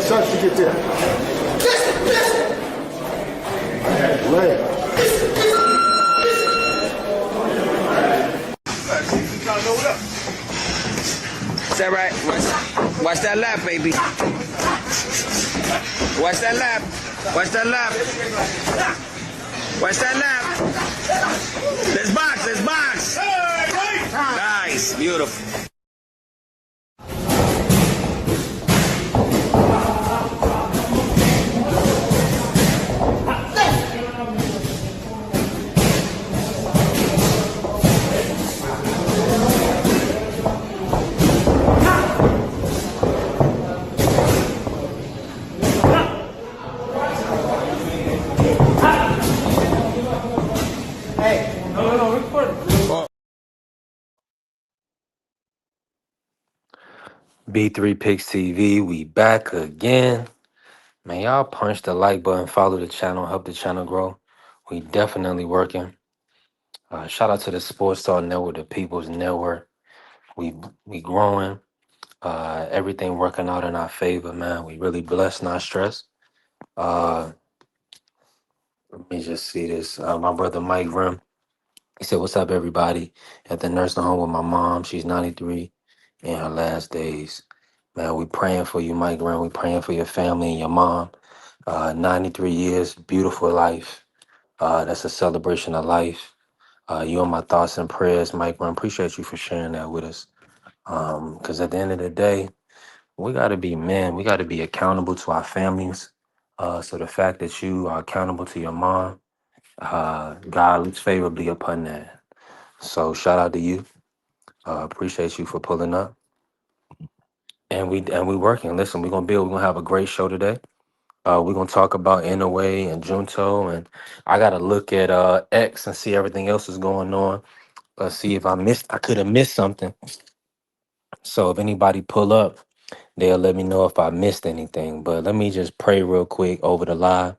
Touch to get there. Lay. Is that right? Watch that lap, baby. Watch that lap. Watch that lap. Watch that lap. Let's box. Let's box. Nice. Beautiful. B3 Picks TV, we back again. Man, y'all punch the like button, follow the channel, help the channel grow. We definitely working. Shout out to the Sports Talk Network, the People's Network. We growing. Everything working out in our favor, man. We really blessed, not stressed. Let me just see this. My brother Mike Rim, he said, "What's up, everybody?" At the nursing home with my mom. She's 93 in her last days. Man, we praying for you, Mike Rim. We praying for your family and your mom. 93 years, beautiful life. That's a celebration of life. You on my thoughts and prayers, Mike Rim. Appreciate you for sharing that with us. Because at the end of the day, we got to be men. We got to be accountable to our families. So the fact that you are accountable to your mom, God looks favorably upon that. So shout out to you. Appreciate you for pulling up. And we working. Listen, we're gonna build. We're gonna have a great show today. We're gonna talk about Inoue and Junto, and I gotta look at X and see everything else is going on. See if I could have missed something. So if anybody pull up, they'll let me know if I missed anything. But let me just pray real quick over the live.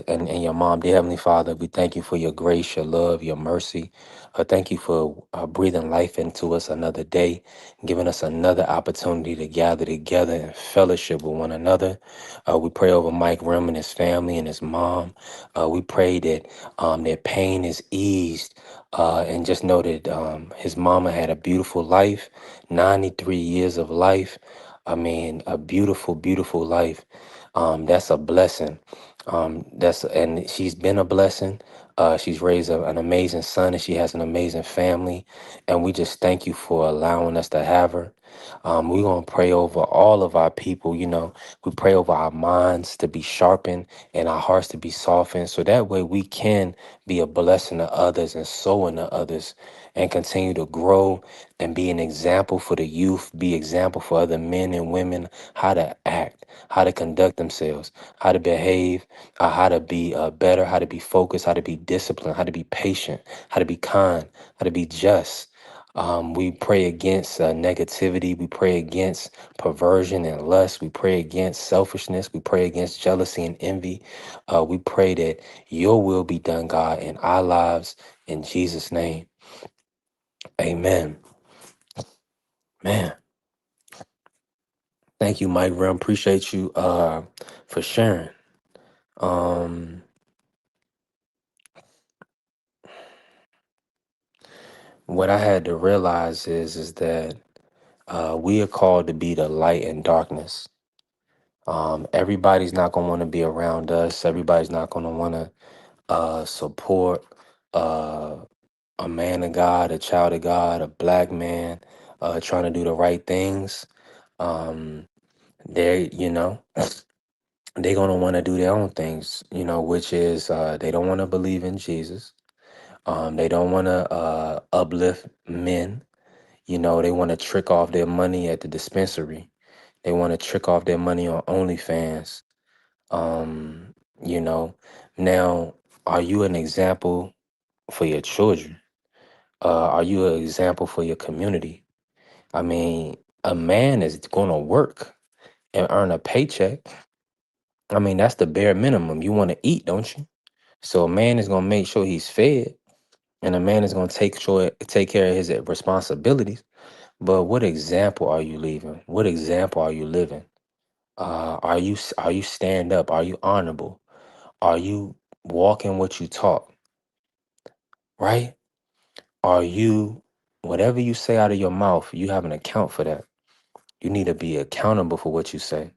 And your mom, dear Heavenly Father, we thank you for your grace, your love, your mercy. Thank you for breathing life into us another day, giving us another opportunity to gather together and fellowship with one another. We pray over Mike Rim and his family and his mom. We pray that their pain is eased. And just know that his mama had a beautiful life, 93 years of life. I mean, a beautiful, beautiful life. That's a blessing. And she's been a blessing. She's raised an amazing son, and she has an amazing family. And we just thank you for allowing us to have her. We're gonna pray over all of our people. You know, we pray over our minds to be sharpened and our hearts to be softened, so that way we can be a blessing to others and sow into others, and continue to grow and be an example for the youth, be example for other men and women, how to act, how to conduct themselves, how to behave, how to be better, how to be focused, how to be disciplined, how to be patient, how to be kind, how to be just. We pray against negativity. We pray against perversion and lust. We pray against selfishness. We pray against jealousy and envy. We pray that your will be done, God, in our lives. In Jesus' name, amen. Man, thank you, Mike Rim. Appreciate you for sharing. Um, what I had to realize is that we are called to be the light in darkness. Everybody's not going to want to be around us. Everybody's not going to want to support uh, a man of God, a child of God, a black man trying to do the right things. Um, they're, you know, they're going to want to do their own things, you know, which is they don't want to believe in Jesus. They don't want to uplift men. You know, they want to trick off their money at the dispensary. They want to trick off their money on OnlyFans. Um, You know, now, are you an example for your children? Are you an example for your community? I mean, a man is going to work and earn a paycheck. I mean, that's the bare minimum. You want to eat, don't you? So a man is going to make sure he's fed, and a man is going to take care of his responsibilities. But what example are you leaving? What example are you living? Are you stand up? Are you honorable? Are you walking what you talk? Right? Are you whatever you say out of your mouth? You have an account for that. You need to be accountable for what you say.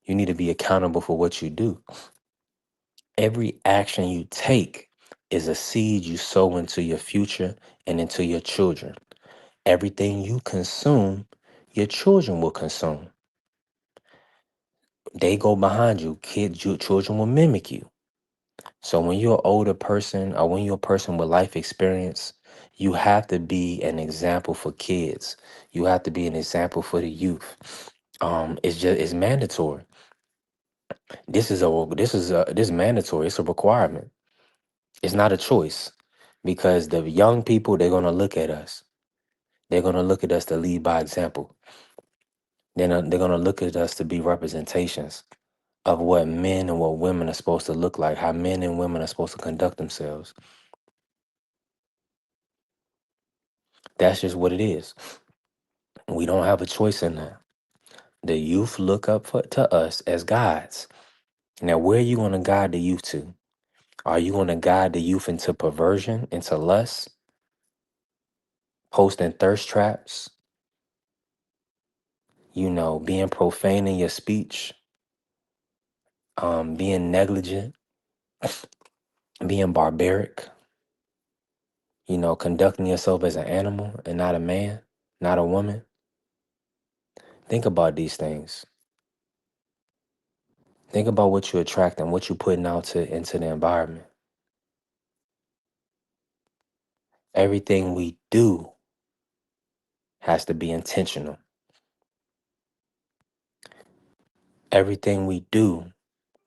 You need to be accountable for what you do. Every action you take is a seed you sow into your future and into your children. Everything you consume, your children will consume. They go behind you. Children will mimic you. So when you're an older person or when you're a person with life experience, you have to be an example for kids. You have to be an example for the youth. It's mandatory. This is mandatory. It's a requirement. It's not a choice because the young people, they're gonna look at us. They're gonna look at us to lead by example. They're gonna look at us to be representations of what men and what women are supposed to look like, how men and women are supposed to conduct themselves. That's just what it is. We don't have a choice in that. The youth look up to us as guides. Now, where are you going to guide the youth to? Are you going to guide the youth into perversion, into lust, posting thirst traps, being profane in your speech, being negligent, being barbaric, conducting yourself as an animal and not a man, not a woman? Think about these things. Think about what you're attracting, what you're putting out into the environment. Everything we do has to be intentional. Everything we do,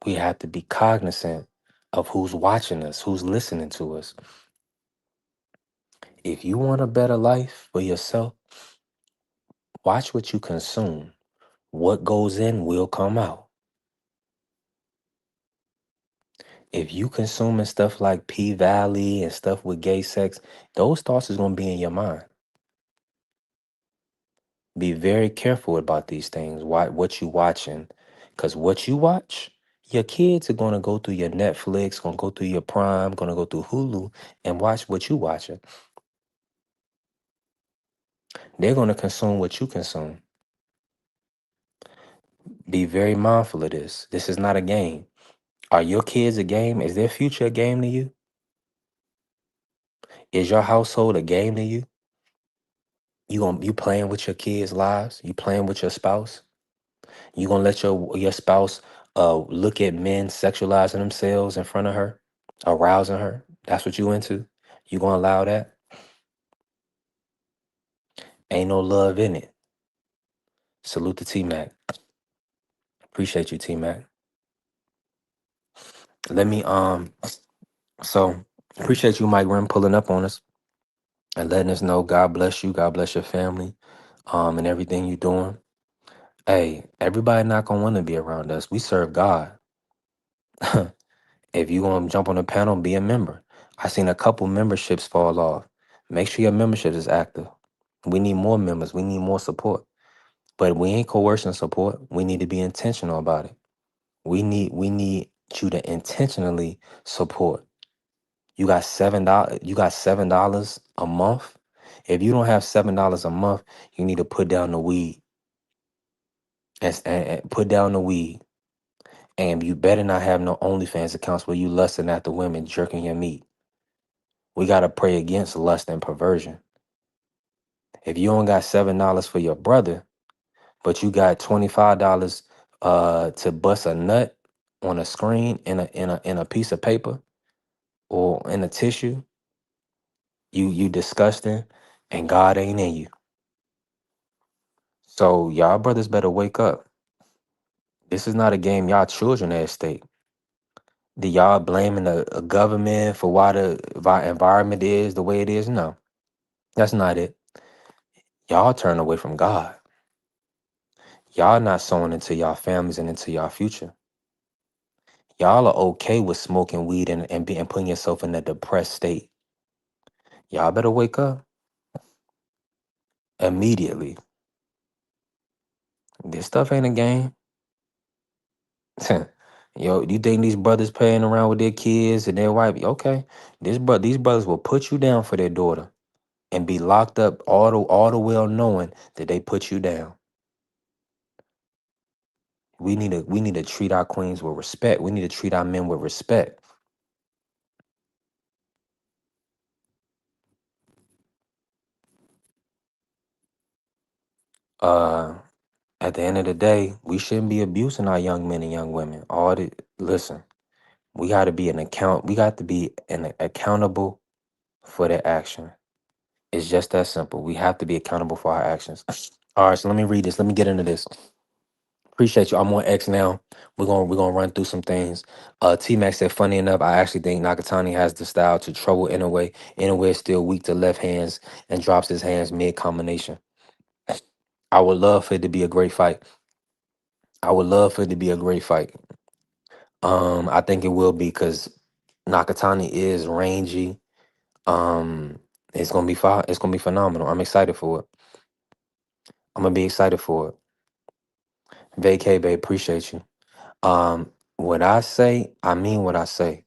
we have to be cognizant of who's watching us, who's listening to us. If you want a better life for yourself, watch what you consume. What goes in will come out. If you consuming stuff like P Valley and stuff with gay sex, those thoughts is gonna be in your mind. Be very careful about these things. What you watching, because what you watch, your kids are gonna go through your Netflix, gonna go through your Prime, gonna go through Hulu, and watch what you watching. They're gonna consume what you consume. Be very mindful of this. This is not a game. Are your kids a game? Is their future a game to you? Is your household a game to you? You playing with your kids' lives? You playing with your spouse? You gonna let your spouse look at men sexualizing themselves in front of her, arousing her? That's what you into? You gonna allow that? Ain't no love in it. Salute to T Mac. Appreciate you, T Mac. Let me so appreciate you, Mike Rim, pulling up on us and letting us know God bless you, God bless your family, and everything you're doing. Hey, everybody not gonna want to be around us. We serve God. If you gonna jump on the panel, be a member. I seen a couple memberships fall off. Make sure your membership is active. We need more members. We need more support. But we ain't coercing support. We need to be intentional about it. We need you to intentionally support. You got $7. You got $7 a month. If you don't have $7 a month, you need to put down the weed. And put down the weed. And you better not have no OnlyFans accounts where you lusting after women jerking your meat. We got to pray against lust and perversion. If you don't got $7 for your brother, but you got $25 to bust a nut on a screen in a piece of paper or in a tissue, you disgusting, and God ain't in you. So y'all brothers better wake up. This is not a game. Y'all children are at stake. Do y'all blaming a government for why the environment is the way it is? No, that's not it. Y'all turn away from God. Y'all not sowing into y'all families and into y'all future. Y'all are okay with smoking weed and putting yourself in a depressed state. Y'all better wake up immediately. This stuff ain't a game. Yo, you think these brothers playing around with their kids and their wife? Okay, these brothers will put you down for their daughter and be locked up all the well knowing that they put you down. We need to treat our queens with respect. We need to treat our men with respect. Uh, at the end of the day, we shouldn't be abusing our young men and young women. Listen, we got to be an account. We got to be accountable for their action. It's just that simple. We have to be accountable for our actions. All right, so let me read this. Let me get into this. Appreciate you. I'm on X now. We're gonna run through some things. T Mac said, funny enough, I actually think Nakatani has the style to trouble Inoue. Inoue is still weak to left hands and drops his hands mid combination. I would love for it to be a great fight. I would love for it to be a great fight. I think it will be because Nakatani is rangy. It's gonna be fine. It's gonna be phenomenal. I'm excited for it. I'm gonna be excited for it. Vacay, babe, appreciate you. What I say, I mean what I say.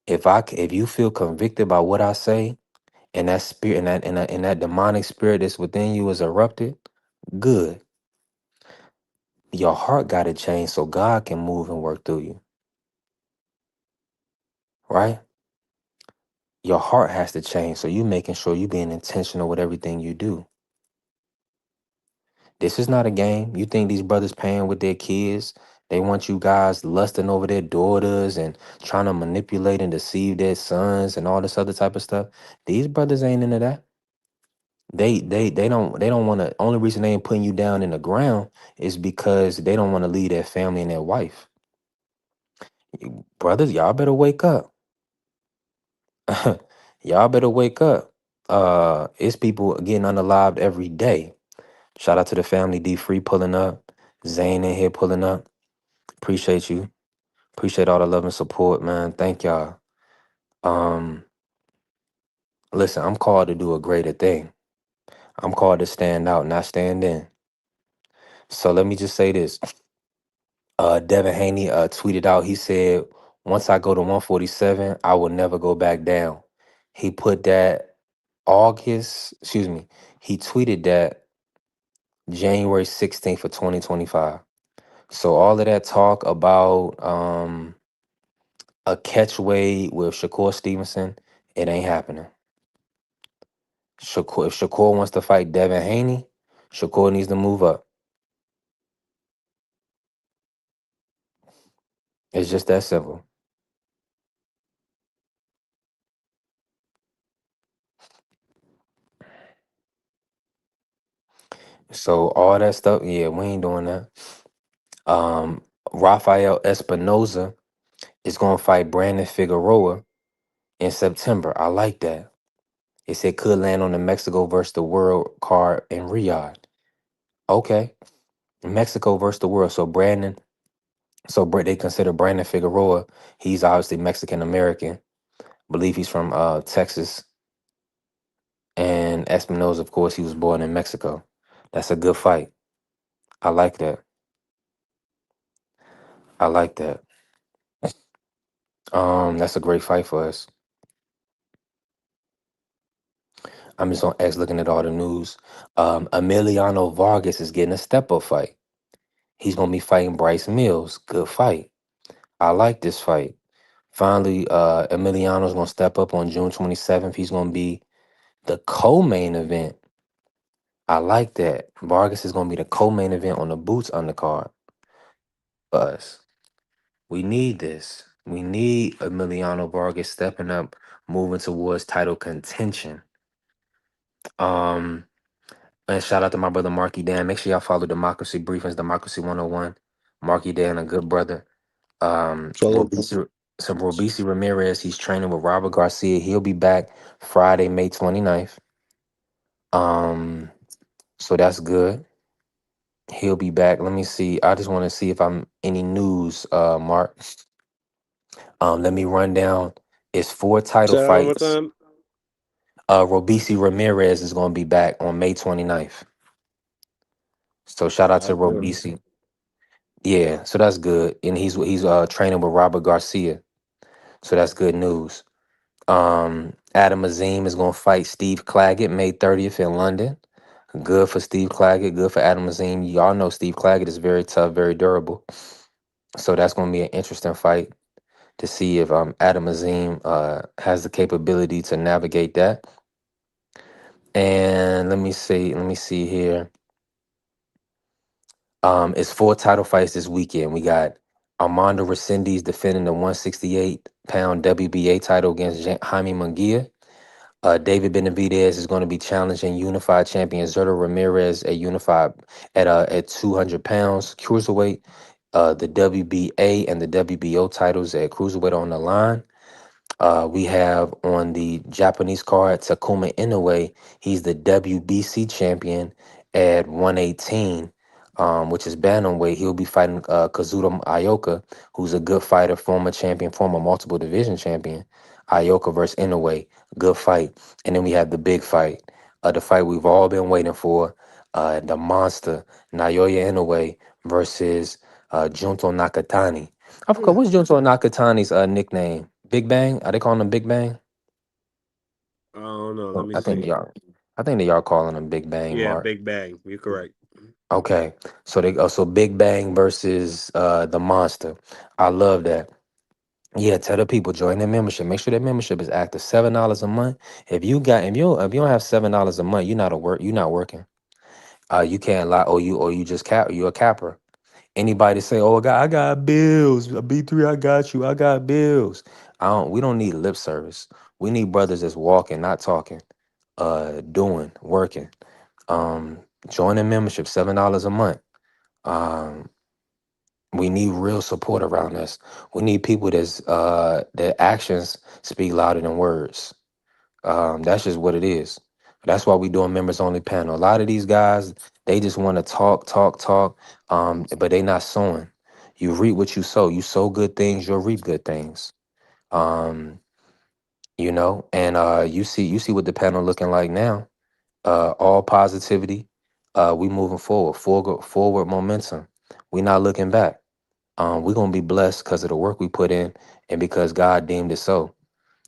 If you feel convicted by what I say, and that spirit and that demonic spirit that's within you is erupted, good. Your heart got to change so God can move and work through you, right? Your heart has to change so you making sure you being intentional with everything you do. This is not a game. You think these brothers paying with their kids? They want you guys lusting over their daughters and trying to manipulate and deceive their sons and all this other type of stuff. These brothers ain't into that. They don't want to. Only reason they ain't putting you down in the ground is because they don't want to leave their family and their wife. Brothers, y'all better wake up. Y'all better wake up. It's people getting unalived every day. Shout out to the family D Free pulling up. Zane in here pulling up. Appreciate you. Appreciate all the love and support, man. Thank y'all. Um, Listen, I'm called to do a greater thing. I'm called to stand out, not stand in. So let me just say this. Devin Haney tweeted out, he said, once I go to 147, I will never go back down. He put that he tweeted that January 16th of 2025. So all of that talk about a catchweight with Shakur Stevenson, it ain't happening. If Shakur wants to fight Devin Haney, Shakur needs to move up. It's just that simple. So all that stuff, yeah, we ain't doing that. Rafael Espinoza is gonna fight Brandon Figueroa in September. I like that. It said could land on the Mexico versus the world card in Riyadh. Okay, Mexico versus the world. They consider Brandon Figueroa. He's obviously Mexican American. Believe he's from Texas. And Espinoza, of course, he was born in Mexico. That's a good fight. I like that. I like that. That's a great fight for us. I'm just on X looking at all the news. Emiliano Vargas is getting a step up fight. He's gonna be fighting Bryce Mills. Good fight. I like this fight. Finally, Emiliano's gonna step up on June 27th. He's gonna be the co-main event. I like that. Vargas is gonna be the co-main event on the Boots undercard for us. We need this. We need Emiliano Vargas stepping up, moving towards title contention. Um, and shout out to my brother Marky Dan. Make sure y'all follow Democracy Briefings, Democracy 101. Marky Dan, a good brother. Salute. Robisi Ramirez, he's training with Robert Garcia. He'll be back Friday, May 29th. Um, so that's good. He'll be back. Let me see. I just want to see if I'm any news, Mark. Let me run down. It's 4 title Say that one more fights. time. Robisi Ramirez is going to be back on May 29th. So shout out to That's good. Robisi. Yeah, so that's good. And he's training with Robert Garcia. So that's good news. Adam Azim is going to fight Steve Claggett May 30th in London. Good for Steve Claggett. Good for Adam Azim. Y'all know Steve Claggett is very tough, very durable. So that's going to be an interesting fight to see if Adam Azim has the capability to navigate that. And let me see here. It's 4 title fights this weekend. We got Armando Recendes defending the 168-pound WBA title against Jaime Munguia. David Benavidez is going to be challenging unified champion Zerto Ramirez at 200 pounds cruiserweight. The WBA and the WBO titles at cruiserweight on the line. We have on the Japanese card Takuma Inoue. He's the WBC champion at 118, which is bantamweight. He'll be fighting Kazuto Ioka, who's a good fighter, former champion, former multiple division champion. Ioka versus Inoue, good fight. And then we have the big fight, the fight we've all been waiting for, the monster Naoya Inoue versus Junto Nakatani. I forgot what's Junto Nakatani's nickname. Big Bang? Are they calling him Big Bang? I don't know. Let Oh, me I think see. they are. I think they are calling him Big Bang, Yeah, Mark. Big Bang. You're correct. Okay, so so Big Bang versus the Monster. I love that. Yeah, tell the people join their membership. Make sure that membership is active. $7 a month. If you don't have $7 a month, you're not a work. You're not working. You can't lie. Or you just cap. You a capper. Anybody say, "Oh, I got bills." B3, I got you. I got bills. I don't. We don't need lip service. We need brothers that's walking, not talking, doing, working. Um, Join the membership, $7 a month. Um, we need real support around us. We need people their actions speak louder than words. That's just what it is. That's why we doing members only panel. A lot of these guys, they just want to talk, talk, talk, but they not sowing. You reap what you sow. You sow good things, you'll reap good things. Um, and you see what the panel looking like now. All positivity. We moving forward, forward momentum. We not looking back. We're gonna be blessed because of the work we put in and because God deemed it so.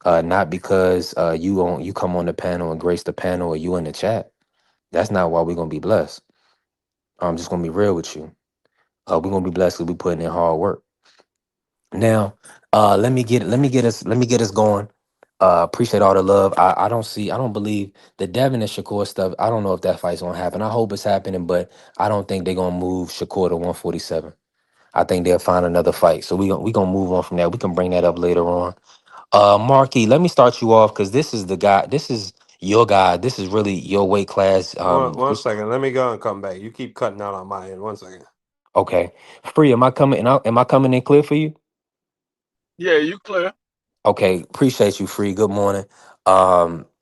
Not because you come on the panel and grace the panel or you in the chat. That's not why we're gonna be blessed. I'm just gonna be real with you. We're gonna be blessed because we putting in hard work. Now, let me get us going. Appreciate all the love. I don't believe the Devin and Shakur stuff. I don't know if that fight's gonna happen. I hope it's happening, but I don't think they're gonna move Shakur to 147. I think they'll find another fight. So we gonna move on from that. We can bring that up later on. Marky, let me start you off because this is the guy. This is your guy. This is really your weight class. One second. Let me go and come back. You keep cutting out on my end. 1 second. Okay, Free. Am I coming in clear for you? Yeah, you clear. Okay, appreciate you, Free. Good morning.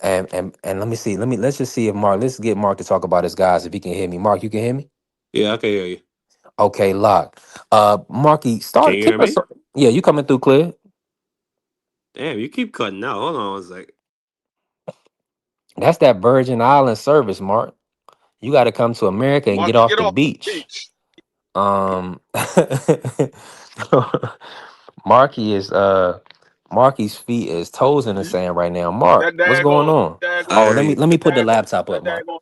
And let me see. Let's just see if Mark. Let's get Mark to talk about his guys. If he can hear me, Mark, you can hear me. Yeah, I can hear you. Okay, lock. Marky, Can start. you hear Kick us. me? Yeah, you coming through clear. Damn, you keep cutting out. Hold on 1 second. That's that Virgin Island service, Mark. You got to come to America and get Marky, off get the off the beach. beach. Um, Marky is Marky's feet is toes in the You, sand right now. Mark, that what's going daggone, on? I Oh, hear daggone, you. let me the put the daggone, laptop the up, Mark. daggone,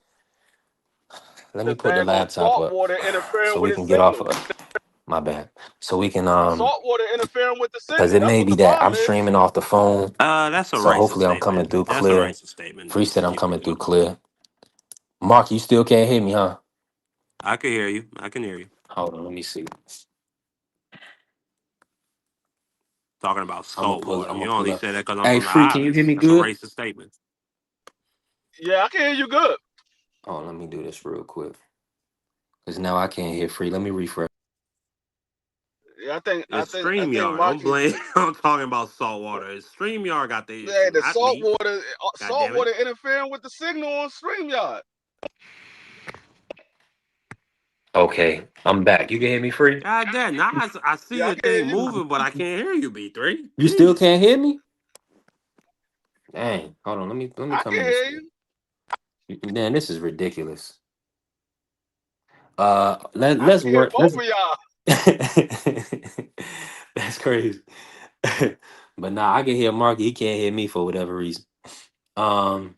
Let me the put the daggone laptop salt up water interfering so with we his can get off signal. of my bad. So we can Salt water interfering with the because signal. it That's may what be the that I'm problem is. streaming off the phone. That's a So racist hopefully I'm coming statement. through That's a clear. racist statement. Free said Just I'm keep coming going. through clear. Mark, you still can't hear me, huh? I can hear you. I can hear you. Hold on, let me see. Talking about salt water. I'm You gonna pull only up. said that because I'm Hey, from the Free, can you hear islands. me That's a good? racist statement. Yeah, I can hear you good. Oh, let me do this real quick. Because now I can't hear Free. Let me refresh. It's I think StreamYard. Don't Marky. blame. I'm talking about saltwater. It's StreamYard got the Yeah, issue, the not me. God salt damn it. water interfering with the signal on StreamYard. Okay, I'm back. You can hear me free? God damn. Now I see Yeah, I your can hear thing you. moving, but I can't hear you, B3. You still Jeez. can't hear me? Dang. Hold on. Let me I come can in this. hear you. Man, this is ridiculous. I Let's can hear work. both Let's. of y'all. That's crazy. But nah, I can hear Marky. He can't hear me for whatever reason. Um,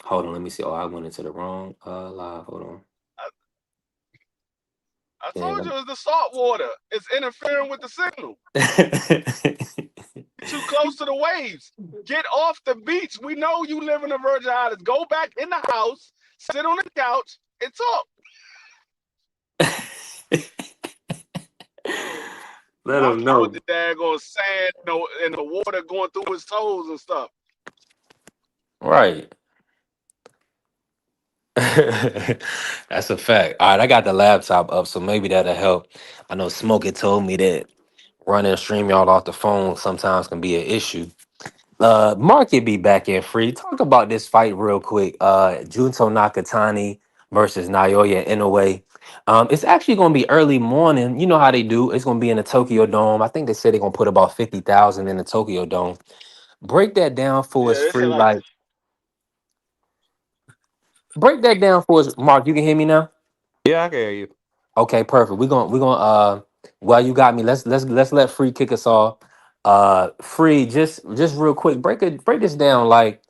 hold on. Let me see. Oh, I went into the wrong live. Hold on. I, I Yeah. told you it's the salt water. It's interfering with the signal. You're too close to the waves. Get off the beach. We know you live in the Virgin Islands. Go back in the house, sit on the couch, and talk. Let him Marky with know. the daggone sand and the water going through his toes and stuff. Right. That's a fact. All right, I got the laptop up, so maybe that'll help. I know Smokey told me that running StreamYard off the phone sometimes can be an issue. Market be back in free. Talk about this fight real quick. Junto Nakatani versus Naoya Inoue. It's actually gonna be early morning. You know how they do. It's gonna be in the Tokyo Dome. I think they said they're gonna put about 50,000 in the Tokyo Dome. Break that down for Yeah, us, they say free. like Like, break that down for us, Mark. You can hear me now. Yeah, I can hear you. Okay, perfect. We're gonna well, you got me. Let's let free kick us off. Free, just real quick, break this down. Like,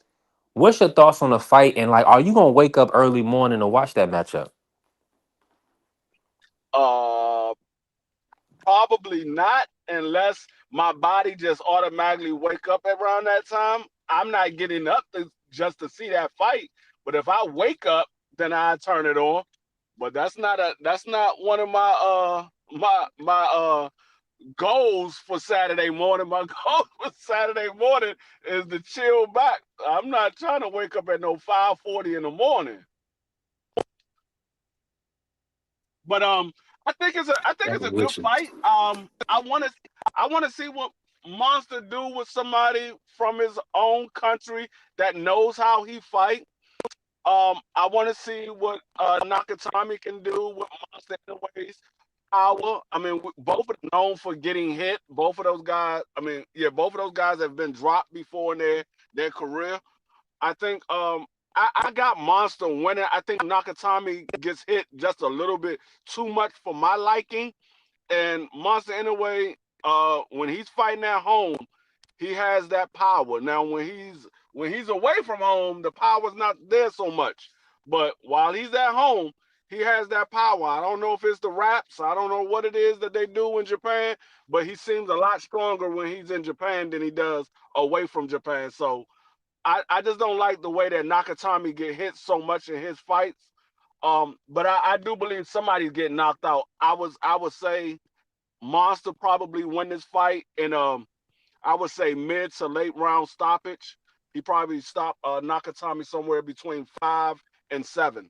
what's your thoughts on the fight, and like, are you gonna wake up early morning to watch that matchup? uh probably not unless my body just automatically wake up around that time. I'm not getting up just to see that fight. But if I wake up, then I turn it on. But that's not one of my goals for Saturday morning. My goal for Saturday morning is to chill back. I'm not trying to wake up at no 5:40 in the morning. But I think I'm it's a good with you. fight. I want to see what Monster do with somebody from his own country that knows how he fight. I want to see what Nakatami can do with Monster in ways power. I mean, both are known for getting hit. Both of those guys. I mean, yeah, both of those guys have been dropped before in their career. I think I got Monster winning. I think Nakatami gets hit just a little bit too much for my liking. And Monster anyway, when he's fighting at home, he has that power. Now when he's away from home, the power's not there so much. But while he's at home, he has that power. I don't know if it's the raps. I don't know what it is that they do in Japan, but he seems a lot stronger when he's in Japan than he does away from Japan. So I just don't like the way that Nakatami get hit so much in his fights. But I do believe somebody's getting knocked out. I would say Monster probably win this fight in I would say mid to late round stoppage. He probably stopped Nakatami somewhere between 5 and 7.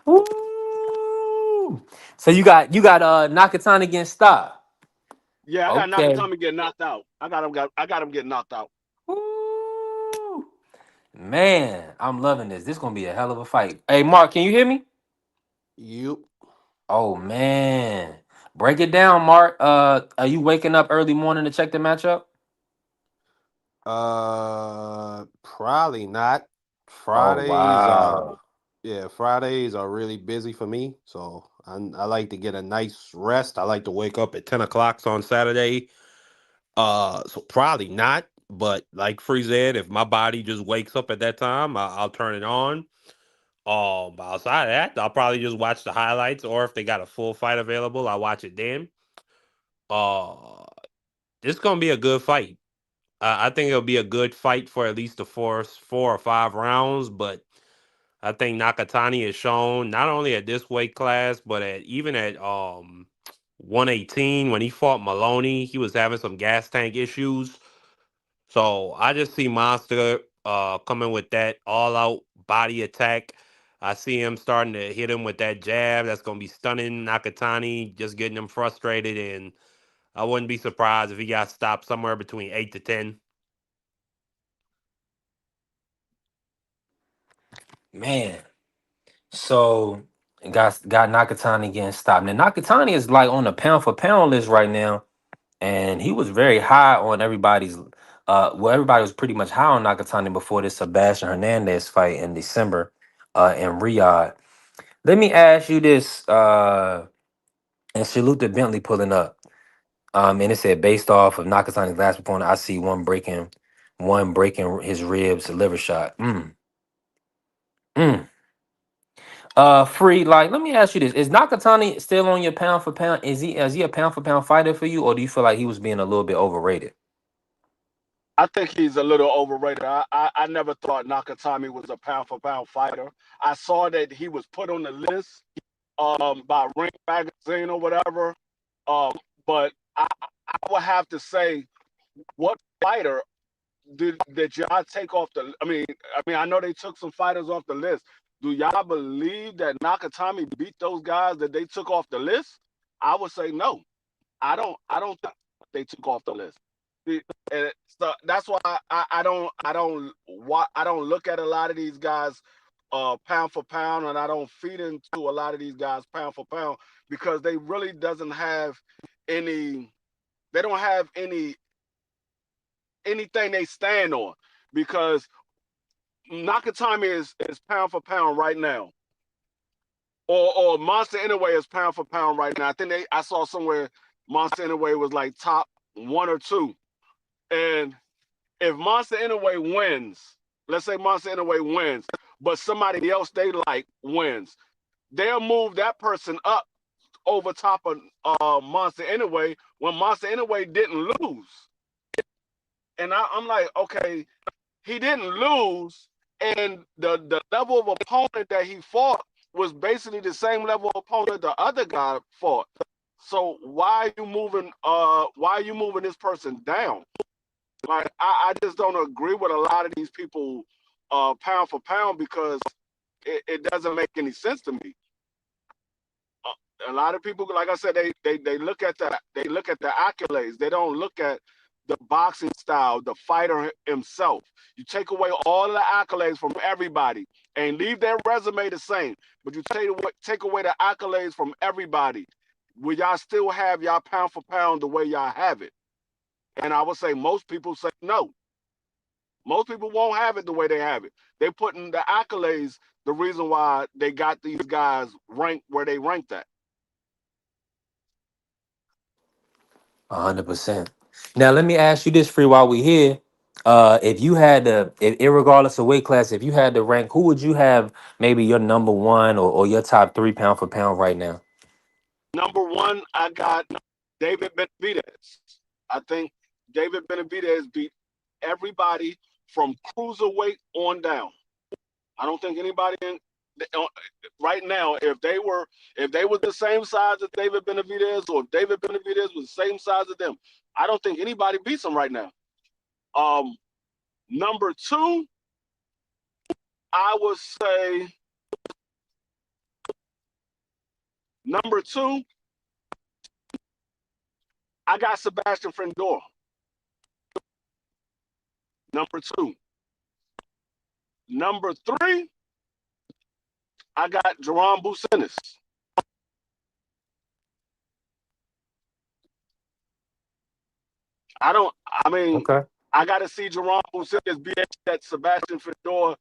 Woo! So you got Nakatani against Stop. Yeah, I got Okay. Nakatami getting knocked out. I got him getting knocked out. Woo! Man, I'm loving this. This gonna be a hell of a fight. Hey, Mark, can you hear me? You. Oh man, break it down, Mark. Are you waking up early morning to check the matchup? Probably not. Oh Fridays wow. yeah, Fridays are really busy for me, so I like to get a nice rest. I like to wake up at 10 o'clock on Saturday. So probably not, but like Free said, if my body just wakes up at that time, I'll turn it on. But outside of that, I'll probably just watch the highlights, or if they got a full fight available, I'll watch it then. Uh, this gonna be a good fight. I think it'll be a good fight for at least the four or five rounds. But I think Nakatani has shown not only at this weight class, but even at 118 when he fought Maloney, he was having some gas tank issues. So I just see Monster coming with that all out body attack. I see him starting to hit him with that jab. That's going to be stunning Nakatani, just getting him frustrated. And I wouldn't be surprised if he got stopped somewhere between 8 to 10. Man, so got Nakatani getting stopped. Now Nakatani is like on the pound for pound list right now, and he was very high on everybody's. Well, everybody was pretty much high on Nakatani before this Sebastian Hernandez fight in December, in Riyadh. Let me ask you this, and salute to Bentley pulling up. And it said based off of Nakatani's last opponent, I see one breaking his ribs, liver shot. Mm. Free. Like, let me ask you this: is Nakatani still on your pound for pound? Is he a pound for pound fighter for you, or do you feel like he was being a little bit overrated? I think he's a little overrated. I never thought Nakatami was a pound for pound fighter. I saw that he was put on the list by Ring Magazine or whatever. Um, but I would have to say, what fighter did y'all take off the? I know they took some fighters off the list. Do y'all believe that Nakatami beat those guys that they took off the list? I would say no. I don't think they took off the list. And so that's why I don't look at a lot of these guys pound for pound, and I don't feed into a lot of these guys pound for pound because they really doesn't have any. They don't have anything they stand on because Nakatami is pound for pound right now, or Monster Inoue is pound for pound right now. I saw somewhere Monster Inoue was like top one or two, and if Monster Inoue wins, let's say Monster Inoue wins, but somebody else they like wins, they'll move that person up over top of Monster Inoue when Monster Inoue didn't lose. And I'm like, okay, he didn't lose, and the level of opponent that he fought was basically the same level of opponent the other guy fought. So why are you moving? Why are you moving this person down? Like I just don't agree with a lot of these people, pound for pound, because it doesn't make any sense to me. A lot of people, like I said, they look at the accolades. They don't look at the boxing style, the fighter himself. You take away all of the accolades from everybody and leave their resume the same, but you take away the accolades from everybody. Will y'all still have y'all pound for pound the way y'all have it? And I would say most people say no. Most people won't have it the way they have it. They put in the accolades the reason why they got these guys ranked where they ranked at. 100%. Now let me ask you this, free, while we here. If you had to, irregardless of weight class, if you had to rank, who would you have maybe your number one or your top three pound for pound right now? Number one, I got David Benavidez. I think David Benavidez beat everybody from cruiserweight on down. I don't think anybody right now, if they were the same size as David Benavidez, or if David Benavidez was the same size as them, I don't think anybody beats him right now. Um, Number two, I would say number two, I got Sebastian Friendor. Number two. Number three, I got Jerome Bucenis. I don't. I mean, Okay. I got to see Jerome Bucenis be that Sebastian Friendor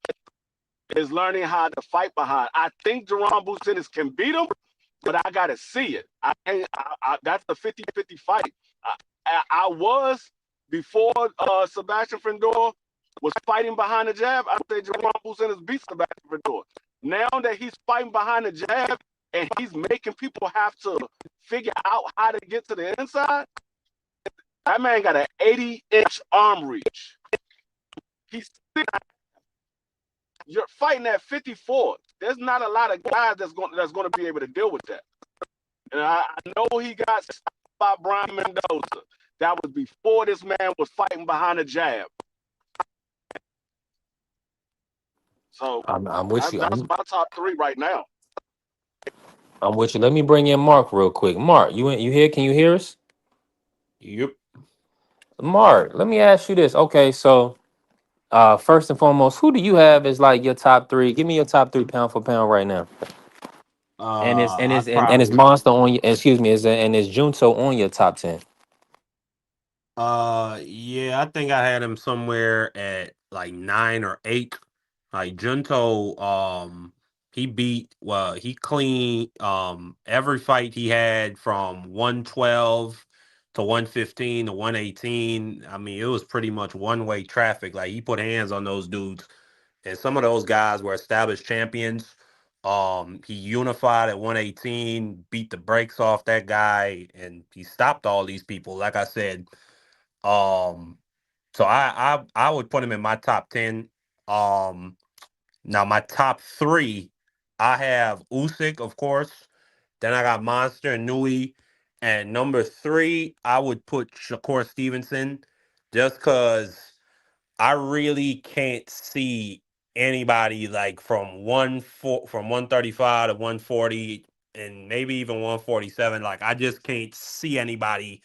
is learning how to fight behind. I think Jerome Bucenis can beat him, but I got to see it. That's a 50-50 fight. I was before Sebastian Friendor was fighting behind the jab. I say Jerome Bucenis beat Sebastian Friendor. Now that he's fighting behind the jab and he's making people have to figure out how to get to the inside, that man got an 80-inch arm reach. He's You're fighting at 54. There's not a lot of guys that's going to be able to deal with that. And I know he got stopped by Brian Mendoza. That was before this man was fighting behind a jab. So I'm with you. that's my top three right now. I'm with you. Let me bring in Mark real quick. Mark, you here? Can you hear us? Yep. Mark, let me ask you this. Okay, so first and foremost, who do you have as like your top three? Give me your top three pound for pound right now. I'd And it's probably Monster on your excuse me, and is Junto on your top 10? yeah, I think I had him somewhere at like 9 or 8. Like Junto, he beat he cleaned every fight he had from 112 to 115 to 118. I mean, it was pretty much one way traffic. Like he put hands on those dudes. And some of those guys were established champions. He unified at 118, beat the brakes off that guy, and he stopped all these people. Like I said, um, so I would put him in my top 10. Um, Now my top three, I have Usyk, of course. Then I got Monster and Nui, and number three, I would put Shakur Stevenson, just because I really can't see anybody like from 135 to 140 and maybe even 147. Like I just can't see anybody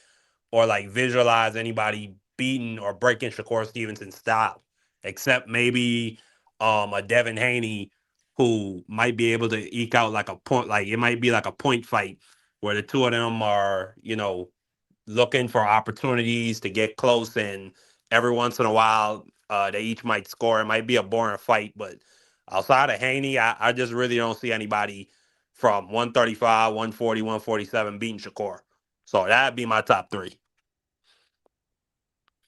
or like visualize anybody beating or breaking Shakur Stevenson's style, except maybe a Devin Haney who might be able to eke out like a point, like it might be like a point fight where the two of them are, looking for opportunities to get close, and every once in a while, they each might score. It might be a boring fight, but outside of Haney, I just really don't see anybody from 135, 140, 147 beating Shakur. So that'd be my top three.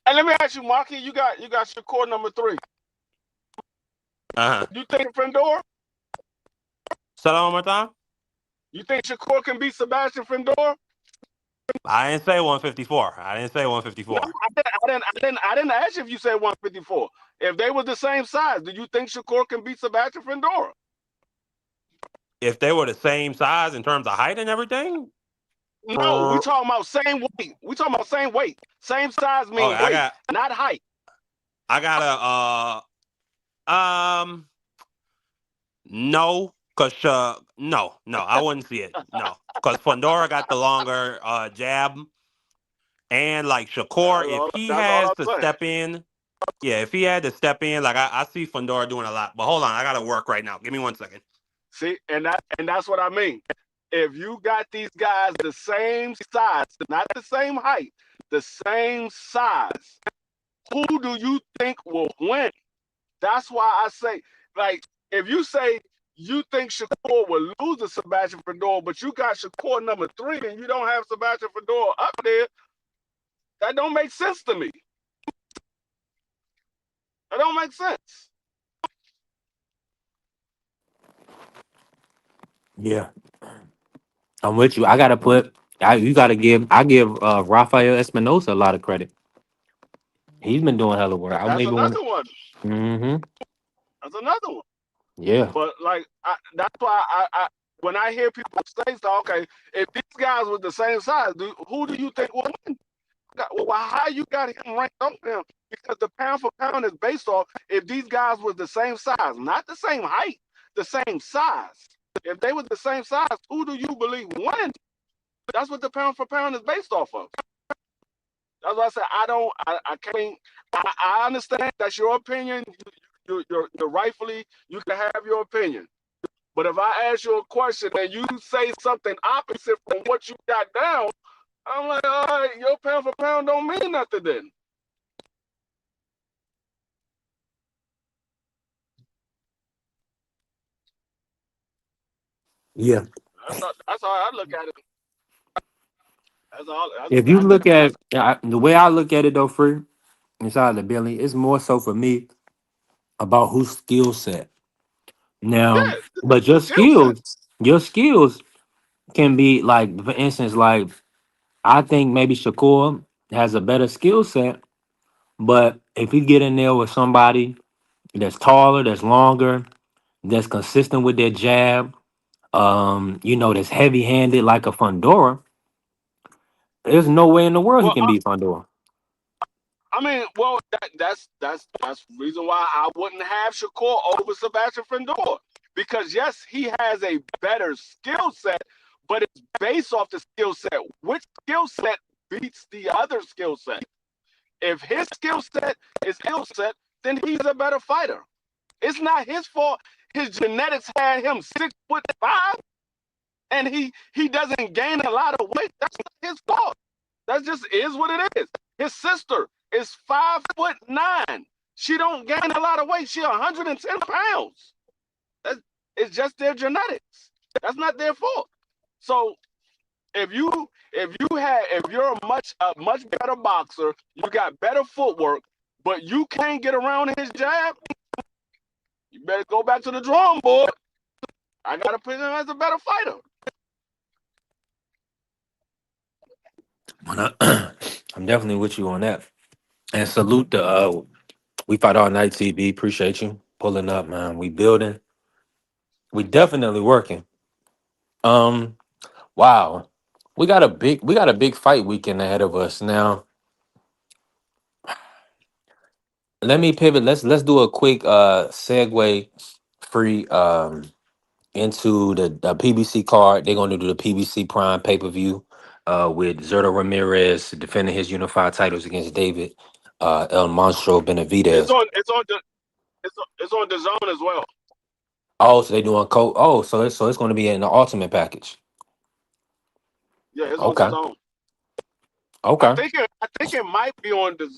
And let me ask you, Marky, you got Shakur number three. Uh huh. You think Fendor? Say that one more time. You think Shakur can beat Sebastian Fendor? I didn't say 154. I didn't say No, 154. I didn't ask you if you said 154. If they were the same size, do you think Shakur can beat Sebastian Fendor? If they were the same size in terms of height and everything, No, we okay, talking about same weight. We talking about same weight. Same size mean I weight, got, not height. I got um, no, cause no, I wouldn't see it. No, cause Fondora got the longer jab, and like Shakur, if he That's all has I'm to saying. step in, yeah, if he had to step in, like I see Fondora doing a lot. But hold on, I gotta work right now. Give me 1 second. See, and that's what I mean. If you got these guys the same size, not the same height, the same size, who do you think will win? That's why I say, like, if you say you think Shakur will lose to Sebastian Fedor, but you got Shakur number three and you don't have Sebastian Fedor up there, that don't make sense to me. That don't make sense. Yeah, I'm with you. You gotta give Rafael Espinosa a lot of credit. He's been doing hella work. I'm That's even one. another one. Mm-hmm. That's another one. Yeah. But like, that's why when I hear people say so, okay, if these guys were the same size, who do you think will win? Well, how you got him ranked up there? Because the pound for pound is based off if these guys were the same size, not the same height, the same size. If they were the same size, who do you believe won? That's what the pound for pound is based off of. That's why I said I can't. I understand that's your opinion. You're rightfully you can have your opinion. But if I ask you a question and you say something opposite from what you got down, I'm like, all right, your pound for pound don't mean nothing then. Yeah. That's how I look at it. That's all. If you look That's at the way I look at it though, free inside the Billy, it's more so for me about whose skill set. Now, yeah, but the skill set. your skills can be like, for instance, like I think maybe Shakur has a better skill set, but if you get in there with somebody that's taller, that's longer, that's consistent with their jab, that's heavy handed like a Fundora, there's no way in the world he Well, can beat Fundora. I mean, well, that's the reason why I wouldn't have Shakur over Sebastian Findor, because yes, he has a better skill set, but it's based off the skill set. Which skill set beats the other skill set? If his skill set is skill set, then he's a better fighter. It's not his fault. His genetics had him 6'5", and he doesn't gain a lot of weight. That's not his fault. That just is what it is. His sister is 5'9". She don't gain a lot of weight. She 110 pounds. That's, it's just their genetics. That's not their fault. So if you're a much better boxer, you got better footwork, but you can't get around his jab, you better go back to the drawing board. I gotta put him as a better fighter. I'm definitely with you on that. And salute the We Fight All Night TV. Appreciate you pulling up, man. We building. We definitely working. Um, wow. We got a big fight weekend ahead of us. Now, let me pivot. Let's do a quick segue free into the PBC card. They're gonna do the PBC Prime pay-per-view with Zerto Ramirez defending his unified titles against David El Monstro It's Benavidez. on it's on the it's on the zone as well. Oh, so they doing so it's going to be in the ultimate package. Yeah, it's on the Okay, zone. okay. I think it might be on the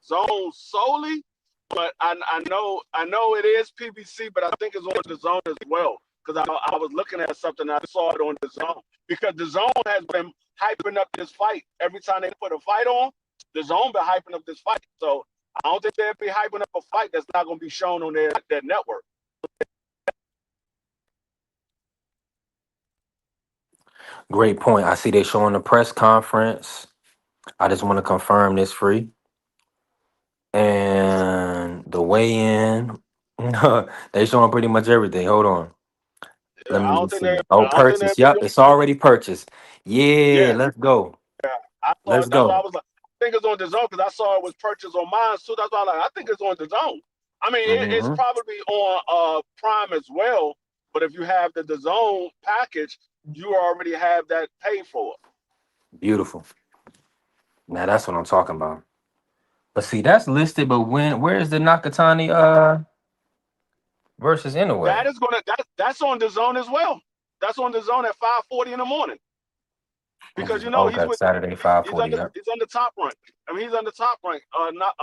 zone solely, but I know it is PBC, but I think it's on the zone as well. Because I was looking at something, I saw it on the zone. Because the zone has been hyping up this fight every time they put a fight on. The zone been hyping up this fight, so I don't think they'll be hyping up a fight that's not going to be shown on their network. Great point. I see they showing the press conference. I just want to confirm this free and the weigh in. They showing pretty much everything. Hold on. Yeah, Let me see. Oh, I don't think purchase. they'll be Yep, doing. it's already purchased. Yeah, Yeah, let's go. yeah. I saw Let's it. That's why I go. was like, I think it's on the zone because I saw it was purchased on mine too. That's why I think it's on the zone. I mean, it's Hmm. probably on Prime as well. But if you have the zone package, you already have that paid for. Beautiful. Now that's what I'm talking about. But see, that's listed. But where is the Nakatani versus Inoue? That is gonna that's on the zone as well. That's on the zone at 5:40 in the morning because you know he's Okay, with Saturday he's 5:40. under Yep. he's under top rank. I mean he's under top rank. Not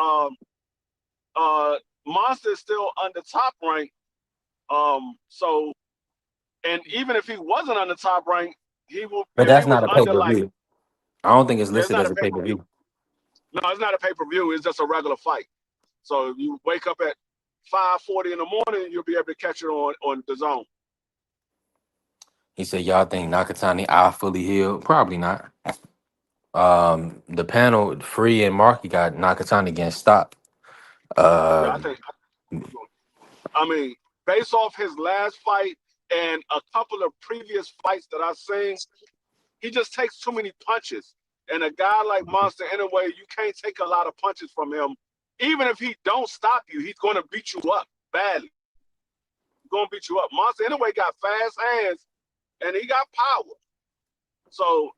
uh Monster is still under top rank. So and even if he wasn't on the top rank, But if he that's was not a pay under per like view. I don't think it's yeah, it's listed not as a a pay pay per per view. view. No, it's not a pay per view. It's just a regular fight. So if you wake up at 5:40 in the morning, you'll be able to catch it on the zone. He said, "Y'all think Nakatani eye fully healed? Probably not." The panel, Free and Marky got Nakatani getting stopped. Yeah, I Um, think. I mean, based off his last fight and a couple of previous fights that I've seen, he just takes too many punches. And a guy like Monster, anyway, you can't take a lot of punches from him. Even if he don't stop you, he's going to beat you up badly. He's going to beat you up. Monster, anyway, got fast hands and he got power. So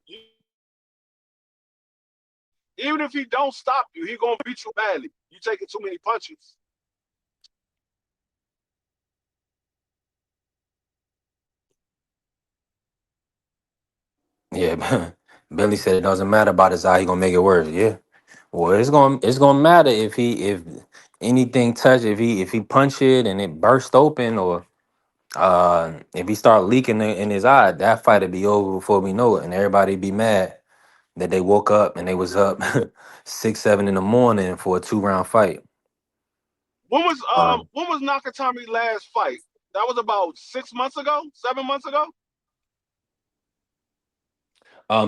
even if he don't stop you, he's going to beat you badly. You taking too many punches. yeah, Billy said it doesn't matter about his eye. He gonna make it worse. Yeah. Well, it's gonna matter if anything touch if he punch it and it burst open or if he start leaking in his eye, that fight would be over before we know it, and everybody be mad that they woke up and they was up 6, 7 in the morning for a 2 round fight. Um, When was Nakatami's last fight? That was about 6 months ago, 7 months ago.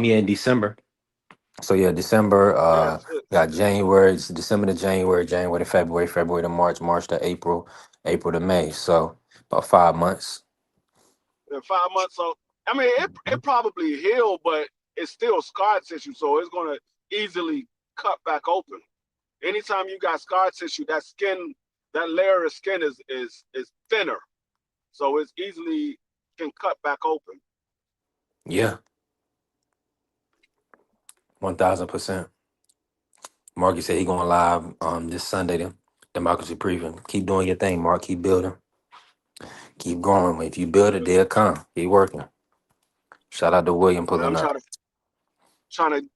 yeah, in December. So yeah, December. Yes, Got January. It's December to January, January to February, February to March, March to April, April to May. So about 5 months. in 5 months. So I mean, it probably healed, but it's still scar tissue, so it's gonna easily cut back open. Anytime you got scar tissue, that skin, that layer of skin is thinner, so it's easily can cut back open. Yeah, 1000%. Marky said he going live this Sunday. The democracy briefing. Keep doing your thing, Mark. Keep building. Keep growing. If you build it, they'll come. Keep working. Shout out to William Yeah, I'm pulling up. trying to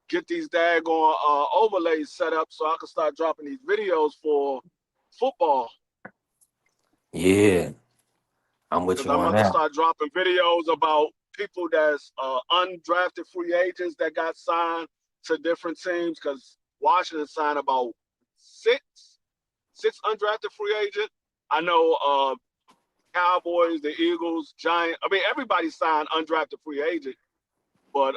get these daggone overlays set up so I can start dropping these videos for football. Yeah, I'm with Because you I'm on about to that. start dropping videos about people that's undrafted free agents that got signed to different teams. Because Washington signed about six undrafted free agents. I know Cowboys, the Eagles, Giants. I mean, everybody signed undrafted free agent, but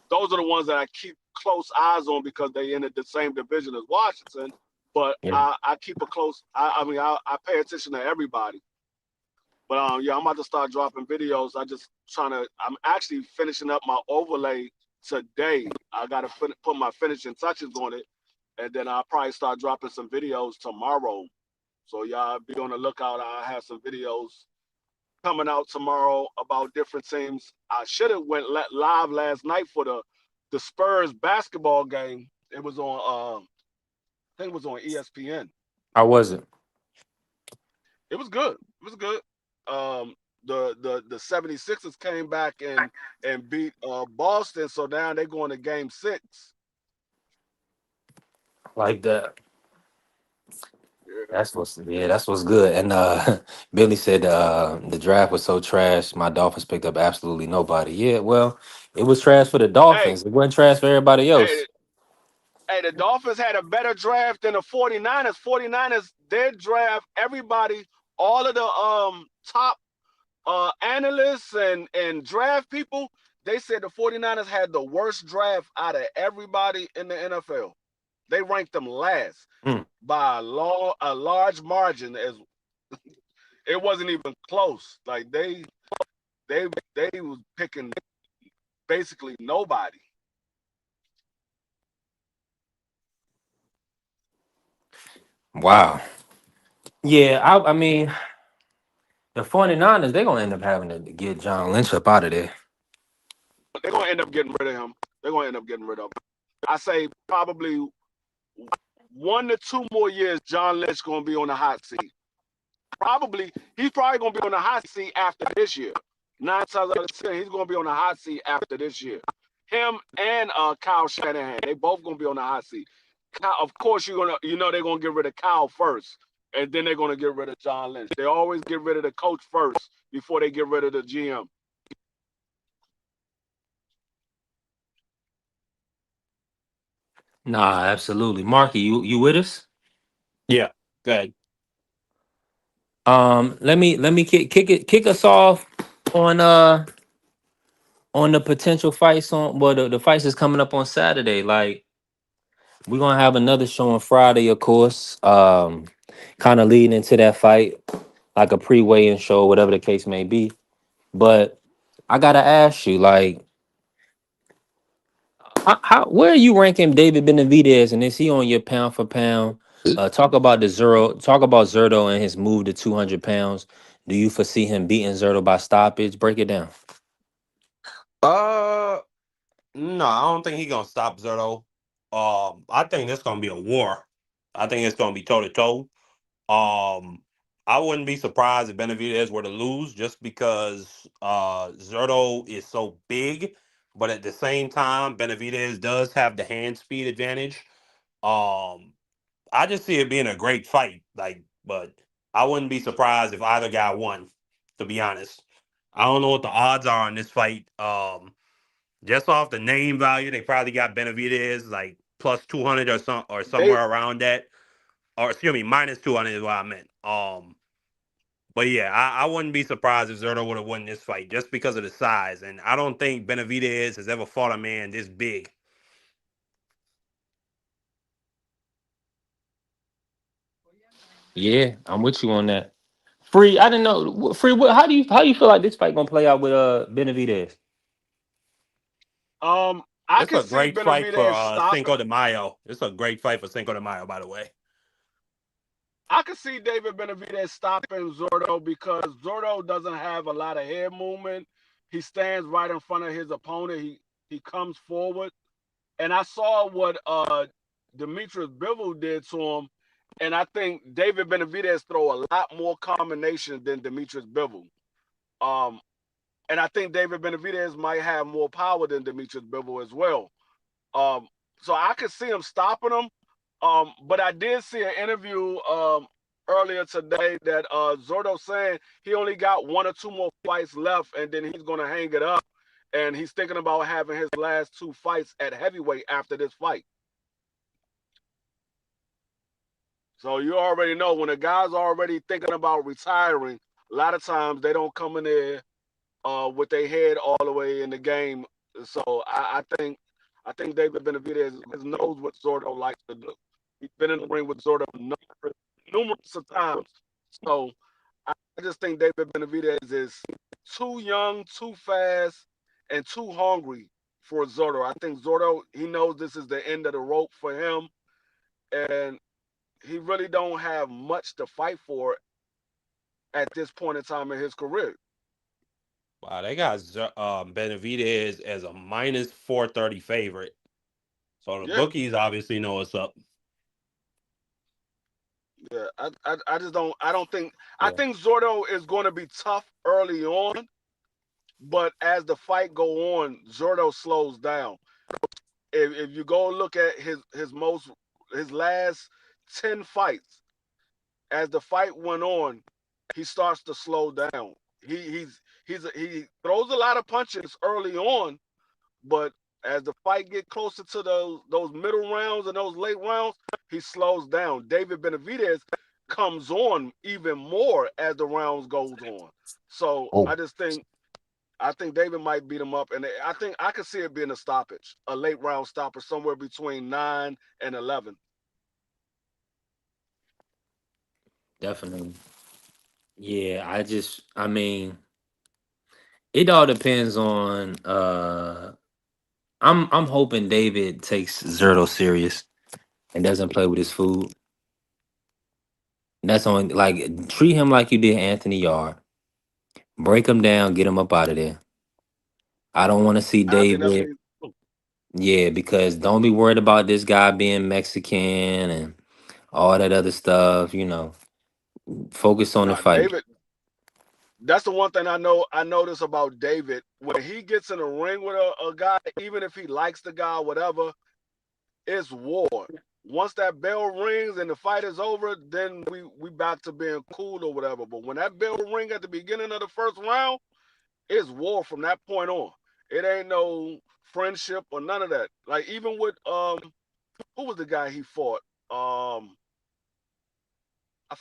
those are the ones that I keep close eyes on because they in the same division as Washington. But Yeah. I keep a close. I pay attention to everybody. But yeah, I'm about to start dropping videos. I'm actually finishing up my overlay today. I got to put my finishing touches on it, and then I'll probably start dropping some videos tomorrow. So y'all be on the lookout. I have some videos coming out tomorrow about different teams. I should have went live last night for the Spurs basketball game. It was on I think it was on ESPN. How was it? It was good. It was good. The 76ers came back and beat Boston, so now they're going to game 6. Like that. Yeah. That's what's good. And Billy said the draft was so trash. My Dolphins picked up absolutely nobody. Yeah, well, it was trash for the Hey, Dolphins. It wasn't trash for everybody hey, else. hey, the Dolphins had a better draft than the 49ers. 49ers, their draft, everybody, all of the top analysts and draft people, they said the 49ers had the worst draft out of everybody in the NFL. They ranked them last Mm. by a large margin. As it wasn't even close. Like they they was picking basically nobody. Wow. Yeah, I mean, the 49ers, they're going to end up having to get John Lynch up out of there. They're gonna end up getting rid of him. They're gonna end up getting rid of him. I say probably 1 to 2 more years. John Lynch gonna be on the hot seat. He's probably gonna be on the hot seat after this year. 9 times out of 10, he's gonna be on the hot seat after this year. Him and Kyle Shanahan, they both gonna be on the hot seat. Kyle, of course, they're gonna get rid of Kyle first, and then they're gonna get rid of John Lynch. They always get rid of the coach first before they get rid of the GM. Nah, absolutely. Marky, you with us? Yeah, good. Let me kick us off on on the potential fights on well the fights is coming up on Saturday. Like we're gonna have another show on Friday, of course. Kind of leading into that fight, like a pre-weigh-in show, whatever the case may be. But I gotta ask you, like, where are you ranking David Benavidez, and is he on your pound for pound? Talk about Zerto and his move to 200 pounds. Do you foresee him beating Zerto by stoppage? Break it down. Uh, no, I don't think he's gonna stop Zerto. I think this gonna be a war. I think it's gonna be toe to toe. I wouldn't be surprised if Benavidez were to lose just because Zerto is so big, but at the same time, Benavidez does have the hand speed advantage. Um, I just see it being a great fight. But I wouldn't be surprised if either guy won. To be honest, I don't know what the odds are on this fight. Just off the name value, they probably got Benavidez like plus 200 or They somewhere around that, or excuse me, minus 200 is what I meant. But yeah, I wouldn't be surprised if Zerto would have won this fight just because of the size, and I don't think Benavidez has ever fought a man this big. Yeah, I'm with you on that. Free, I didn't know. Free, how you feel like this fight gonna play out with Benavidez? I It's can a see great fight for Benavidez Cinco stopping. de Mayo. It's a great fight for Cinco de Mayo, by the way. I can see David Benavidez stopping Zordo because Zordo doesn't have a lot of head movement. He stands right in front of his opponent. He comes forward, and I saw what Demetrius Bivol did to him, and I think David Benavidez throw a lot more combinations than Demetrius Bivol. Um, and I think David Benavidez might have more power than Demetrius Bivol as well. Um, so I could see him stopping him. But I did see an interview earlier today that Zordo saying he only got one or two more fights left, and then he's gonna hang it up. And he's thinking about having his last two fights at heavyweight after this fight. So you already know when a guy's already thinking about retiring, a lot of times they don't come in there with their head all the way in the game. So I think David Benavidez knows what Zordo likes to do. He's been in the ring with Zordo numerous of times. So I just think David Benavidez is too young, too fast, and too hungry for Zordo. I think Zordo, he knows this is the end of the rope for him, and he really don't have much to fight for at this point in time in his career. Wow, they got Benavidez as a minus 430 favorite. So the Yeah, bookies obviously know what's up. yeah. I don't think I Yeah. think Zordo is going to be tough early on, but as the fight go on, Zordo slows down. If you go look at his last 10 fights, as the fight went on, he starts to slow down. He throws a lot of punches early on, but as the fight get closer to those middle rounds and those late rounds, he slows down. David Benavidez comes on even more as the rounds goes on. So Oh, I think David might beat him up, and I think I could see it being a stoppage, a late round stopper, somewhere between 9 and 11. definitely. Yeah, I mean, it all depends on I'm hoping David takes Zerto serious and doesn't play with his food. That's on like treat him like you did Anthony Yard. Break him down, get him up out of there. I don't want to see I think that's David. what he's. Yeah, because don't be worried about this guy being Mexican and all that other stuff. Focus on the Nah, fight. David. That's the one thing I notice about David. When he gets in a ring with a guy, even if he likes the guy, whatever, it's war. Once that bell rings and the fight is over, then we back to being cool or whatever. But when that bell ring at the beginning of the first round, it's war from that point on. It ain't no friendship or none of that. Like even with who was the guy he fought? I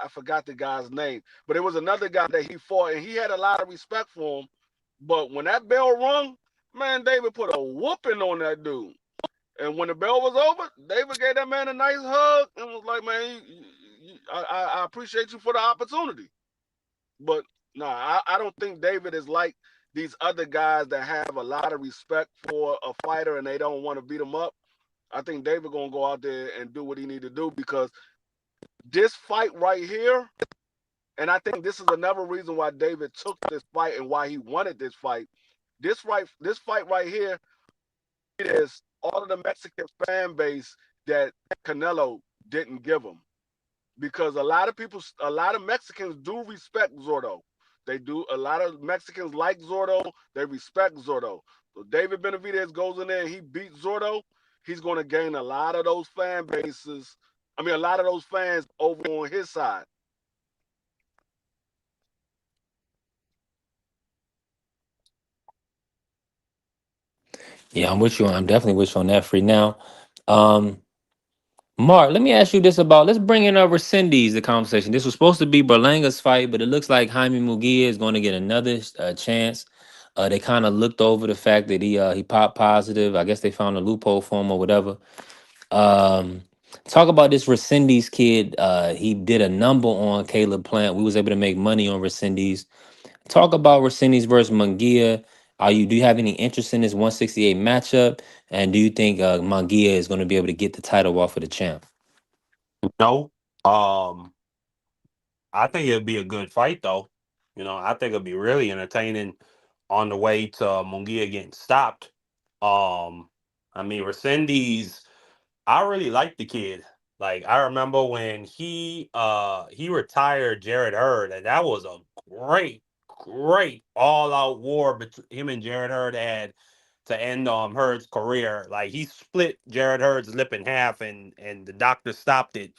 forgot the guy's name. But it was another guy that he fought, and he had a lot of respect for him. But when that bell rung, man, David put a whooping on that dude. And when the bell was over, David gave that man a nice hug and was like, "Man, I appreciate you for the opportunity." But no, I don't think David is like these other guys that have a lot of respect for a fighter and they don't want to beat him up. I think David gonna go out there and do what he need to do because this fight right here, and I think this is another reason why David took this fight and why he wanted this fight. This fight right here is all of the Mexican fan base that Canelo didn't give him. Because a lot of Mexicans do respect Zordo. They do. A lot of Mexicans like Zordo. They respect Zordo. So David Benavidez goes in there and he beats Zordo. He's going to gain a lot of those fan bases. I mean, a lot of those fans over on his side. Yeah, I'm with you. I'm definitely with you on that free now. Um, Mark, let me ask you this about let's bring in Recendes the conversation. This was supposed to be Berlanga's fight, but it looks like Jaime Munguia is going to get another chance. They kind of looked over the fact that he popped positive. I guess they found a loophole for him or whatever. Um, talk about this Recendes kid. He did a number on Caleb Plant. We was able to make money on Recendes. Talk about Recendes versus Munguia. Do you have any interest in this 168 matchup? And do you think Munguia is going to be able to get the title off of the champ? No. Um, I think it'd be a good fight though. I think it'd be really entertaining on the way to Munguia getting stopped. Um, I mean, Recendes, I really like the kid. Like I remember when he retired Jared Hurd, and that was a great all out war between him and Jared Hurd had to end Hurd's career. Like he split Jared Hurd's lip in half, and the doctor stopped it.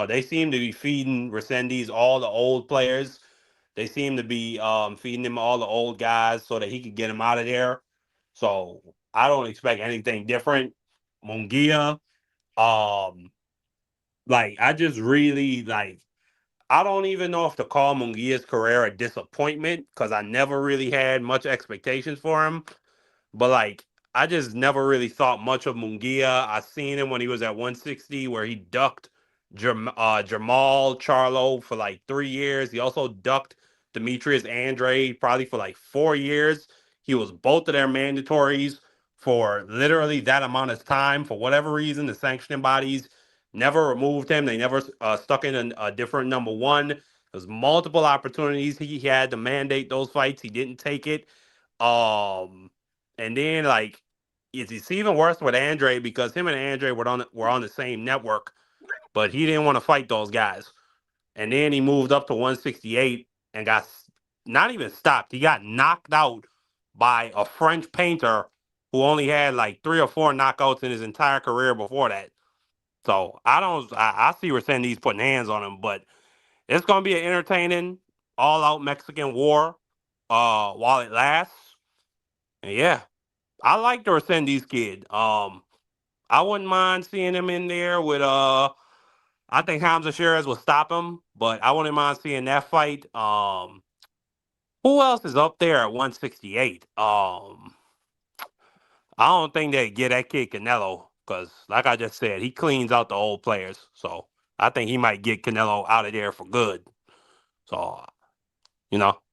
They seem to be feeding Recendes all the old players. They seem to be feeding him all the old guys so that he could get him out of there. So I don't expect anything different. Mungia, um, like I just really like. I don't even know if to call Mungia's career a disappointment because I never really had much expectations for him. But like, I just never really thought much of Mungia. I seen him when he was at 160, where he ducked Jamal Charlo for like 3 years. He also ducked Demetrius Andrade probably for like 4 years. He was both of their mandatories for literally that amount of time. For whatever reason, the sanctioning bodies never removed him. They never stuck in a different number one. There's multiple opportunities he had to mandate those fights. He didn't take it. Um, and then like it's even worse with Andre because him and Andre were on the same network, but he didn't want to fight those guys. And then he moved up to 168 and got not even stopped. He got knocked out by a French painter who only had like 3 or 4 knockouts in his entire career before that. So I don't. I see Recendes putting hands on him, but it's gonna be an entertaining, all-out Mexican war while it lasts. And yeah, I like the Recendes kid. I wouldn't mind seeing him in there with I think Hamza Sherez will stop him, but I wouldn't mind seeing that fight. Who else is up there at 168? I don't think they get that kid Canelo because, like I just said, he cleans out the old players. So I think he might get Canelo out of there for good. So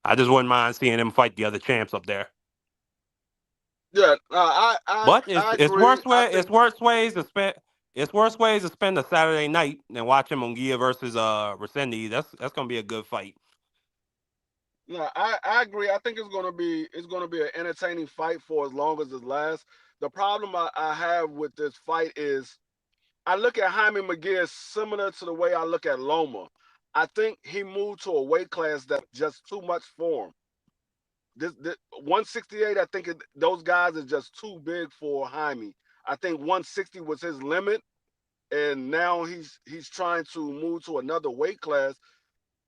I just wouldn't mind seeing him fight the other champs up there. Yeah, But it's I it's agree. worse I way think it's worse ways to spend it's worse ways to spend a Saturday night than watching Munguia versus Resendiz. That's gonna be a good fight. no, I agree. I think it's gonna be an entertaining fight for as long as it lasts. The problem I have with this fight is I look at Jaime Munguia similar to the way I look at Loma. I think he moved to a weight class that's just too much for him. This 168, I think those guys are just too big for Jaime. I think 160 was his limit, and now he's trying to move to another weight class,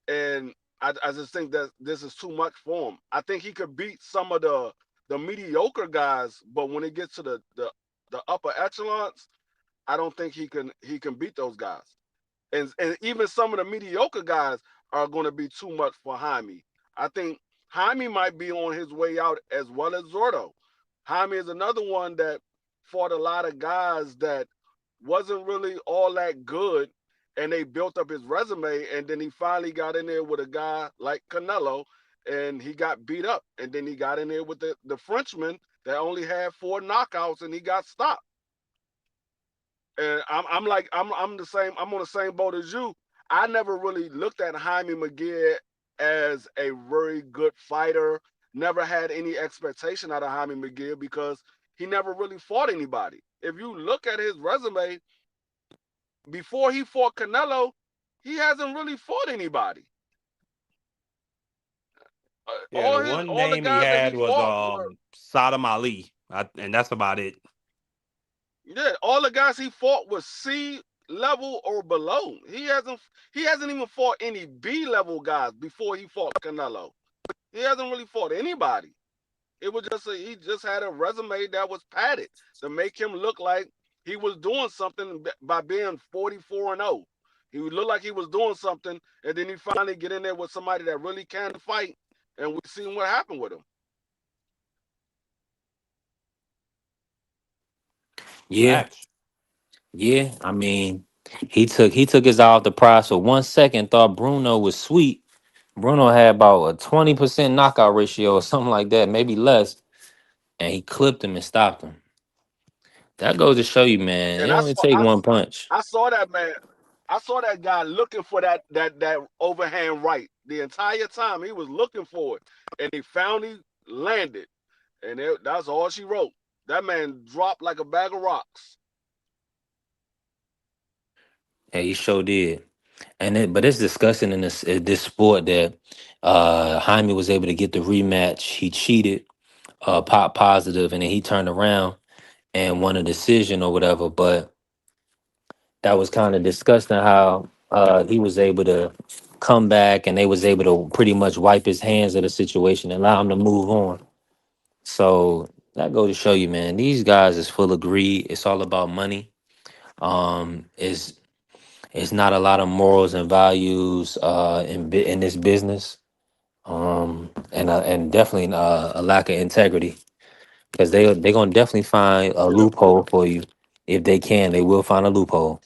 and I just think that this is too much for him. I think he could beat some of the mediocre guys, but when it gets to the upper echelons, I don't think he can beat those guys. And even some of the mediocre guys are going to be too much for Jaime. I think Jaime might be on his way out as well as Zordo. Jaime is another one that fought a lot of guys that wasn't really all that good, and they built up his resume, and then he finally got in there with a guy like Canelo, and he got beat up, and then he got in there with the Frenchman that only had 4 knockouts, and he got stopped. And I'm like I'm the same. I'm on the same boat as you. I never really looked at Jaime Munguia as a very good fighter. Never had any expectation out of Jaime Munguia because he never really fought anybody. If you look at his resume before he fought Canelo, he hasn't really fought anybody. Yeah, the one All the name he guys that he had was fought were Saddam Ali, and that's about it. yeah, all the guys he fought was C level or below. He hasn't even fought any B level guys before he fought Canelo. He hasn't really fought anybody. It was just he just had a resume that was padded to make him look like he was doing something by being 44-0. He would look like he was doing something, and then he finally get in there with somebody that really can fight, and we seen what happened with him. Yeah, Facts. yeah. I mean, he took his eye off the prize for 1 second. Thought Bruno was sweet, Bruno had about a 20% knockout ratio or something like that, maybe less, and he clipped him and stopped him. That goes to show you, man. It And I only saw take one punch. I saw that man. I saw that guy looking for that overhand right the entire time. He was looking for it, and he finally landed. And that's all she wrote. That man dropped like a bag of rocks. Yeah, he sure did. But it's disgusting in this sport that Jaime was able to get the rematch. He cheated, pop positive, and then he turned around and won a decision or whatever. But that was kind of disgusting how he was able to come back and they was able to pretty much wipe his hands of the situation and allow him to move on. So that go to show you, man, these guys is full of greed. It's all about money. It's not a lot of morals and values in this business. And definitely a lack of integrity because they're gonna definitely find a You know, loophole for you if they can. They will find a loophole.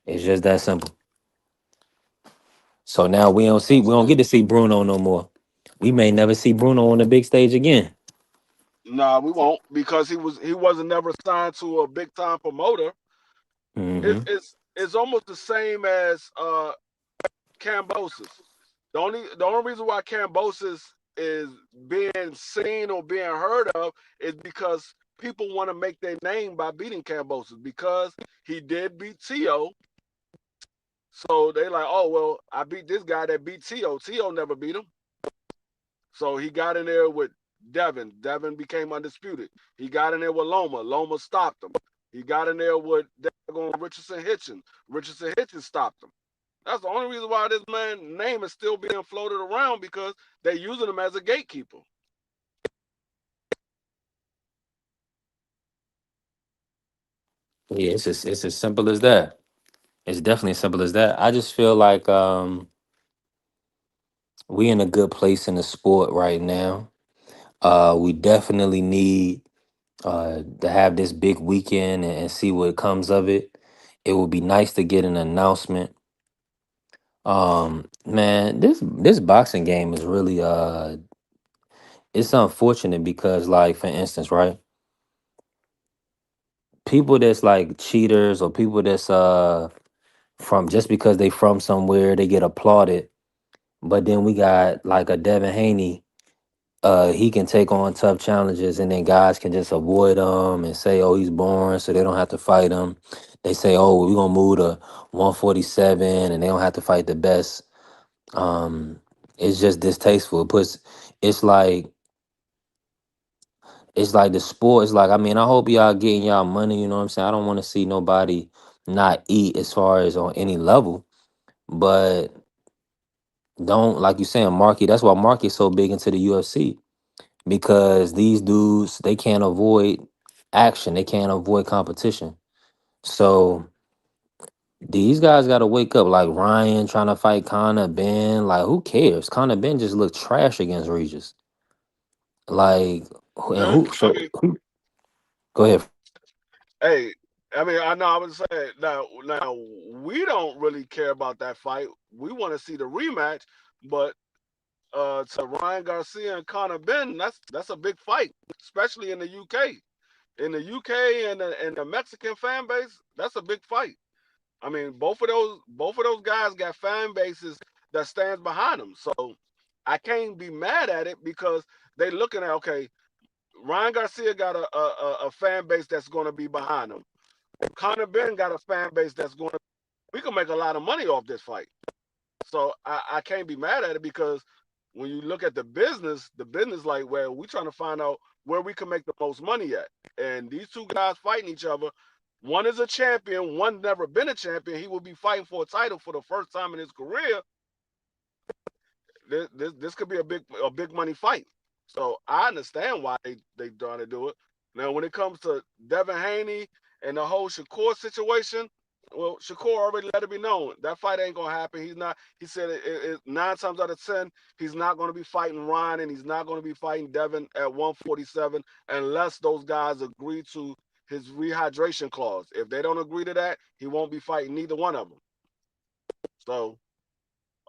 It's just that simple. So now we don't get to see Bruno no more. We may never see Bruno on the big stage again. nah, we won't because he wasn't never signed to a big time promoter. Hmm. It's almost the same as Cambosis. The only reason why Cambosis is being seen or being heard of is because people want to make their name by beating Cambosis because he did beat Tio. So they like, oh well, I beat this guy that beat Tio. Tio never beat him. So he got in there with Devin. Devin became undisputed. He got in there with Loma. Loma stopped him. He got in there with Richardson Hitchens. Richardson Hitchens stopped him. That's the only reason why this man's name is still being floated around because they're using him as a gatekeeper. Yeah, it's as simple as that. It's definitely as simple as that. I just feel like we in a good place in the sport right now. We definitely need to have this big weekend and see what comes of it. It would be nice to get an announcement. Man, this boxing game is really it's unfortunate because, like, for instance, right, people that's like cheaters or people that's from just because they from somewhere they get applauded. But then we got like a Devin Haney. He can take on tough challenges, and then guys can just avoid him and say, "Oh, he's boring," so they don't have to fight him. They say, "Oh, we're gonna move to 147," and they don't have to fight the best. Um, it's just distasteful. It's like it's like the sport. It's like, I mean, I hope y'all getting y'all money. You know what I'm saying? I don't want to see nobody not eat as far as on any level, but don't, like you saying, Marky. That's why Marky's so big into the UFC because these dudes they can't avoid action. They can't avoid competition. So these guys got to wake up. Like Ryan trying to fight Conor Ben. Like, who cares? Conor Ben just looked trash against Regis. Like, and Yeah, who? I So mean, go ahead. hey, I mean, I know I was saying now we don't really care about that fight. We want to see the rematch, but to Ryan Garcia and Conor Ben, that's a big fight, especially in the UK. In the UK and the Mexican fan base, that's a big fight. I mean, both of those guys got fan bases that stands behind them. So I can't be mad at it because they looking at okay, Ryan Garcia got a fan base that's going to be behind him. Conor Ben got a fan base that's going to. We can make a lot of money off this fight. So I can't be mad at it because when you look at the business like where we trying to find out where we can make the most money at. And these two guys fighting each other. One is a champion, one never been a champion. He will be fighting for a title for the first time in his career. This could be a big money fight. So I understand why they trying to do it. Now when it comes to Devin Haney and the whole Shakur situation, well, Shakur already let it be known that fight ain't gonna happen. He's not. He said 9 times out of 10 he's not gonna be fighting Ryan and he's not gonna be fighting Devin at 147 unless those guys agree to his rehydration clause. If they don't agree to that, he won't be fighting neither one of them. So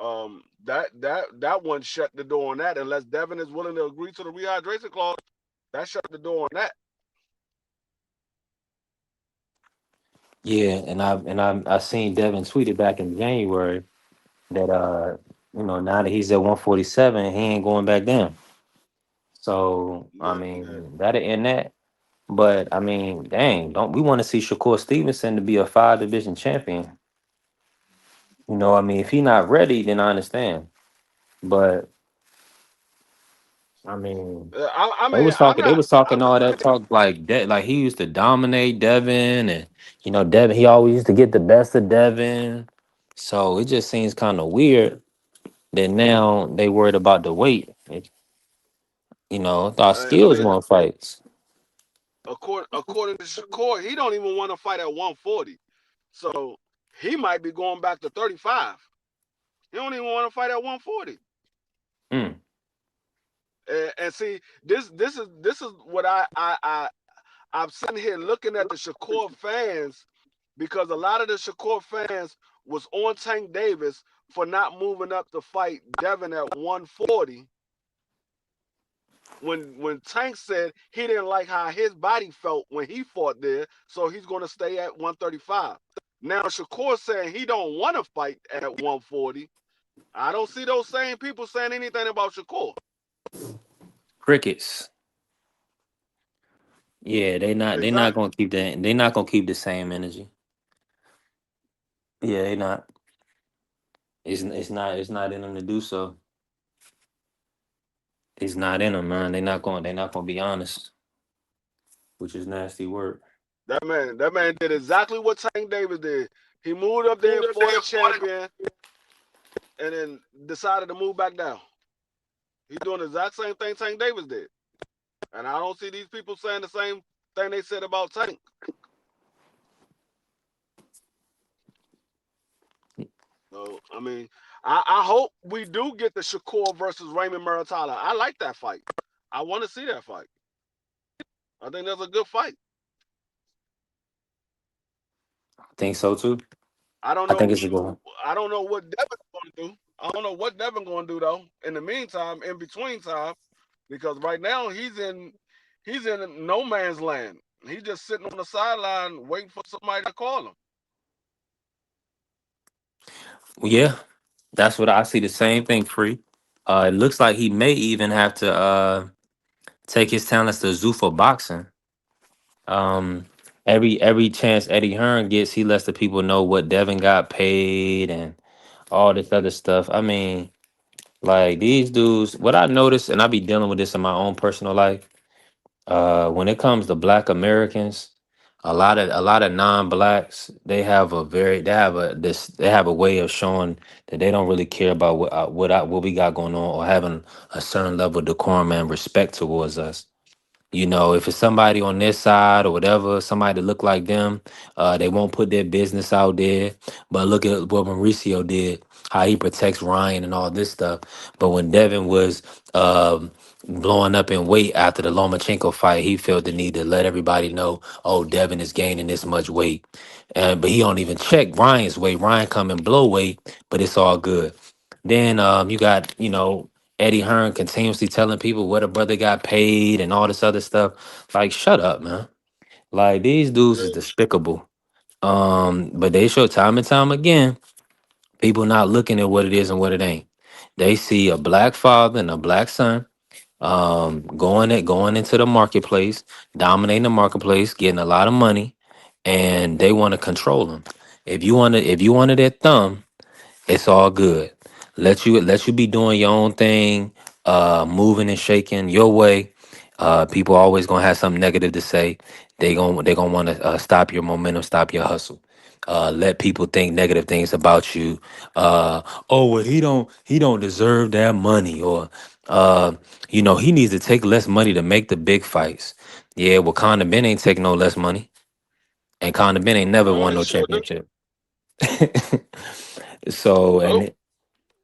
That one shut the door on that. Unless Devin is willing to agree to the rehydration clause, that shut the door on that. Yeah, and I seen Devin tweeted back in January that now that he's at 147, he ain't going back down. So I Yeah, mean that'll end that. But I mean, dang, don't we want to see Shakur Stevenson to be a 5 division champion? I mean, if he not ready, then I understand. But I mean, I they mean, was talking. They was talking all that talk like that. Like he used to dominate Devin, and Devin. He always used to get the best of Devin. So it just seems kind of weird that now they worried about the weight. I thought I skills mean, won fights. according to Shakur, he don't even want to fight at 140. So he might be going back to 35. He don't even want to fight at 140. Mm. And see, this is what I'm sitting here looking at the Shakur fans, because a lot of the Shakur fans was on Tank Davis for not moving up to fight Devin at 140, when Tank said he didn't like how his body felt when he fought there, so he's going to stay at 135. Now Shakur saying he don't want to fight at 140. I don't see those same people saying anything about Shakur. Crickets. Yeah, they not. They not Exactly. gonna keep that. They not gonna keep the same energy. Yeah, they not. It's not. It's not in them to do so. It's not in them, man. They not going. They not gonna be honest, which is nasty work. That man did exactly what Tank Davis did. He moved up there, fought a champion, and then decided to move back down. He's doing the exact same thing Tank Davis did. And I don't see these people saying the same thing they said about Tank. So, I mean, I hope we do get the Shakur versus Raymond Muratala. I like that fight. I want to see that fight. I think that's a good fight. I think so too. I don't I think know. it's a good one. I don't know what Devin's going to do. I don't know what Devin going to do though. In the meantime, in between time, because right now he's in no man's land. He's just sitting on the sideline waiting for somebody to call him. Well, yeah, that's what I see. The same thing. Free. It looks like he may even have to take his talents to Zuffa boxing. Um, every chance Eddie Hearn gets, he lets the people know what Devin got paid and all this other stuff. I mean, like these dudes. What I noticed, and I be dealing with this in my own personal life. When it comes to Black Americans, a lot of non-blacks, they have a way of showing that they don't really care about what we got going on, or having a certain level of decorum and respect towards us. If it's somebody on this side or whatever, somebody that look like them, they won't put their business out there. But look at what Mauricio did, how he protects Ryan and all this stuff. But when Devin was blowing up in weight after the Lomachenko fight, he felt the need to let everybody know, oh, Devin is gaining this much weight. But he don't even check Ryan's weight. Ryan come and blow weight, but it's all good. Then you got, Eddie Hearn continuously telling people what a brother got paid and all this other stuff. Like, shut up, man. Like these dudes is Yeah. despicable. But they show time and time again, people not looking at what it is and what it ain't. They see a black father and a black son going into the marketplace, dominating the marketplace, getting a lot of money, and they want to control them. If you wanted their thumb, it's all good. Let you be doing your own thing, moving and shaking your way. People always gonna have something negative to say. They gonna want to stop your momentum, stop your hustle. Let people think negative things about you. Oh well, he don't deserve that money, or he needs to take less money to make the big fights. Yeah, well, Conor Ben ain't taking no less money, and Conor Ben ain't never No, won he no sure do. championship. so Nope. and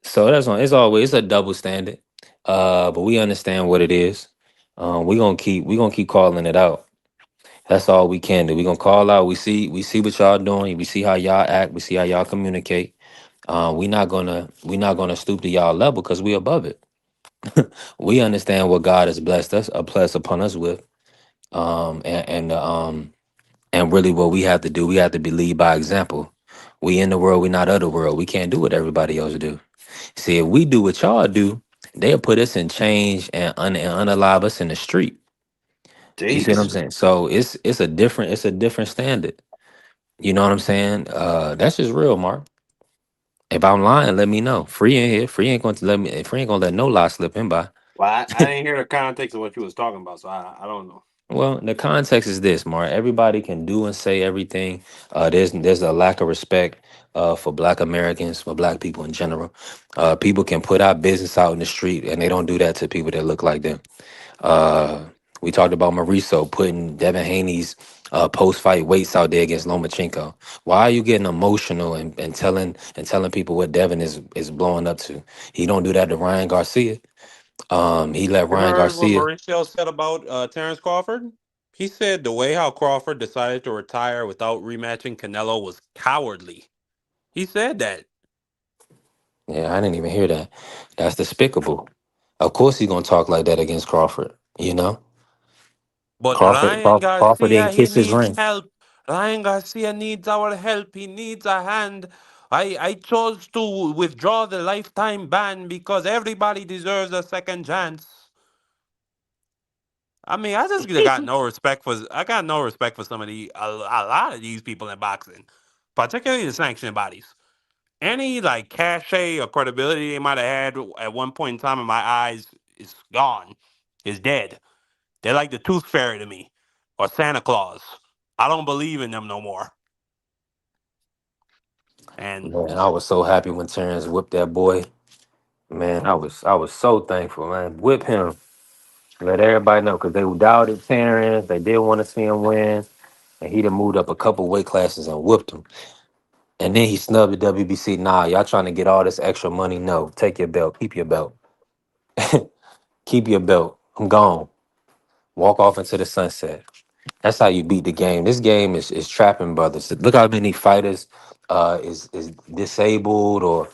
So that's one. It's always a double standard. But we understand what it is. We gonna keep calling it out. That's all we can do. We gonna call out. We see what y'all doing. We see how y'all act. We see how y'all communicate. We not gonna stoop to y'all level because we above it. We understand what God has blessed us, blessed upon us with, and really what we have to do. We have to be lead by example. We in the world, we not of the world. We can't do what everybody else do. See, if we do what y'all do, they'll put us in change and unalive us in the street. You see what I'm Jeez. saying? So it's a different standard. You know what I'm saying? That's just real, Mark. If I'm lying, let me know. Free in here. Free ain't going to let me. Free ain't gonna let no lie slip in by. Well, I didn't hear the context of what you was talking about, so I don't know. Well, the context is this, Mark. Everybody can do and say everything. There's a lack of respect for Black Americans, for Black people in general. People can put our business out in the street, and they don't do that to people that look like them. Uh, we talked about Mariso putting Devin Haney's post-fight weights out there against Lomachenko. Why are you getting emotional and telling people what Devin is blowing up to? He don't do that to Ryan Garcia. He let You Ryan heard what Garcia. Mauricio said about Terrence Crawford? He said the way how Crawford decided to retire without rematching Canelo was cowardly. He said that. Yeah, I didn't even hear that. That's despicable. Of course he's gonna talk like that against Crawford. You know, But Crawford Ryan Crawford, Crawford Garcia, didn't he kiss his needs ring. help. Ryan Garcia needs our help. He needs a hand. I chose to withdraw the lifetime ban because everybody deserves a second chance. I mean, I got no respect for some of a lot of these people in boxing, particularly the sanctioning bodies. Any like cachet or credibility they might have had at one point in time in my eyes is gone, is dead. They're like the Tooth Fairy to me, or Santa Claus. I don't believe in them no more. And Man, I was so happy when Terrence whipped that boy. Man, I was so thankful, man. Whip him. Let everybody know because they doubted Terrence. They did want to see him win. And he done moved up a couple weight classes and whipped him. And then he snubbed the WBC. Nah, y'all trying to get all this extra money. No, take your belt. Keep your belt. Keep your belt. I'm gone. Walk off into the sunset. That's how you beat the game. This game is trapping brothers. Look how many fighters is disabled or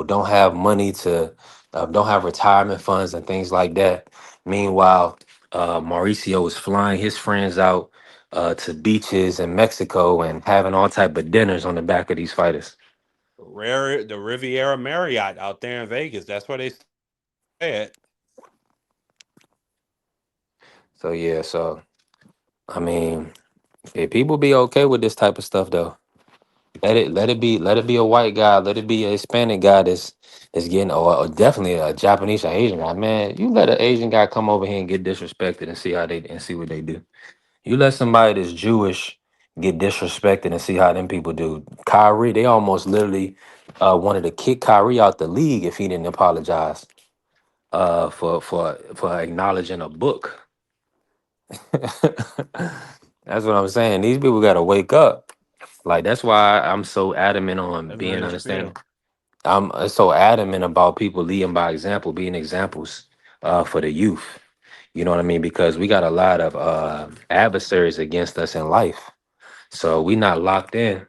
don't have money to don't have retirement funds and things like that. Meanwhile, Mauricio is flying his friends out to beaches in Mexico and having all type of dinners on the back of these fighters. the Riviera Marriott out there in Vegas, that's where they stay at. So yeah, so I mean, if people be okay with this type of stuff though. Let it be a white guy, let it be a Hispanic guy that's getting or definitely a Japanese or Asian guy. Man, you let an Asian guy come over here and get disrespected and see what they do. You let somebody that's Jewish get disrespected and see how them people do. Kyrie, they almost literally wanted to kick Kyrie out the league if he didn't apologize for acknowledging a book. That's what I'm saying. These people gotta wake up. Like that's why I'm so adamant on That's being very understanding. true. I'm so adamant about people leading by example, being examples for the youth. You know what I mean? Because we got a lot of adversaries against us in life. So we not locked in.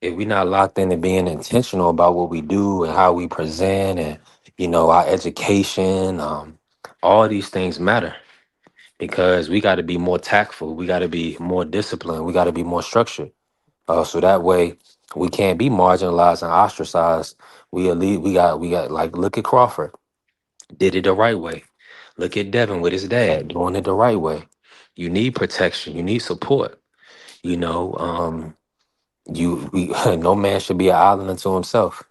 If we not locked into being intentional about what we do and how we present and our education, all these things matter because we got to be more tactful. We got to be more disciplined. We got to be more structured. So that way we can't be marginalized and ostracized. We got like look at Crawford. Did it the right way. Look at Devin with his dad doing it the right way. You need protection. You need support. You know, no man should be an island unto himself.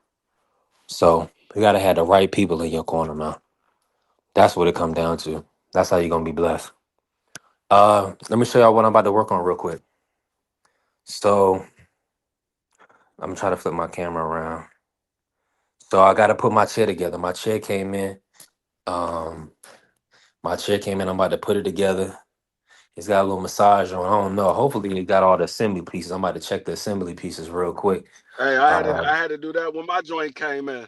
So you gotta have the right people in your corner, man. That's what it come down to. That's how you're gonna be blessed. Let me show y'all what I'm about to work on real quick. So I'm trying to flip my camera around. So I gotta put my chair together. Um, my chair came in. I'm about to put it together. It's got a little massage on. I don't know. Hopefully, it got all the assembly pieces. I'm about to check the assembly pieces real quick. Hey, I had to Uh, I had to do that when my joint came in.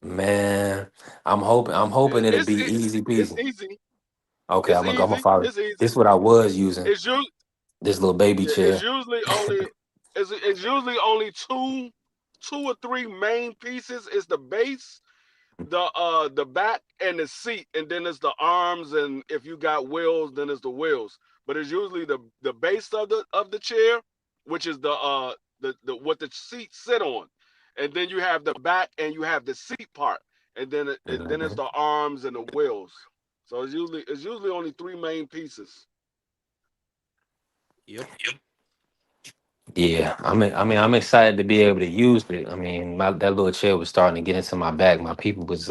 man, I'm hoping it'll It's be it, easy it's peasy. easy. Okay, It's I'm gonna easy. follow. It's easy. This is what I was using. It's you. This little baby It's chair. usually only it's usually only two. two or three main pieces. It's the base, the back, and the seat, and then it's the arms, and if you got wheels, then it's the wheels. But it's usually the base of the chair, which is the what the seat sit on, and then you have the back and you have the seat part, and then it's Mhm. the arms and the wheels. So it's usually only three main pieces. Yep. Yeah, I'm excited to be able to use it. I mean, that little chair was starting to get into my back. My people was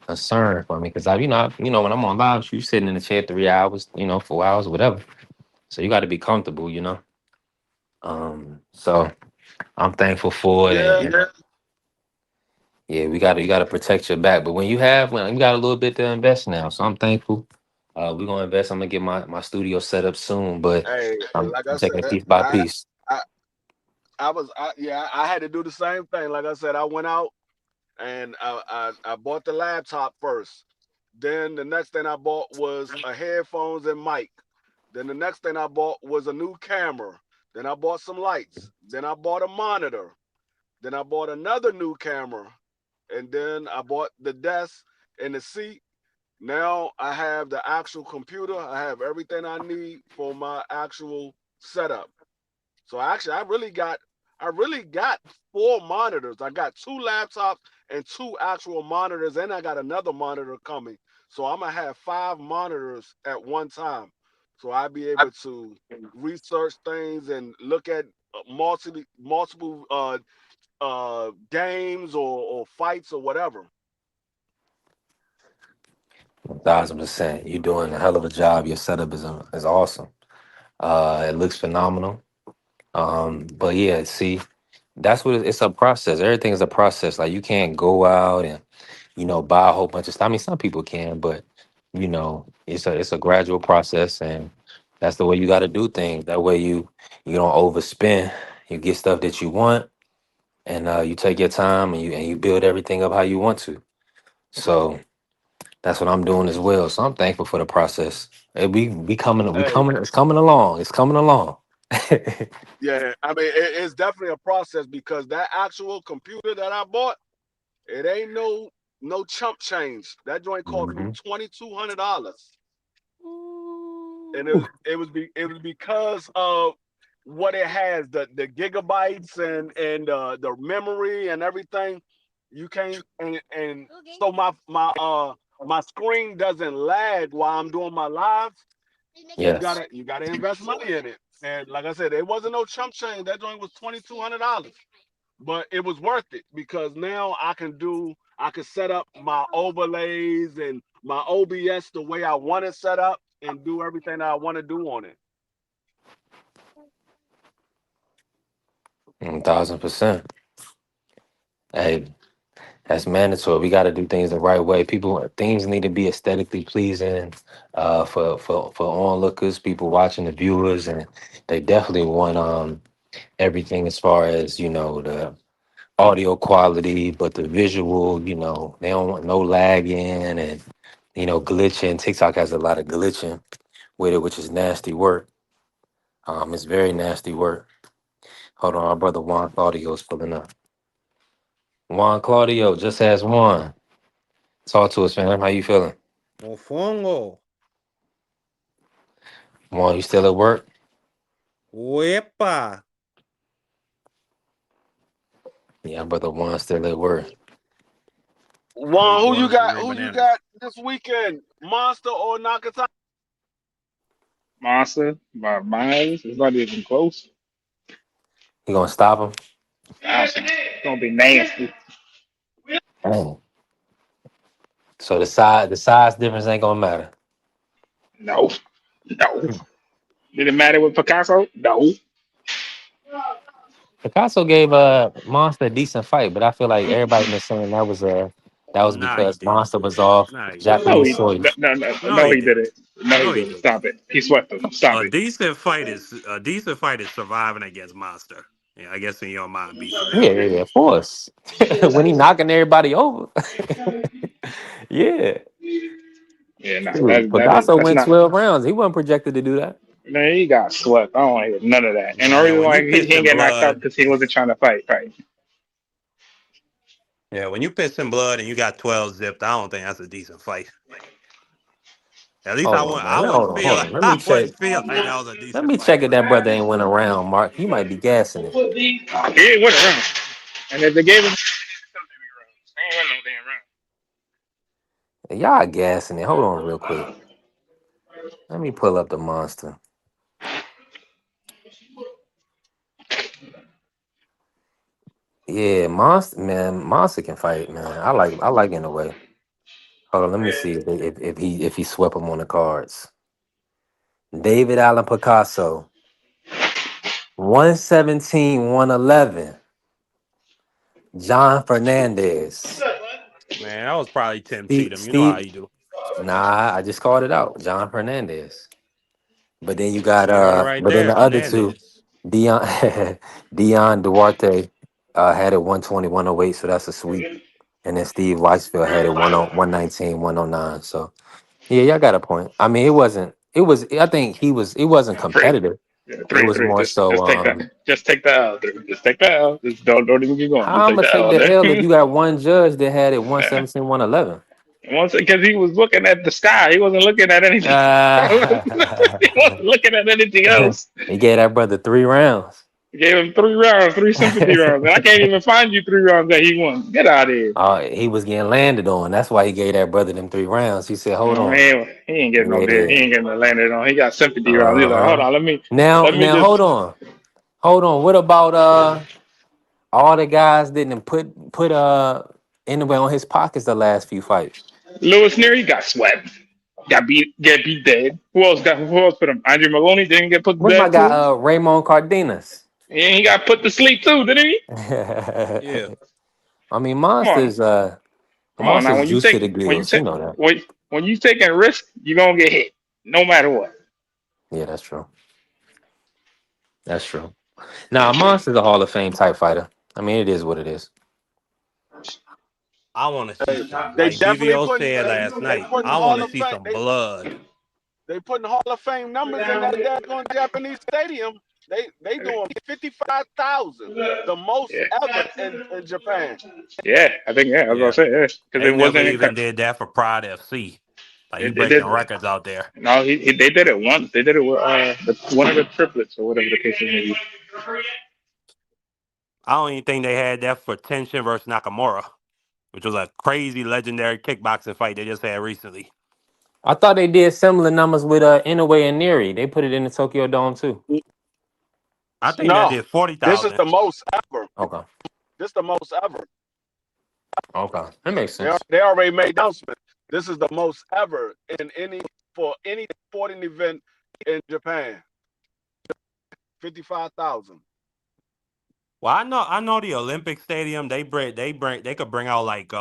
concerned for me because when I'm on live, you sitting in the chair 3 hours, 4 hours, whatever. So you got to be comfortable, you know. So I'm thankful for it, Yeah, and yeah, you got to protect your back. But when you got a little bit to invest now, so I'm thankful. We're gonna invest. I'm gonna get my studio set up soon, but hey, like I'm I taking said, it piece by I piece. I I had to do the same thing. Like I said, I went out and I bought the laptop first. Then the next thing I bought was a headphones and mic. Then the next thing I bought was a new camera. Then I bought some lights. Then I bought a monitor. Then I bought another new camera. And then I bought the desk and the seat. Now I have the actual computer. I have everything I need for my actual setup. So actually, I really got four monitors. I got two laptops and two actual monitors, and I got another monitor coming. So I'm gonna have five monitors at one time. So I'll be able to research things and look at multiple games or fights or whatever. 1,000%. You're doing a hell of a job. Your setup is awesome. It looks phenomenal. But yeah, see, that's what it's a process. Everything is a process. Like you can't go out and buy a whole bunch of stuff. I mean, some people can, but it's a gradual process, and that's the way you got to do things. That way you don't overspend. You get stuff that you want, and you take your time and you build everything up how you want to. So that's what I'm doing as well. So I'm thankful for the process. Hey, It's coming along. It's coming along. yeah, I mean it's definitely a process because that actual computer that I bought, it ain't no chump change. That joint cost me Hmm. $2,200, and it was because of what it has, the gigabytes and the memory and everything. You can't and so my screen doesn't lag while I'm doing my lives. You Yes. gotta you gotta invest money in it. And like I said, it wasn't no chump change. That joint was $2,200, but it was worth it because now I can set up my overlays and my OBS the way I want it set up and do everything that I want to do on it. 1,000%. Hey, that's mandatory. We got to do things the right way. Things need to be aesthetically pleasing for onlookers, people watching, the viewers, and they definitely want everything as far as the audio quality, but the visual, they don't want no lagging and glitching. TikTok has a lot of glitching with it, which is nasty work. It's very nasty work. Hold on, our brother Juan Claudio is pulling up. Juan Claudio, just as one. Talk to us, fam. How you feeling? Mofongo. Juan, you still at work? Uepa. Yeah, brother Juan still at work. How you Juan, who doing, you Mr. got? Ray Who you Bananas? got this weekend? Monster or Nakatani? Monster by miles. It's not even close. You gonna stop him? Awesome. It's gonna be nasty. Dang. So the size difference ain't gonna matter. No, no. Hmm. Did it matter with Picasso? No. Picasso gave Monster a decent fight, but I feel like everybody been saying that was Nah, he because didn't. Monster was off Nah, he didn't. No, Japanese he soil. No, no he he did didn't. it. No he No, he didn't. didn't. Stop it. He swept him. Stop it. A decent fight is surviving against Monster. Yeah, I guess in your mind, beats him Yeah, down. yeah, yeah, of course. When he knocking everybody over. Yeah. Yeah, no, Shoot, that is Picasso that's went not. 12 rounds. He wasn't projected to do that. Man, he got swept. I don't want to hear none of that. And the Man, reason when why you he didn't pissing get knocked out blood, because he wasn't trying to fight. Right. Yeah, when you pissing blood and you got 12 zipped, I don't think that's a decent fight. At least Hold on, man. I Hold wouldn't on, feel hold like on. Let me I check. wouldn't feel like that was a Let decent me fight. check if that brother ain't went around, Mark. He might be gassing it. He ain't went around. And if they gave him, they ain't win no damn round. Y'all gassing it. Hold on real quick. Let me pull up the monster. Yeah, monster man, monster can fight, man. I like in a way. Hold on, let me see if he swept him on the cards. David Allen Picasso, 117, 111. John Fernandez. Man, that was probably Tim Steve, Cheatham. You know how Steve, you do. nah, I just called it out. John Fernandez. But then you got See that right but then there, the other two, Hernandez. Dion Dion Duarte had it 120, 108, so that's a sweep. And then Steve Weisfield had it 119, 109. So yeah, y'all got a point. I mean, I think it wasn't Three. competitive. Yeah, It three, was three. more so Just take that. Just take that L, dude. Just take that L. Just don't even keep going. Just how I'm take gonna that take L, the L if dude. you got one judge that had it 117, 111. Once because he was looking at the sky, he wasn't looking at anything. He wasn't looking at anything else. He gave that brother 3 rounds. He gave him 3 rounds, three sympathy rounds, and I can't even find you 3 rounds that he won. Get out of here. He was getting landed on. That's why he gave that brother them 3 rounds. He said, "Hold No, on, he ain't getting no deal. He yeah, ain't getting no landed on. He got sympathy rounds. He's like, hold uh-huh." on, Now, let me now, just hold on. What about all the guys didn't put anywhere on his pockets the last few fights? Lewis Neary got swept. Get beat dead. Who else put him? Andrew Maloney didn't get put to What my bed guy too. Raymond Cardenas? And he got put to sleep too, didn't he? Yeah. I mean, Come on. Come on now. Monsters juice to the gills. You know that. When you taking risk, you're gonna get hit. No matter what. Yeah, that's true. That's true. Now, Monster's a Hall of Fame type fighter. I mean, it is what it is. I want to see Hey, some, they like definitely DVO putting said they, last they night, putting I want Hall to of see Fame. some blood. They putting Hall of Fame numbers in that daggone Japanese stadium. They doing 55,000, the most Yeah. ever in Japan. Yeah, I think I was gonna Yeah. say because They it never wasn't in even cut. did that for Pride FC. Like, you It did. breaking records out there. No, they did it once. They did it with one of the triplets or whatever the case may be. I don't even think they had that for Tenshin versus Nakamura, which was a crazy legendary kickboxing fight they just had recently. I thought they did similar numbers with Inoue and Neri. They put it in the Tokyo Dome too. I think that No, did this is 40,000. the most ever. Okay. This is the most ever. Okay. That makes sense. They already made announcement. This is the most ever in any sporting event in Japan. 55,000. Well, I know the Olympic Stadium. They could bring out like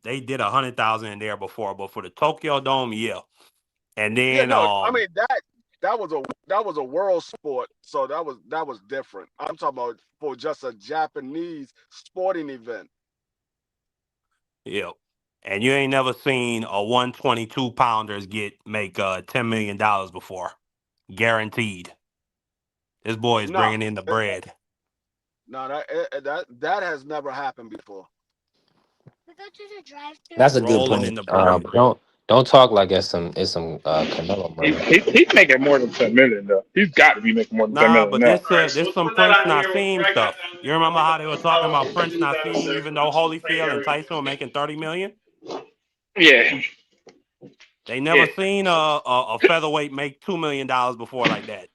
they did 100,000 in there before, but for the Tokyo Dome, yeah. And Yeah, then no, I mean that was a world sport, so that was different. I'm talking about for just a Japanese sporting event. yeah, and you ain't never seen a 122 pounders make $10 million before, guaranteed. This boy is No, bringing in the bread. no, that has never happened before. That's a good Rolling in point. the bread. Don't talk like it's some Canelo money. He's making more than 10 million though. He's got to be making more than ten Nah, million but now. this some Prince Nassim stuff. You remember how they were talking about Prince Nassim, even though Holyfield and Tyson were making 30 million? Yeah, They yeah, never seen a featherweight make $2 million before like that.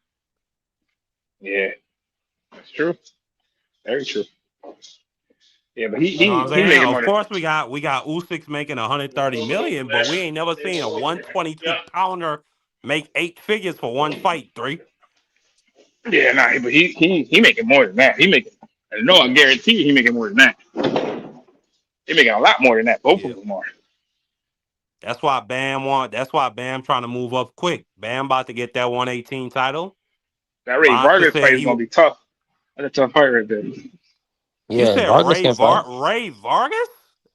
yeah. That's true. Very true. Yeah, but You know what I'm he saying? making Of more than. course, we got Usyk making 130 million, but we ain't never seen a 122 pounder make 8 figures for one fight. Yeah, nah, but he making more than that. He making. I know. I guarantee you, he making more than that. He making a lot more than that. Both Yeah, of them are. That's why Bam trying to move up quick. Bam about to get that 118 title. That Ray Monster Vargas said fight is gonna be tough. That's a tough fight right there. You Yeah, said Vargas can fight. Ray Vargas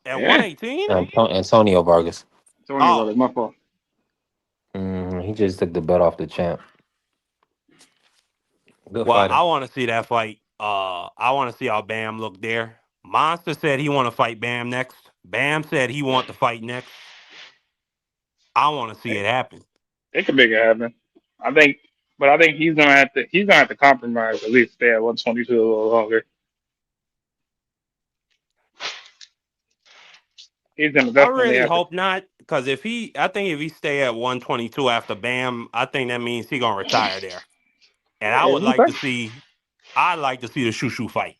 at Yeah, 118? Antonio Vargas. Tony Oh, Vargas, my fault. He just took the belt off the champ. Good well, fighter. I want to see that fight. I want to see how Bam look there. Monster said he want to fight Bam next. Bam said he want to fight next. I want to see it happen. They could make it happen. I think, but I think he's gonna have to compromise at least stay at 122 a little longer. He's gonna I definitely really have to. hope not, because I think if he stay at 122 after Bam, I think that means he gonna retire there. And Yeah, okay. I'd like to see the Shushu fight,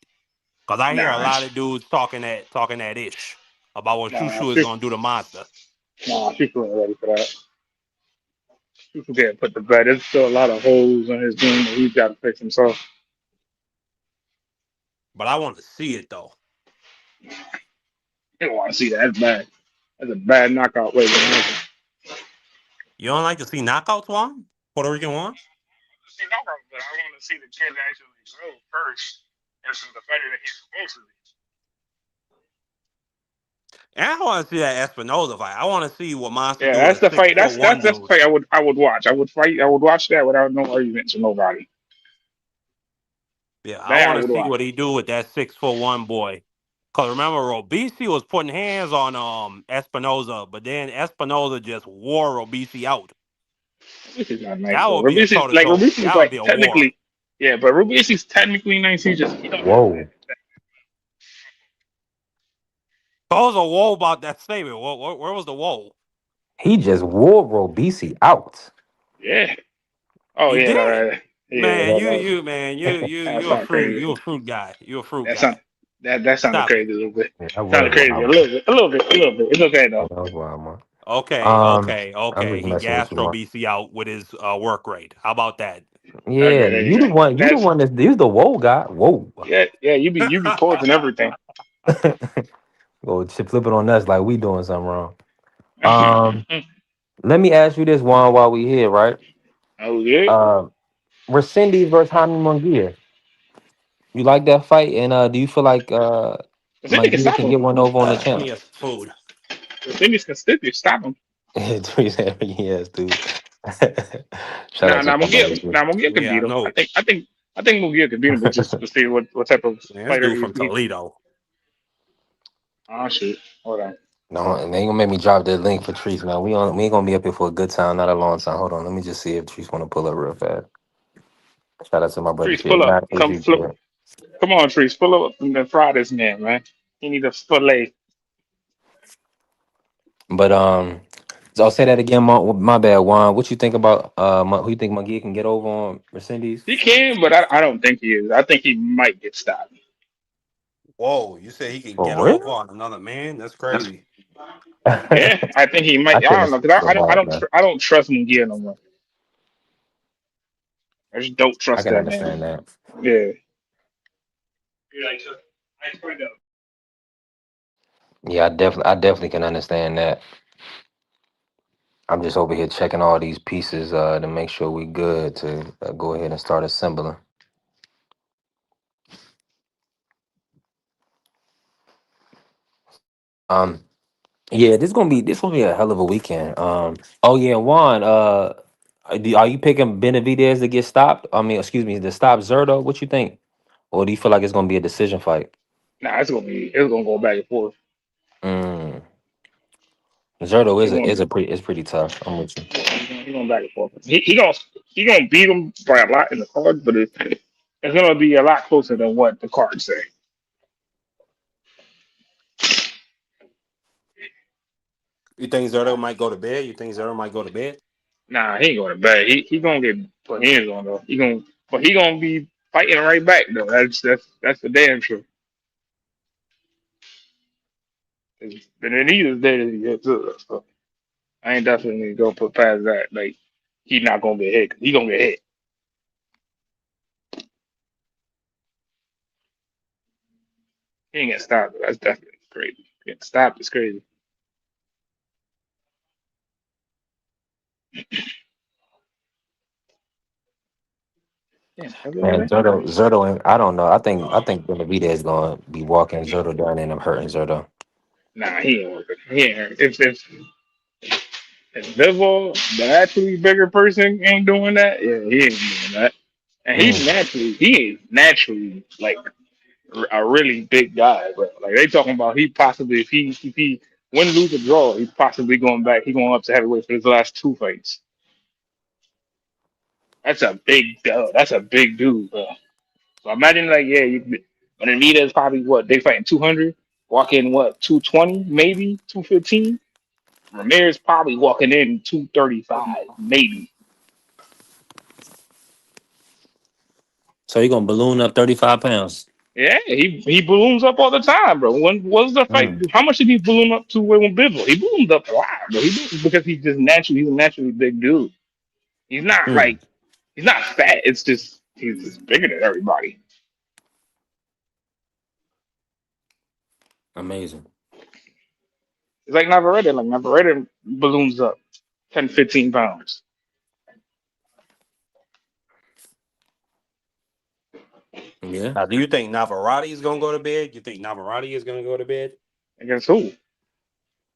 because I hear a Nah, lot of dudes talking that ish about what nah, Shushu is she's gonna do to Monster. nah, she's not ready for that. She's getting put to bed. There's still a lot of holes in his game that he's got to fix himself. But I want to see it though. You don't want to see that. That's bad. That's a bad knockout waiting to happen. You don't like to see knockouts, Juan? Puerto Rican Juan? See knockouts, but I want to see the kid actually grow first. This is the fighter that he's supposed to be. And I want to see that Espinoza fight. I want to see what Monster Yeah, do with that's a the six fight. foot That's one the dude. fight I would watch. I would watch that without no arguments with nobody. Yeah, I That I want would to see watch. what he do with that 6'1" boy. Cause remember, Robisi was putting hands on Espinoza, but then Espinoza just wore Robisi out. This is not nice That though. would be a toe to toe. Rubisi's That would like be a war. technically, yeah, but Rubisi's technically nice. He don't have Whoa. that. There was a woe about that statement. Where was the woe? He just wore Robisi out. Yeah. Oh He yeah, did, yeah. man. Yeah. That You a sounded fruit. crazy. You a fruit guy. You a fruit That guy. sound that sounded Stop it. crazy a little bit. That Sounded was crazy wild. a little bit. It's okay though. That was wild, man. Okay, I'm okay. just He messing with gassed you, man. Robisi out with his work rate. How about that? Yeah, Okay, there you you go. the one. You the That's one that's you the whoa guy. Whoa. yeah. You be pausing everything. Go flip it on us like we doing something wrong. Oh Um, Let me ask you this one while we here, right? yeah. Uh, Recendes versus Jaime Munguia. You like that fight, and do you feel like The Cindy can Munguia stop can him. get one over on the Give champ? me some food. The Cindy's can stop him. Yes, dude. Shout out Nah, to my brothers, dude. Munguia can Yeah, beat I him. know. I think Munguia can beat him, but just to see what type of Man, this fighter dude from he. Toledo. Oh shit! Hold on. No, and they ain't gonna make me drop the link for Trees, man. We ain't gonna be up here for a good time, not a long time. Hold on, let me just see if Trees want to pull up real fast. Shout out to my brother Trees, Trees. pull up. Nah, Come flip. Come on, Trees, pull up and then fry this man. He need a fillet. But so I'll say that again. My bad, Juan. What you think about who you think Munguia can get over on Mercedes? He can, but I don't think he is. I think he might get stopped. Whoa, you say he can For get over real? on another man? That's crazy. Yeah, I think he I might. I don't couldn't know see because the ball, man. I don't trust Munguia no more. I just don't I trust can that man. understand that. Yeah. Yeah, I definitely can understand that. I'm just over here checking all these pieces to make sure we good to go ahead and start assembling. Um, yeah, this gonna be a hell of a weekend. Oh yeah, Juan. Are you picking Benavidez to get stopped? I mean, excuse me, to stop Zerto? What you think? Or do you feel like it's gonna be a decision fight? Nah, it's gonna go back and forth. Mm. Zerto It's going is pretty tough. I'm with you. he going back and forth. He gonna beat him by a lot in the card, but it's gonna be a lot closer than what the cards say. You think Zerto might go to bed? You think Zerto might go to bed? Nah, he ain't going to bed. He gonna get put hands on though. He gonna be fighting right back though. That's the damn sure. But then he is dead as he gets too. So I ain't definitely gonna put past that. Like he not gonna get hit. He gonna get hit. He ain't get stopped. That's definitely crazy. Getting stopped is crazy. Damn, have you Man, ever? Zerto, I don't know. I think Benavidez gonna be walking Zerto down and hurting Zerto. Nah, he ain't working. He ain't hurt. If Bivol, the actually bigger person, ain't doing that, yeah, he ain't doing that. And Mm. he is naturally like a really big guy, bro. Like they talking about he possibly if he win, lose, or draw, he's possibly going back. He going up to heavyweight for his last two fights. That's a big dude. That's a big dude, bro. So imagine like Benavidez probably what they fighting 200, walk in what 220 maybe 215. Ramirez probably walking in 235 maybe. So he gonna balloon up 35 pounds. Yeah, he balloons up all the time, bro. When was the fight? Mm. How much did he balloon up to with Bivol? He ballooned up a lot, bro. Because he's a naturally big dude. He's not Mm. like he's not fat. It's just he's just bigger than everybody. Amazing. It's like Navarrete. Like Navarrete balloons up 10, 15 pounds. Yeah. Now, do you think Navarrete is gonna go to bed? You think Navarrete is gonna go to bed? Against who?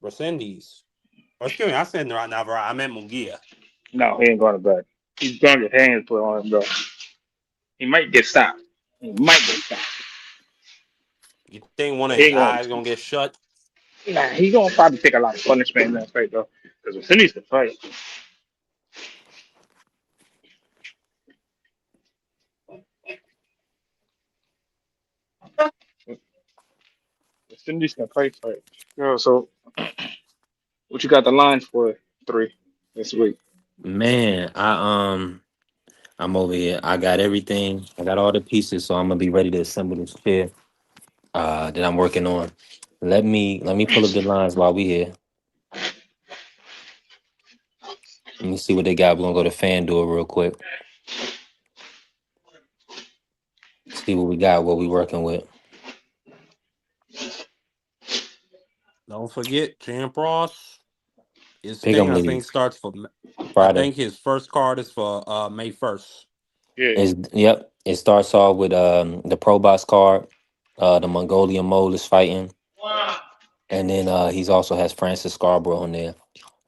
Recendes. Oh, excuse me, I said Navarrete. I meant Munguia. No, he ain't going to bed. He's gonna get hands put on him, though. He might get stopped. He might get stopped. You think one of He his ain't going. eyes gonna get shut? Nah, he gonna probably take a lot of punishment in that fight though, because Recendes can fight. Recendes can fight. Yo, so what you got the lines for 3 this week? Man, I'm over here. I got everything. I got all the pieces, so I'm gonna be ready to assemble this chair that I'm working on. Let me pull up the lines while we here. Let me see what they got. We're gonna go to FanDuel real quick. See what we got, what we working with. Don't forget, Champ Ross. His Pick thing, 'em I league think, starts for. I Friday. think his first card is for May 1st. Yeah, Is yep. It starts off with the Pro Box card. The Mongolian Mole is fighting. And then he's also has Francis Scarborough on there.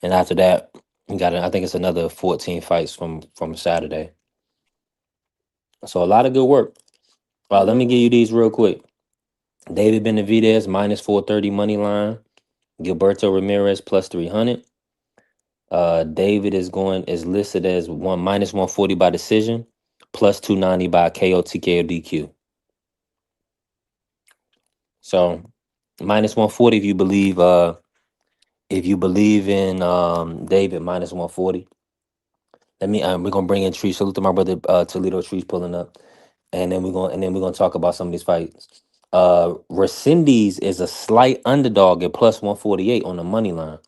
And after that, we got I think it's another 14 fights from Saturday. So a lot of good work. Let me give you these real quick. David Benavidez minus 430 money line. Gilberto Ramirez plus 300. David is listed as one minus 140 by decision, plus 290 by KO TKO DQ. So minus 140 if you believe in David minus 140. Let me we're gonna bring in Trees. Salute to my brother Toledo Trees pulling up. And then we're gonna talk about some of these fights. Recendes is a slight underdog at plus 148 on the money line.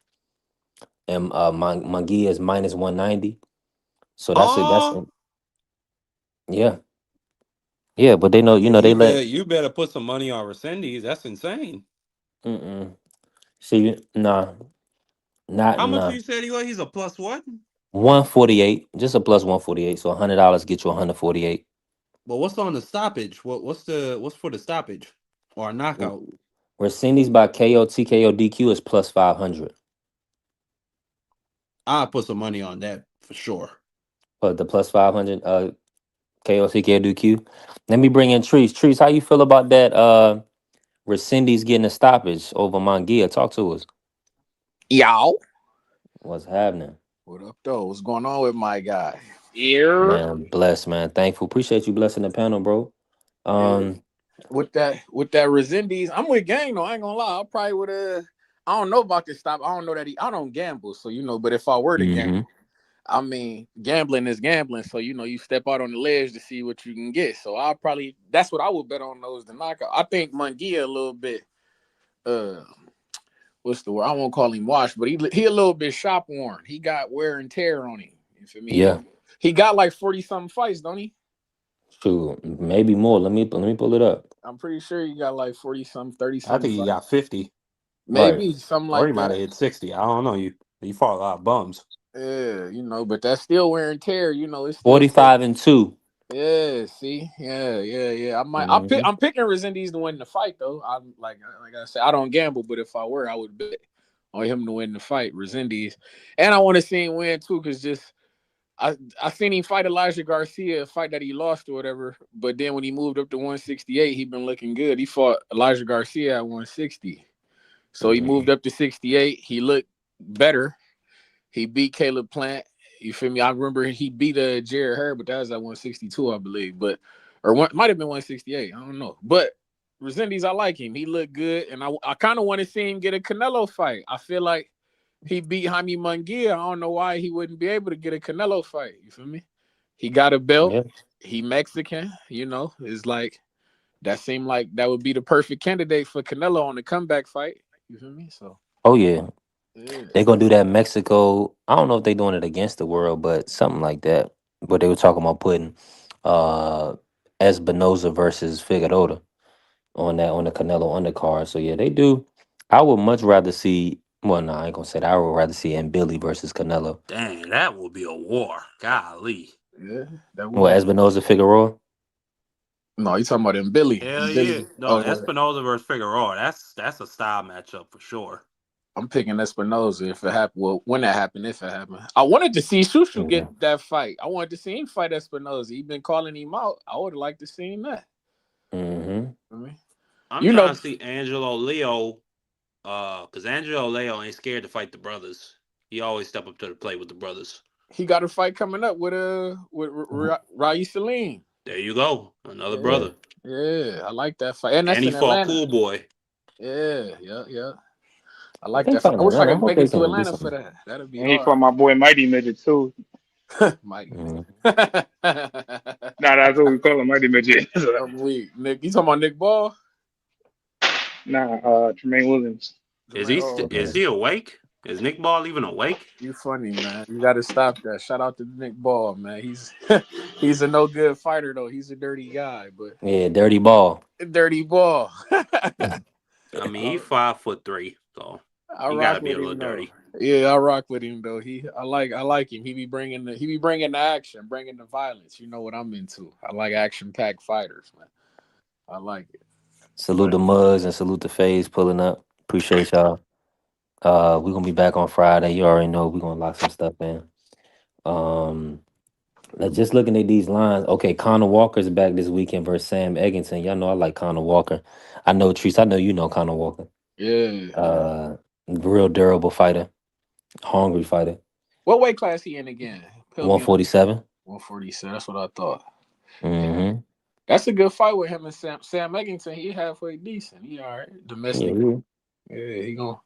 And Munguia is minus 190. So that's it. Oh, Yeah. Yeah, but they know, yeah, they let you better put some money on Recendes. That's insane. mm-mm. See, nah, not How much nah. you said he was? He's a plus what? 148, just a plus 148. So $100 get you 148. But what's on the stoppage? What's for the stoppage or a knockout? Recendes by KO TKO DQ is plus 500. I'll put some money on that for sure. But the plus 500 KO TKO DQ. Let me bring in Trees. Trees, how you feel about that Recendes getting a stoppage over Munguia? Talk to us. Y'all. What's happening? What up, though? What's going on with my guy? here. Man, blessed, man. Thankful. Appreciate you blessing the panel, bro. Yeah. Um, With that Resendiz, I'm with gang though. I ain't gonna lie. I probably would have. I don't know about this stop. I don't know that I don't gamble, so But if I were to mhm. gamble, I mean, gambling is gambling. So you step out on the ledge to see what you can get. So I'll probably that's what I would bet on those to knockout. I think Munguia a little bit. Uh, what's the word? I won't call him washed, but he a little bit shop worn. He got wear and tear on him. For me, Yeah. he got like 40 something fights, don't he? Shoot, maybe more. Let me pull it up. I'm pretty sure he got like 40 something, 30 I something think he fights. got 50, Right. Maybe something or he like might have that. hit 60. I don't know. You fought a lot of bums. Yeah, but that's still wear and tear. It's still 45 and 2. yeah. See, yeah. Mm-hmm. I'm picking Resendiz to win the fight though. I'm like I said, I don't gamble, but if I were, I would bet on him to win the fight, Resendiz. And I want to see him win too, because just I seen him fight Elijah Garcia, a fight that he lost or whatever. But then when he moved up to 168, he been looking good. He fought Elijah Garcia at 160. So he moved up to 68. He looked better. He beat Caleb Plant. You feel me? I remember he beat Jared Hurd, but that was at 162, I believe. But or one might have been 168. I don't know. But Recendes, I like him. He looked good, and I kind of want to see him get a Canelo fight. I feel like he beat Jaime Munguia. I don't know why he wouldn't be able to get a Canelo fight. You feel me? He got a belt. Yeah. He Mexican. It's like that seemed like that would be the perfect candidate for Canelo on the comeback fight. You feel me? So Oh yeah. yeah. They gonna do that in Mexico. I don't know if they doing it against the world, but something like that. But they were talking about putting uh Espinoza versus Figueroa on the Canelo undercard. So yeah, they do. I would much rather see. Well, no, I ain't gonna say that. I would rather see Billy versus Canelo. Dang, that would be a war. Golly. Yeah, that Well, would. Espinoza Figueroa. No, you talking about Billy? Hell yeah. Billy. No, Espinoza versus Figueroa. That's a style matchup for sure. I'm picking Espinoza if it happened. Well, when that happened, if it happened, I wanted to see Shushu Mhm. get that fight. I wanted to see him fight Espinoza. He been calling him out. I would have liked to see that. Mhm. I mean, I'm you know, trying to see Angelo Leo, because Angelo Leo ain't scared to fight the brothers. He always step up to the plate with the brothers. he got a fight coming up with Rai Salim. There you go, another Yeah, brother. yeah, I like that fight, and And that's he in fought Atlanta. Cool Boy. Yeah, yeah, yeah. I If like they that fight. fighting I wish I Atlanta, I could hope make they it to can do Atlanta for something. that. That'd be And he fought hard. my boy Mighty Midget too. Mike. Mhm. Nah, that's what we call him, Mighty Midget. I'm weak. Nick, you talking about Nick Ball? Nah, Tremaine Williams. Oh, Is Mhm. he awake? Is Nick Ball even awake? you funny, man. You got to stop that. Shout out to Nick Ball, man. He's he's a no good fighter though. He's a dirty guy, but Yeah, dirty ball. dirty ball. I mean, I, he's 5'3", so I he got rock to be a with little him though. dirty. Yeah, I rock with him though. I like him. He be bringing the action, bringing the violence. You know what I'm into. I like action packed fighters, man. I like it. Salute But the Mugs and salute the Faze pulling up. Appreciate y'all. We're gonna be back on Friday. You already know we're gonna lock some stuff in. Um, just looking at these lines. Okay, Connor Walker's back this weekend versus Sam Eggington. Y'all know I like Connor Walker. I know Treese. I know you know Connor Walker. yeah. Real durable fighter, hungry fighter. What weight class he in again? Fill me in. 147. 147. That's what I thought. Yeah. Mm-hmm. That's a good fight with him and Sam Eggington. He halfway decent. He all right. Yeah, Domestic. yeah. Yeah, he going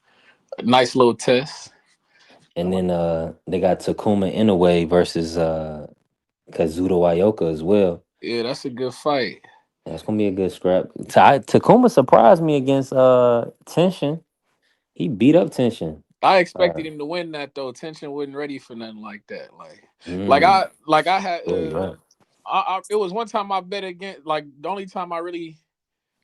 nice little test. I And like. then they got Takuma Inoue versus Kazuto Ioka as well. Yeah, that's a good fight. That's gonna be a good scrap. Takuma surprised me against Tension. He beat up Tension. I Uh, expected him to win that though. Tension wasn't ready for nothing like that. mm, Like I had yeah, you're right. it was one time I bet against like the only time I really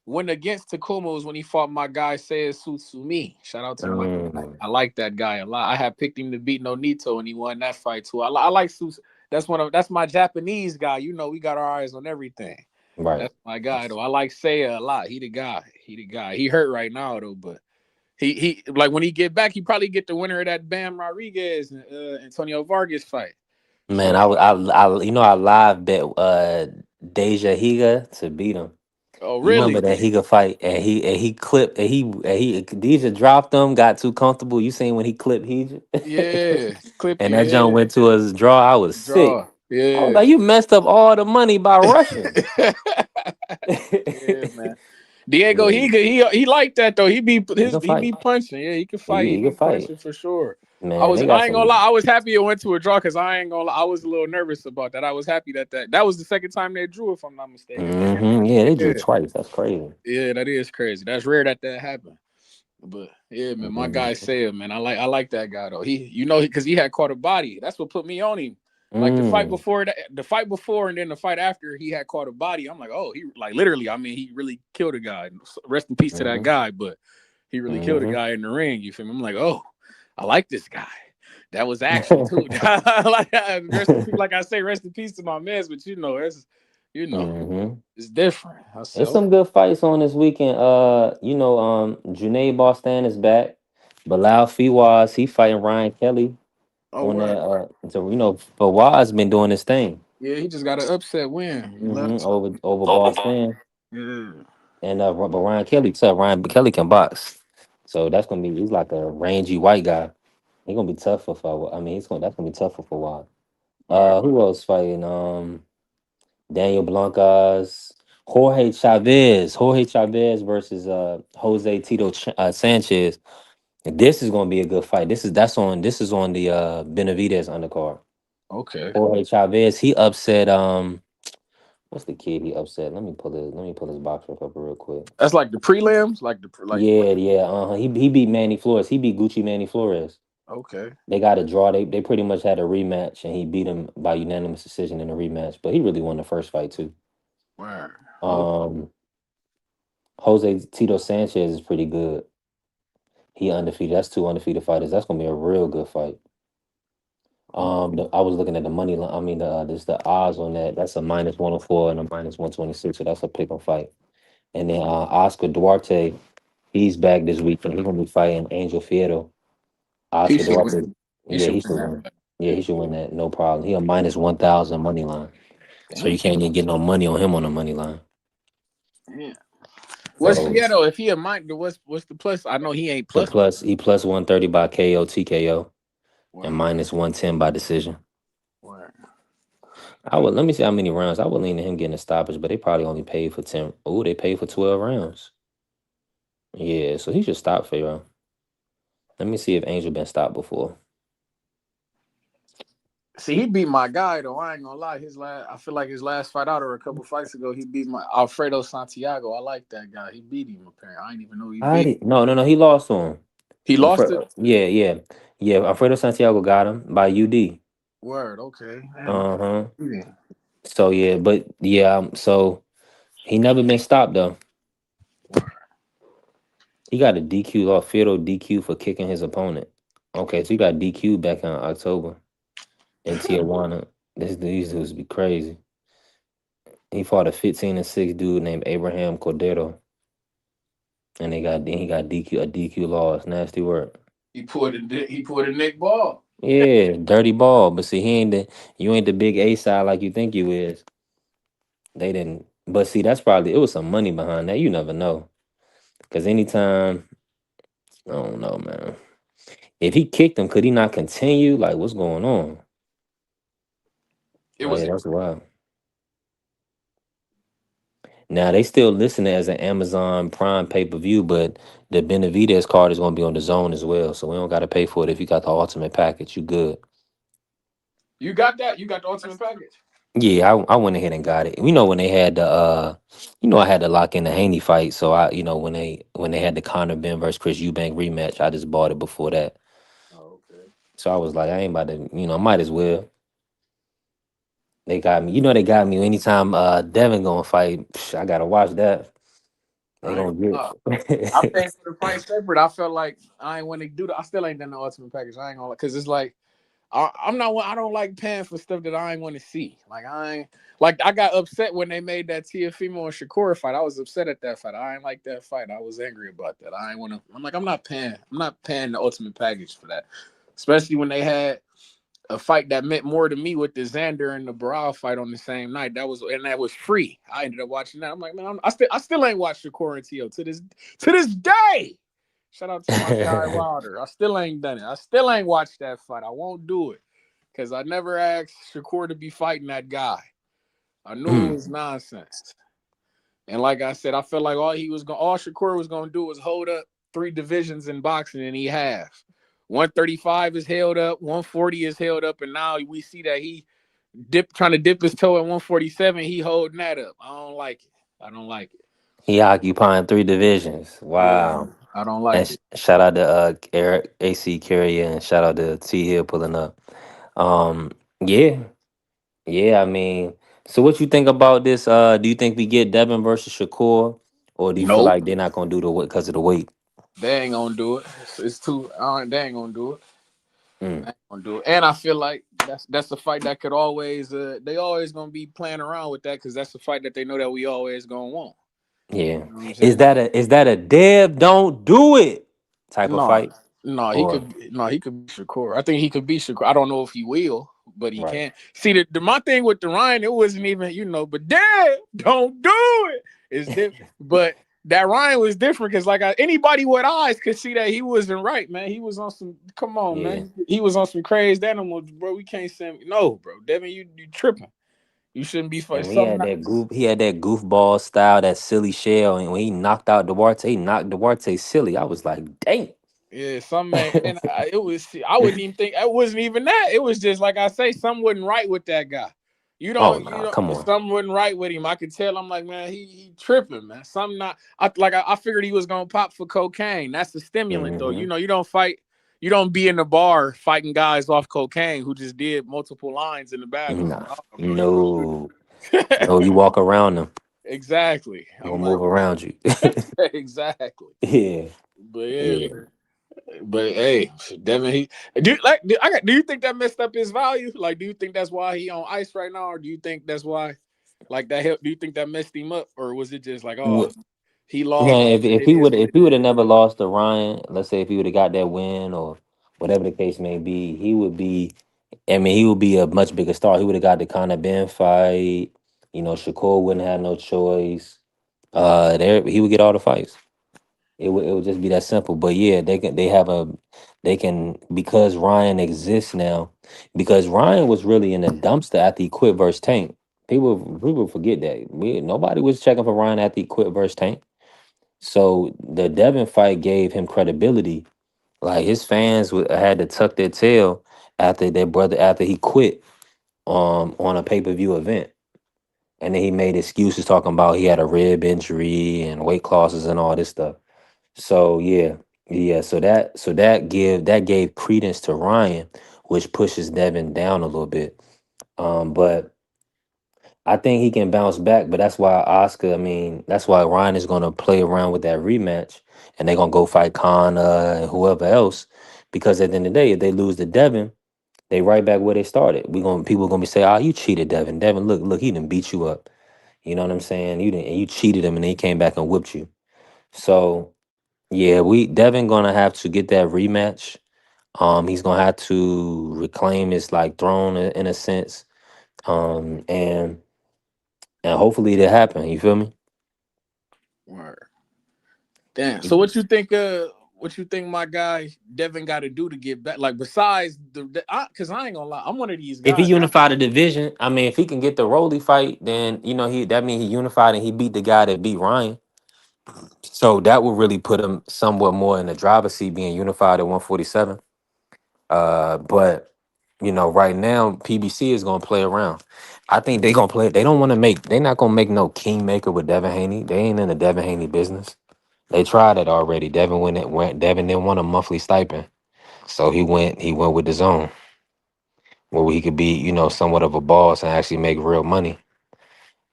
went against Takuma was when he fought my guy Seiya Sutsumi. Shout out to my guy. Mm, I like that guy a lot. I had picked him to beat Nonito and he won that fight too. I like Sus. That's my Japanese guy. You know, we got our eyes on everything. right. That's my guy though. I like Seiya a lot. He the guy. He the guy. He hurt right now though, but he like when he get back, he probably get the winner of that Bam Rodriguez and Antonio Vargas fight. Man, So I live bet Deja Higa to beat him. oh You remember really? that Higa fight and he clipped and he Deja dropped him, got too comfortable. You seen when he clipped Higa? Yeah. Clip And you, that jump yeah. went to a draw. I was sick. Draw. I was Yeah. like, you messed up all the money by rushing. Yeah, man. Diego, Yeah, he like that though. he can He fight. be punching. Yeah, he can fight. He He can be fight. punching for sure. Man, they got I ain't gonna some. lie. I was happy it went to a draw because I ain't gonna lie. I was a little nervous about that. I was happy that was the second time they drew, if I'm not mistaken. Yeah, they drew Yeah, twice. That's crazy. yeah, that is crazy. That's rare that happened. But yeah, man, my guy Mhm. said, man, I like that guy though. Because he had caught a body. That's what put me on him. Like Mm, the fight before, and then the fight after, he had caught a body. I'm like, oh, he like literally. I mean, he really killed a guy. Rest in peace to that mhm, guy, but he really killed a mhm. guy in the ring. You feel me? I'm like, oh, I like this guy. That was action too. Like rest in peace, like I say, rest in peace to my mans. But you know, Mhm. it's different. I said, There's some good fights on this weekend. Junaid Bostan is back. Bilal Fiwas, he fighting Ryan Kelly. Oh, on word. that. So but Waz been doing this thing. Yeah, he just got an upset win. He lost. Over Boston. Yeah. And but Ryan Kelly tough. Ryan Kelly can box, so that's gonna be. He's like a rangy white guy. He's gonna be tough for. I mean, he's gonna. That's gonna be tough for a while. Word. Who else fighting? Daniel Blancas, Jorge Chavez versus Jose Tito Sanchez. This is gonna be a good fight. This is on the Benavidez undercard. Okay. Jorge Chavez, he upset what's the kid he upset? Let me pull his box rec up real quick. That's like the prelims, Yeah. He beat Manny Flores. He beat Gucci Manny Flores. Okay. They got a draw. They pretty much had a rematch, and he beat him by unanimous decision in a rematch. But he really won the first fight too. Word. Okay. Um, Jose Tito Sanchez is pretty good. He undefeated. That's two undefeated fighters. That's gonna be a real good fight. I was looking at the money line. I mean, there's the odds on that. That's a -104 and a -126. So that's a pick 'em fight. And then Oscar Duarte, he's back this week, and he's gonna be fighting Angel Fierro. He Oscar should Duarte, win. He yeah, should he win should that win. fight. Yeah, Yeah. he should win that. No problem. He a -1,000 money line. So you Damn. can't even get no money on him on the money line. Yeah. What's So Fierro? If he a Mike, what's the plus? I know he ain't the plus. plus he plus 130 by KO TKO and Word. -110 by decision. Word. Let me see how many rounds. I would lean to him getting a stoppage, but they probably only paid for 10. Oh, they paid for 12 rounds. Yeah, so he should stop Pharaoh. Let me see if Angel been stopped before. See, he beat my guy though. I ain't gonna lie. I feel like his last fight out or a couple fights ago, he beat my Alfredo Santiago. I like that guy. He beat him apparently. I didn't even know he I beat him. did no. He lost to him. He lost it. Yeah. Alfredo Santiago got him by UD. Word. Okay. Damn. Uh-huh. Yeah. So yeah, but yeah, so he never been stopped though. He got a DQ off Fido DQ for kicking his opponent. Okay, so he got DQ back in October in Tijuana. These dudes be crazy. He fought a 15-6 dude named Abraham Cordero, and he got DQ loss. Nasty work. He pulled a Nick Ball. Yeah, dirty ball. But see, you ain't the big A side like you think you is. They didn't. But see, that's probably it was some money behind that. You never know. Cause anytime, I don't know, man. If he kicked him, could he not continue? Like, what's going on? It Oh was yeah, that's wild. Now they still listing it as an Amazon Prime pay-per-view, but the Benavidez card is gonna be on the zone as well. So we don't gotta pay for it if you got the ultimate package. You good. you got that. You got the ultimate package. Yeah, I went ahead and got it. We know when they had the I had to lock in the Haney fight. So when they had the Conor Ben versus Chris Eubank rematch, I just bought it before that. Oh, okay. So I was like, I ain't about to, might as well. They got me. They got me anytime Devin gonna fight. I gotta watch that. They I ain't gonna gonna lie. I get paid for the fight separate. I felt like I ain't want to do that. I still ain't done the ultimate package. I ain't gonna lie, because it's like I'm not. I don't like paying for stuff that I ain't want to see. Like I ain't. Like I got upset when they made that Tiafimo and Shakur fight. I was upset at that fight. I ain't like that fight. I was angry about that. I ain't want to. I'm like I'm not paying. I'm not paying the ultimate package for that. Especially when they had a fight that meant more to me with the Xander and the Barral fight on the same night. That was free. I ended up watching that. I'm like, man, I still ain't watched Shakur and Tio to this day. Shout out to my guy Wilder. I still ain't done it. I still ain't watched that fight. I won't do it because I never asked Shakur to be fighting that guy. I knew it was nonsense. And like I said, I felt like all Shakur was gonna do was hold up 3 divisions in boxing, and he has. 135 is held up, 140 is held up, and now we see that he trying to dip his toe at 147. He holding that up. I don't like it. I don't like it. He occupying 3 divisions. Yeah, Wow. I don't And like it. shout out to Eric AC Carrier and shout out to T Hill pulling up. Um, yeah, yeah. I mean, so what you think about this? Do you think we get Devin versus Shakur, or do you feel Nope, like they're not gonna do the weight because of the weight? they ain't gonna do it. It's too. They ain't gonna do it. Mm, They ain't gonna do it. And I feel like that's a fight that could always. They always gonna be playing around with that because that's a fight that they know that we always gonna want. yeah. You know what I'm Is saying? that a Dev don't do it type of No, fight? No, he Or could. No, he could be Shakur. I think he could be Shakur. I don't know if he will, but he right. can. See, my thing with the Ryan, it wasn't even but Dad, don't do it. It's different, but that Ryan was different because anybody with eyes could see that he wasn't right, man. He was on some. Come on, Yeah. man. He was on some crazy animals, bro. We can't send. No, bro. Devin, you tripping. You shouldn't be for And we had something. that he had that goofball style, that silly shell. And when he knocked out Duarte, he knocked Duarte silly. I was like, dang. Yeah, some man, and it was. I wouldn't even think it wasn't even that. It was just like I say, something wasn't right with that guy. Oh nah, come on. Something wasn't right with him. I could tell. I'm like, man, he tripping, man. Something not. I figured he was gonna pop for cocaine. That's the stimulant, though. Hmm. You don't fight. You don't be in the bar fighting guys off cocaine who just did multiple lines in the bathroom. Nah. Nah, bro, you No. No, you walk around them. exactly. He I'm gonna like, move around you. exactly. Yeah. But yeah, Yeah. but hey, Devin, do you think that messed up his value? Like, do you think that's why he on ice right now, or do you think that's why, like that helped? Do you think that messed him up, or was it just like, oh, he lost? Man, It is what if it he would is. have never lost to Ryan, let's say if he would have got that win or whatever the case may be, he would be. I mean, he would be a much bigger star. He would have got the Conor Ben fight. You know, Shakur wouldn't have no choice. There he would get all the fights. It would just be that simple. But yeah, they can, because Ryan exists now, because Ryan was really in the dumpster after he quit versus Tank. People forget that. Nobody was checking for Ryan after he quit versus Tank. So the Devin fight gave him credibility. Like his fans had to tuck their tail after their brother after he quit on a pay-per-view event. And then he made excuses talking about he had a rib injury and weight classes and all this stuff. So yeah, yeah. So that gave credence to Ryan, which pushes Devin down a little bit. But I think he can bounce back. But that's why Oscar. I mean, that's why Ryan is gonna play around with that rematch, and they're gonna go fight Connor and whoever else. Because at the end of the day, if they lose to Devin, they right back where they started. People gonna be saying, "Oh, you cheated, Devin. Devin, look, he didn't beat you up. You know what I'm saying? You didn't, and you cheated him, and then he came back and whipped you." So yeah, we Devin gonna have to get that rematch. He's gonna have to reclaim his like throne in a sense. And hopefully it happen. You feel me? Word. Damn. So what you think? What you think my guy Devin got to do to get back? Like besides because I ain't gonna lie, I'm one of these If he guys. unified the division, I mean, if he can get the Rolly fight, then he that means he unified and he beat the guy that beat Ryan. So that would really put him somewhat more in the driver's seat, being unified at 147. But right now PBC is gonna play around. I think they gonna play. They don't want to make. They're not gonna make no kingmaker with Devin Haney. They ain't in the Devin Haney business. They tried it already. Devin didn't want a monthly stipend, so he went with his own, where he could be somewhat of a boss and actually make real money.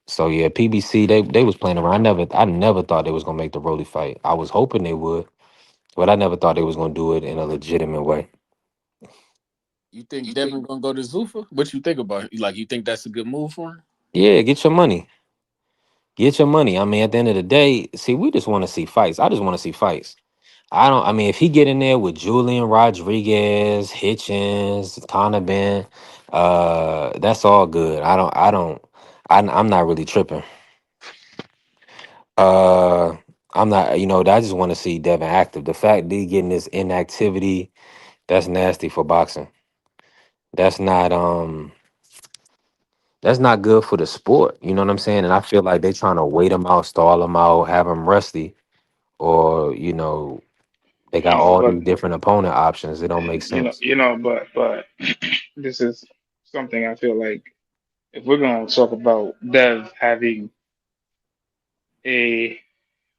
So yeah, PBC they was playing around. I never thought they was gonna make the Rolly fight. I was hoping they would, but I never thought they was gonna do it in a legitimate way. You think Devin gonna go to Zuffa? What you think about it? Like, you think that's a good move for him? Yeah, get your money. Get your money. I mean, at the end of the day, see, we just want to see fights. I just want to see fights. I don't. I mean, if he get in there with Julian Rodriguez, Hitchens, Conor Ben, that's all good. I don't. I don't. I'm not really tripping. Uh, I'm not. I just want to see Devin active. The fact that he getting this inactivity, that's nasty for boxing. That's not. That's not good for the sport. You know what I'm saying? And I feel like they trying to wait him out, stall him out, have him rusty, or they got all But these different opponent options. It don't make sense. but this is something I feel like if we're gonna talk about Dev having a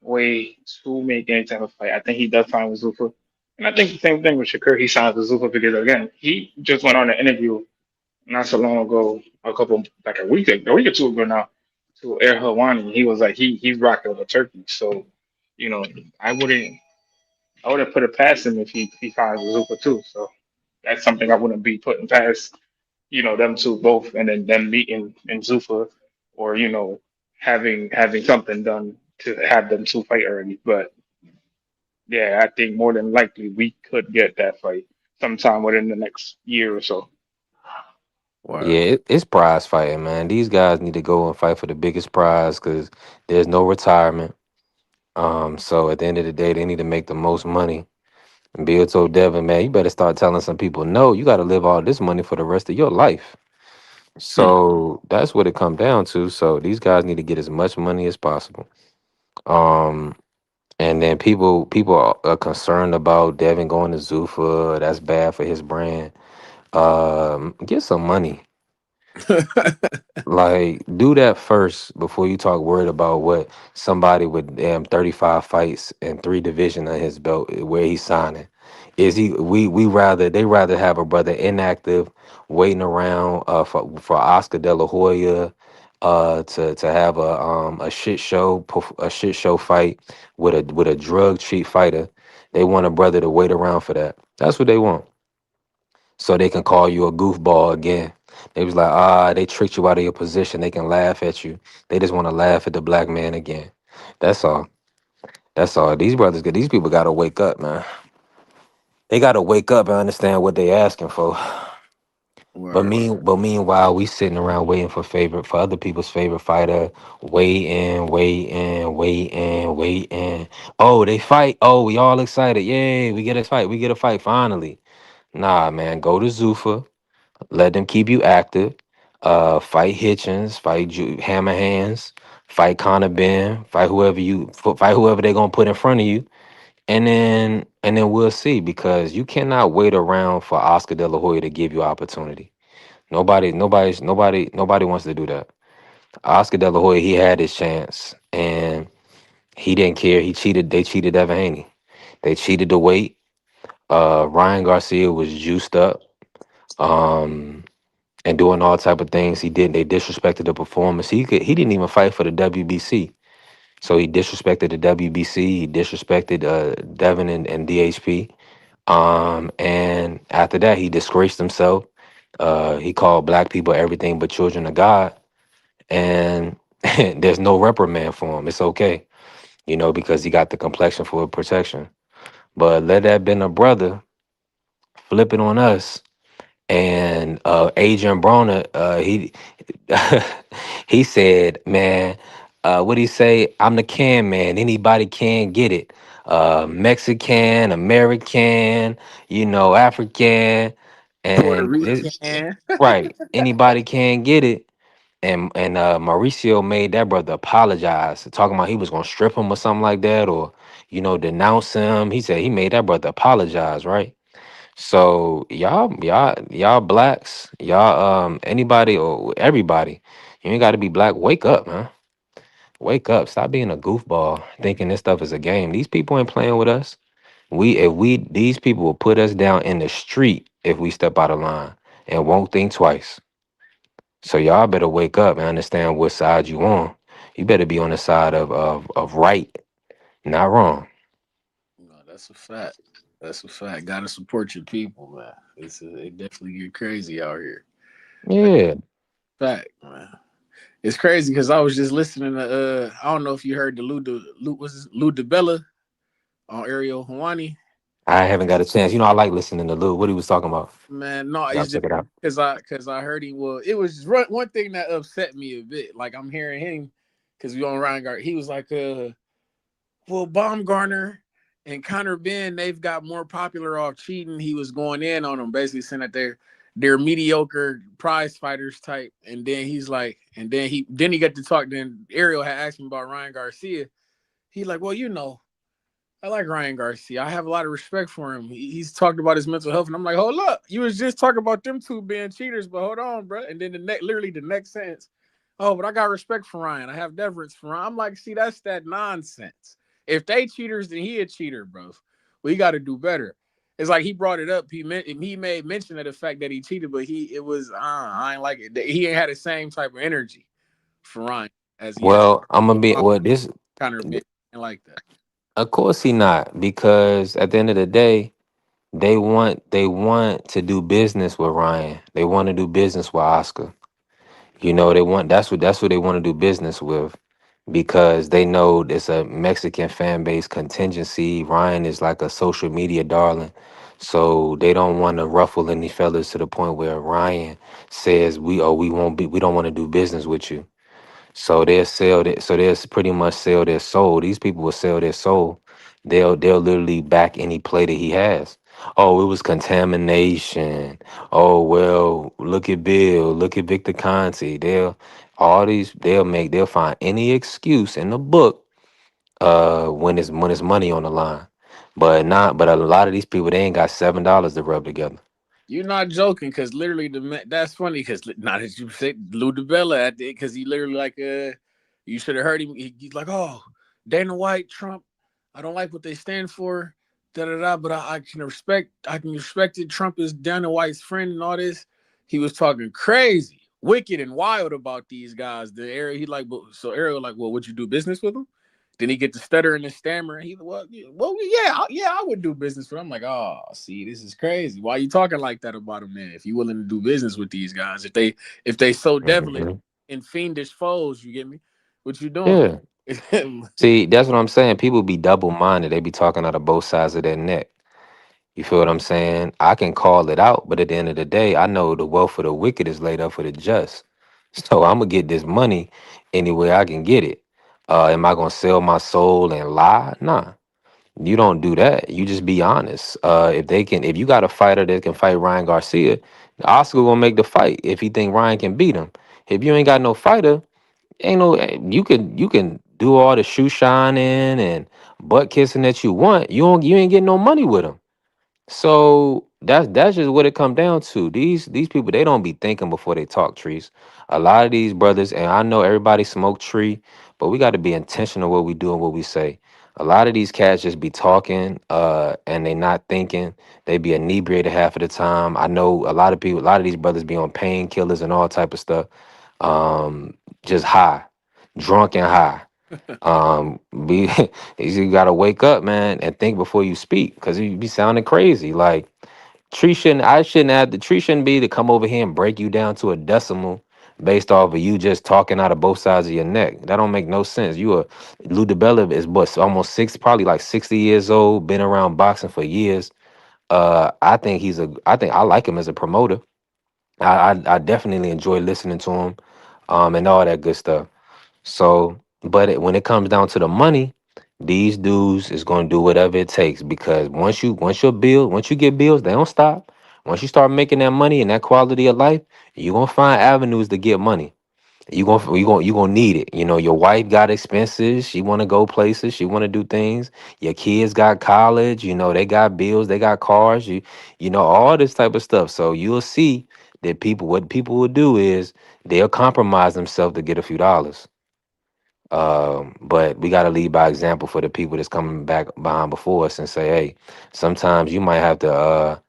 way to make any type of fight, I think he does fine with Zufa. And I think the same thing with Shakur. He signs with Zufa because again, he just went on an interview not so long ago, like a week or two ago now, to Air Helwani. He was like he's rocking with a turkey. So, you know, I wouldn't I wouldn't put it past him if he finds Zupa too. So that's something I wouldn't be putting past, them two both and then them meeting in Zufa or, having something done to have them two fight already. But Yeah, I think more than likely we could get that fight sometime within the next year or so. Yeah, Wow. it's prize fighting, man. These guys need to go and fight for the biggest prize because there's no retirement. So at the end of the day, they need to make the most money. And Bill told Devin, man, you better start telling some people, no, you got to live all this money for the rest of your life. Hmm. So that's what it come down to. So these guys need to get as much money as possible. Um, and then people are concerned about Devin going to Zuffa. That's bad for his brand. Get some money. Like, do that first before you talk worried about what somebody with 35 fights and three division on his belt where he's signing. Is he we rather they rather have a brother inactive waiting around for Oscar De La Hoya to have a shit show fight with a drug cheat fighter. They want a brother to wait around for that. That's what they want so they can call you a goofball again. They was like, they tricked you out of your position. They can laugh at you. They just want to laugh at the black man again. That's all. That's all. These people got to wake up, man. They got to wake up and understand what they asking for. Word. But meanwhile, we sitting around waiting for other people's favorite fighter, waiting. Oh, they fight. Oh, we all excited. Yay, we get a fight. We get a fight finally. Nah, man, go to Zuffa. Let them keep you active. Fight Hitchens, Hammer Hands, fight Conor Ben, fight whoever they're gonna put in front of you, and then we'll see because you cannot wait around for Oscar De La Hoya to give you opportunity. Nobody wants to do that. Oscar De La Hoya, he had his chance and he didn't care. He cheated. They cheated Devin Haney. They cheated the weight. Ryan Garcia was juiced up. Um, and doing all type of things he did. They disrespected the performance. He didn't even fight for the WBC. So he disrespected the WBC. He disrespected Devin and DHP. And after that, he disgraced himself. He called black people everything but children of God. And there's no reprimand for him. It's okay, because he got the complexion for protection. But let that been a brother flip it on us. And Adrian Broner, he said, "Man, what he say? I'm the can man. Anybody can get it. Mexican, American, African, Puerto and Rican. right. Anybody can get it." And Mauricio made that brother apologize, talking about he was gonna strip him or something like that, or denounce him. He said he made that brother apologize, right? So y'all blacks, y'all anybody or everybody, you ain't gotta be black. Wake up, man. Wake up. Stop being a goofball, thinking this stuff is a game. These people ain't playing with us. These people will put us down in the street if we step out of line and won't think twice. So y'all better wake up and understand what side you on. You better be on the side of right, not wrong. No, that's a fact. That's a fact. Gotta support your people, man. It definitely get crazy out here. Yeah. Fact, man. It's crazy because I was just listening to I don't know if you heard the Lou DeBella on Ariel Hawani. I haven't got a chance. I like listening to Lou. What he was talking about. Man, no, Gotta it's just check it out. because I heard he well, it was just one thing that upset me a bit. Like I'm hearing him because we on Ryan Guard. He was like, well, Baumgartner and Connor Ben, they've got more popular off cheating. He was going in on them, basically saying that they're mediocre prize fighters type. And then he's like, and then he got to talk. Then Ariel had asked him about Ryan Garcia. He like, well, I like Ryan Garcia. I have a lot of respect for him. He's talked about his mental health, and I'm like, hold up, you was just talking about them two being cheaters, but hold on, bro. And then literally the next sentence, oh, but I got respect for Ryan. I have deference for Ryan. I'm like, see, that's that nonsense. If they cheaters, then he a cheater, bro. We got to do better. It's like he brought it up. He made mention of the fact that he cheated, but it was I ain't like it. He ain't had the same type of energy for Ryan as he had Well, I'm gonna be for well. This, Connor Ben like that. of course, he not because at the end of the day, they want to do business with Ryan. They want to do business with Oscar. They want that's what they want to do business with. because they know it's a Mexican fan base contingency. Ryan is like a social media darling. So they don't want to ruffle any feathers to the point where Ryan says we don't want to do business with you. So they'll sell that. So they'll pretty much sell their soul. These people will sell their soul. They'll literally back any play that he has. Oh, it was contamination. Oh well, look at Bill. Look at Victor Conti. They'll find any excuse in the book when it's money on the line. But a lot of these people they ain't got $7 to rub together. You're not joking, because literally that's funny, because not that you say Lou DiBella at because he literally like you should have heard him. He's like, oh, Dana White, Trump, I don't like what they stand for, da da da. But I can respect it. Trump is Dana White's friend and all this. He was talking crazy, wicked and wild about these guys. The area he like, so Ariel like, well, would you do business with them? Then he get the stutter and the stammer. And he, yeah, I would do business for him. I'm like, oh, see, this is crazy. Why are you talking like that about him, man? If you willing to do business with these guys, if they so devilish Mhm. and fiendish foes, you get me? What you doing? Yeah. See, that's what I'm saying. People be double minded. They be talking out of both sides of their neck. You feel what I'm saying? I can call it out, but at the end of the day, I know the wealth of the wicked is laid up for the just. So I'm gonna get this money any way I can get it. Am I gonna sell my soul and lie? Nah, you don't do that. You just be honest. If you got a fighter that can fight Ryan Garcia, Oscar gonna make the fight if he think Ryan can beat him. If you ain't got no fighter, ain't no you can do all the shoe shining and butt kissing that you want. You ain't getting no money with him. So that's just what it come down to. These people they don't be thinking before they talk trees. A lot of these brothers, and I know everybody smoke tree, but we got to be intentional what we do and what we say. A lot of these cats just be talking, and they not thinking. They be inebriated half of the time. I know a lot of these brothers be on painkillers and all type of stuff. Just high, drunk and high. Be you gotta wake up, man, and think before you speak, because you be sounding crazy. Like the tree shouldn't be to come over here and break you down to a decimal based off of you just talking out of both sides of your neck. That don't make no sense. Lou DiBella is what, almost six, probably like 60 years old, been around boxing for years. I think I like him as a promoter. I definitely enjoy listening to him, and all that good stuff. So, when it comes down to the money, these dudes is gonna do whatever it takes, because once you get bills, they don't stop. Once you start making that money and that quality of life, you're gonna find avenues to get money. You gonna need it. You know, your wife got expenses. She wanna go places. She wanna do things. Your kids got college. You know, they got bills. They got cars. You know all this type of stuff. So you'll see that what people will do is they'll compromise themselves to get a few dollars. But we got to lead by example for the people that's coming back behind before us and say, hey, sometimes you might have to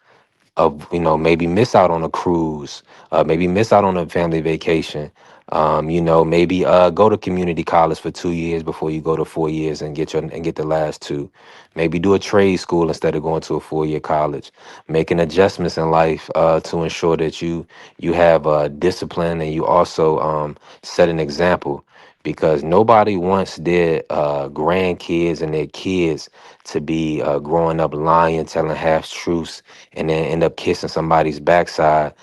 maybe miss out on a cruise, maybe miss out on a family vacation. Maybe go to community college for 2 years before you go to 4 years and get the last two. Maybe do a trade school instead of going to a 4 year college. Making adjustments in life to ensure that you have discipline, and you also set an example, because nobody wants their grandkids and their kids to be growing up lying, telling half truths, and then end up kissing somebody's backside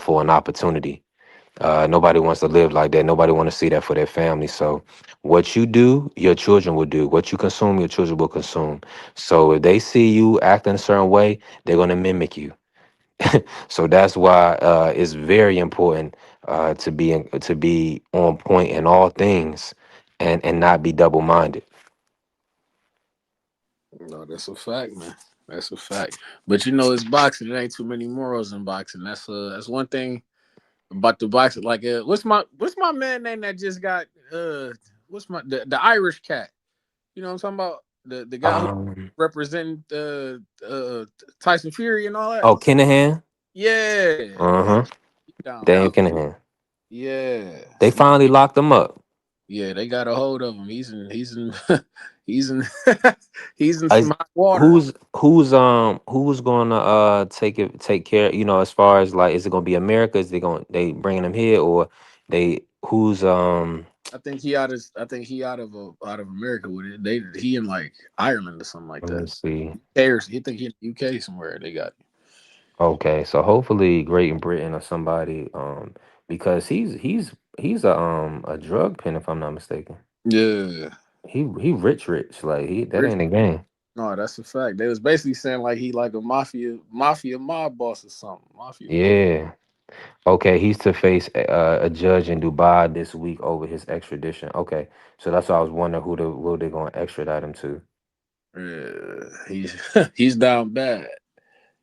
for an opportunity. Nobody wants to live like that. Nobody want to see that for their family. So what you do, your children will do. What you consume, your children will consume. So if they see you acting a certain way, they're going to mimic you. So that's why it's very important to be on point in all things, and not be double minded. No, that's a fact, man. That's a fact. But it's boxing. There ain't too many morals in boxing. That's one thing about the boxing. Like, what's my man name that just got what's the Irish cat? You know what I'm talking about? The guy who Um, representing Tyson Fury and all that. oh, Kinahan. Yeah, Uh man. huh. He down Daniel out. Kinahan. Yeah. They finally locked him up. Yeah, they got a hold of him. He's in he's in some Is, hot water. who's gonna take care, as far as, like, is it gonna be America? Is they bringing him here, or they who's out of America with it. He in like Ireland or something like Let that. me see. Or he think he in the UK somewhere. They got Okay, so hopefully Great Britain or somebody, because he's a drug pen if I'm not mistaken. yeah. He rich like he that Rich. ain't a game. No, that's a fact. They was basically saying like he like a mafia mob boss or something. Mafia boss. Yeah. Okay, he's to face a judge in Dubai this week over his extradition. Okay, so that's why I was wondering who they gonna extradite him to. Yeah, he's he's down bad.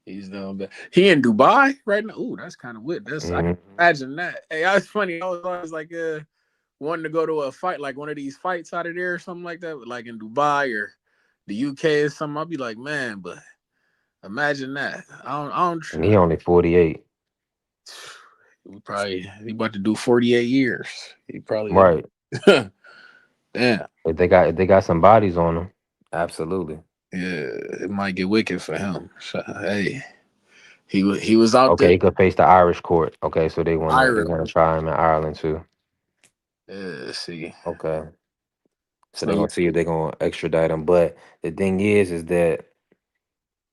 He's down bad. He in Dubai right now. Ooh, that's kind of weird. I can Mhm. imagine that. Hey, that's funny. I was always like wanting to go to a fight, like one of these fights out of there or something like that, like in Dubai or the UK or something. I'll be like, man, but imagine that. I don't. And he only 48. He about to do 48 years. He probably Right. damn. If they got some bodies on him, absolutely. Yeah, it might get wicked for him. So, hey, he was out Okay, there. he could face the Irish court. Okay, so they Ireland. wanna try him in Ireland too. Yeah, see. Okay. So they're So gonna see if they're gonna extradite him. But the thing is that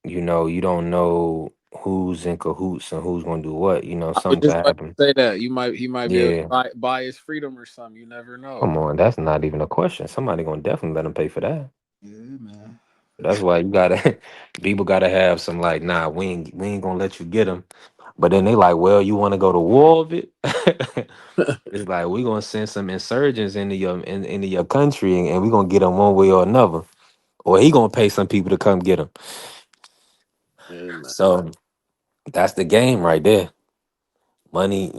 you don't know who's in cahoots and who's gonna do what. I was Something just could about happen. to say that he might be able to Yeah. buy his freedom or something. You never know. Come on, that's not even a question. Somebody gonna definitely let him pay for that. Yeah, man. That's why you gotta people gotta have some like, nah, we ain't gonna let you get him. But then they like, well, you want to go to war with it? It's like we gonna send some insurgents into your country, and we gonna get them one way or another, or he gonna pay some people to come get him. Yeah, man. So that's the game right there. Money,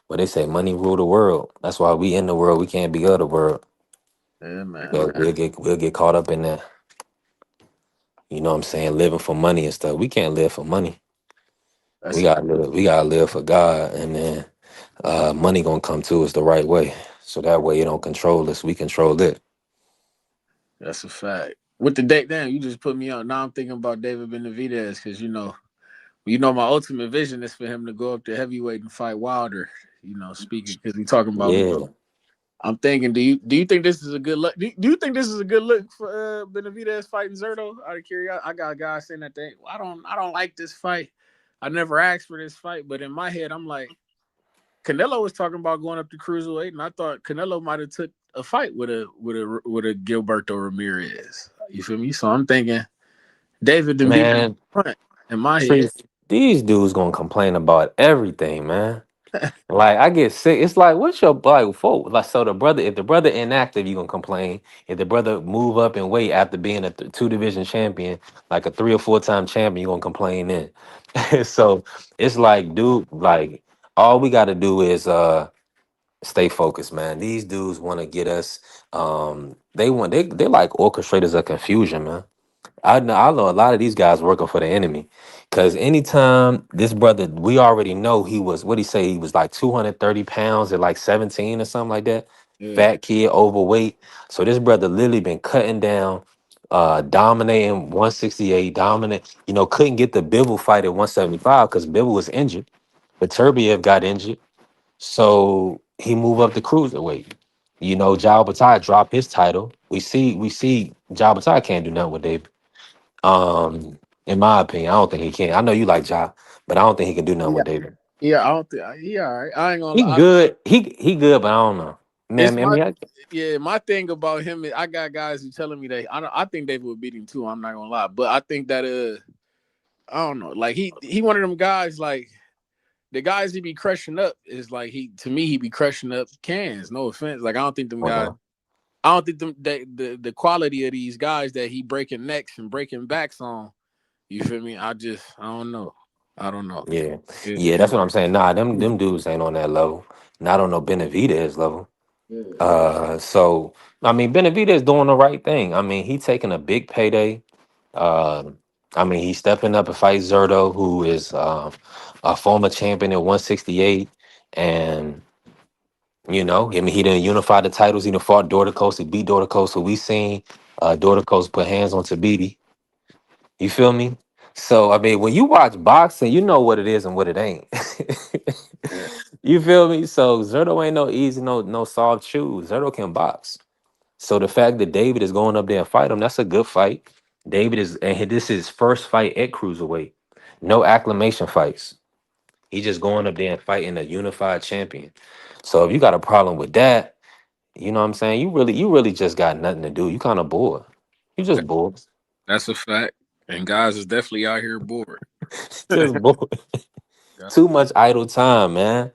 what they say, money rule the world. That's why we in the world. We can't be of the world. Yeah, man. But we'll get caught up in that. You know what I'm saying? Living for money and stuff. We can't live for money. We That's a gotta live. We gotta live for God, and then money gonna come to us the right way. So that way it don't control us. We control it. that's a fact. With the date, damn, you just put me on. Now I'm thinking about David Benavidez because my ultimate vision is for him to go up to heavyweight and fight Wilder. Speaking because we talking about. Yeah, I'm thinking, do you think this is a good look? Do you think this is a good look for Benavidez fighting Zerto? Out of curiosity, I got guys saying that I don't like this fight. I never asked for this fight, but in my head, I'm like, Canelo was talking about going up to cruiserweight, and I thought Canelo might have took a fight with a Gilberto Ramirez. You feel me? So I'm thinking David to be man. front in my head. Trees. These dudes gonna complain about everything, man. Like I get sick. It's like, what's your like folk? Like so the brother, if the brother inactive, you gonna complain. If the brother move up in weight after being a two division champion, like a 3 or 4 time champion, you gonna complain then. So it's like, dude, like all we gotta do is stay focused, man. These dudes wanna get us they're like orchestrators of confusion, man. I know a lot of these guys working for the enemy. Cause anytime this brother, we already know he was what he say, he was like 230 pounds at like 17 or something like that. Yeah, Fat kid, overweight. So this brother literally been cutting down, dominating 168, dominant, couldn't get the Bivol fight at 175 because Bivol was injured, but Turbiev got injured. So he moved up to cruiserweight. Jal Batai dropped his title. We see Jal Batai can't do nothing with David. In my opinion, I don't think he can. I know you like Ja, but I don't think he can do nothing yeah, with David. yeah. I don't think he all right. I ain't gonna He lie. good. He good, but I don't know. It's Man, I my mean, yeah. My thing about him is I got guys who telling me that I think David would beat him too. I'm not gonna lie, but I think that I don't know. Like he one of them guys like the guys he be crushing up is like he be crushing up cans. No offense. Like I don't think them guys. okay. I don't think the quality of these guys that he breaking necks and breaking backs on. You feel me? I don't know. I don't know. Yeah, Yeah. yeah, that's what I'm saying. Nah, them dudes ain't on that level. Not on no Benavidez level. So I mean, Benavidez doing the right thing. I mean, he taking a big payday. Uh, I mean, he's stepping up and fight Zerto, who is a former champion at 168, and I mean, he didn't unify the titles. He done fought Dorticos. He beat Dorticos. So we seen Dorticos put hands on Tabiti. You feel me? So I mean, when you watch boxing, you know what it is and what it ain't. Yeah. You feel me? So Zerto ain't no easy, no soft shoes. Zerto can box. So the fact that David is going up there and fight him, that's a good fight. David is, and this is his first fight at cruiserweight. No acclamation fights. He just going up there and fighting a unified champion. So if you got a problem with that, you know what I'm saying? You really just got nothing to do. You kind of bored. You just bored. That's a fact. And guys is definitely out here bored. Just bored. Yeah. Too much idle time, man.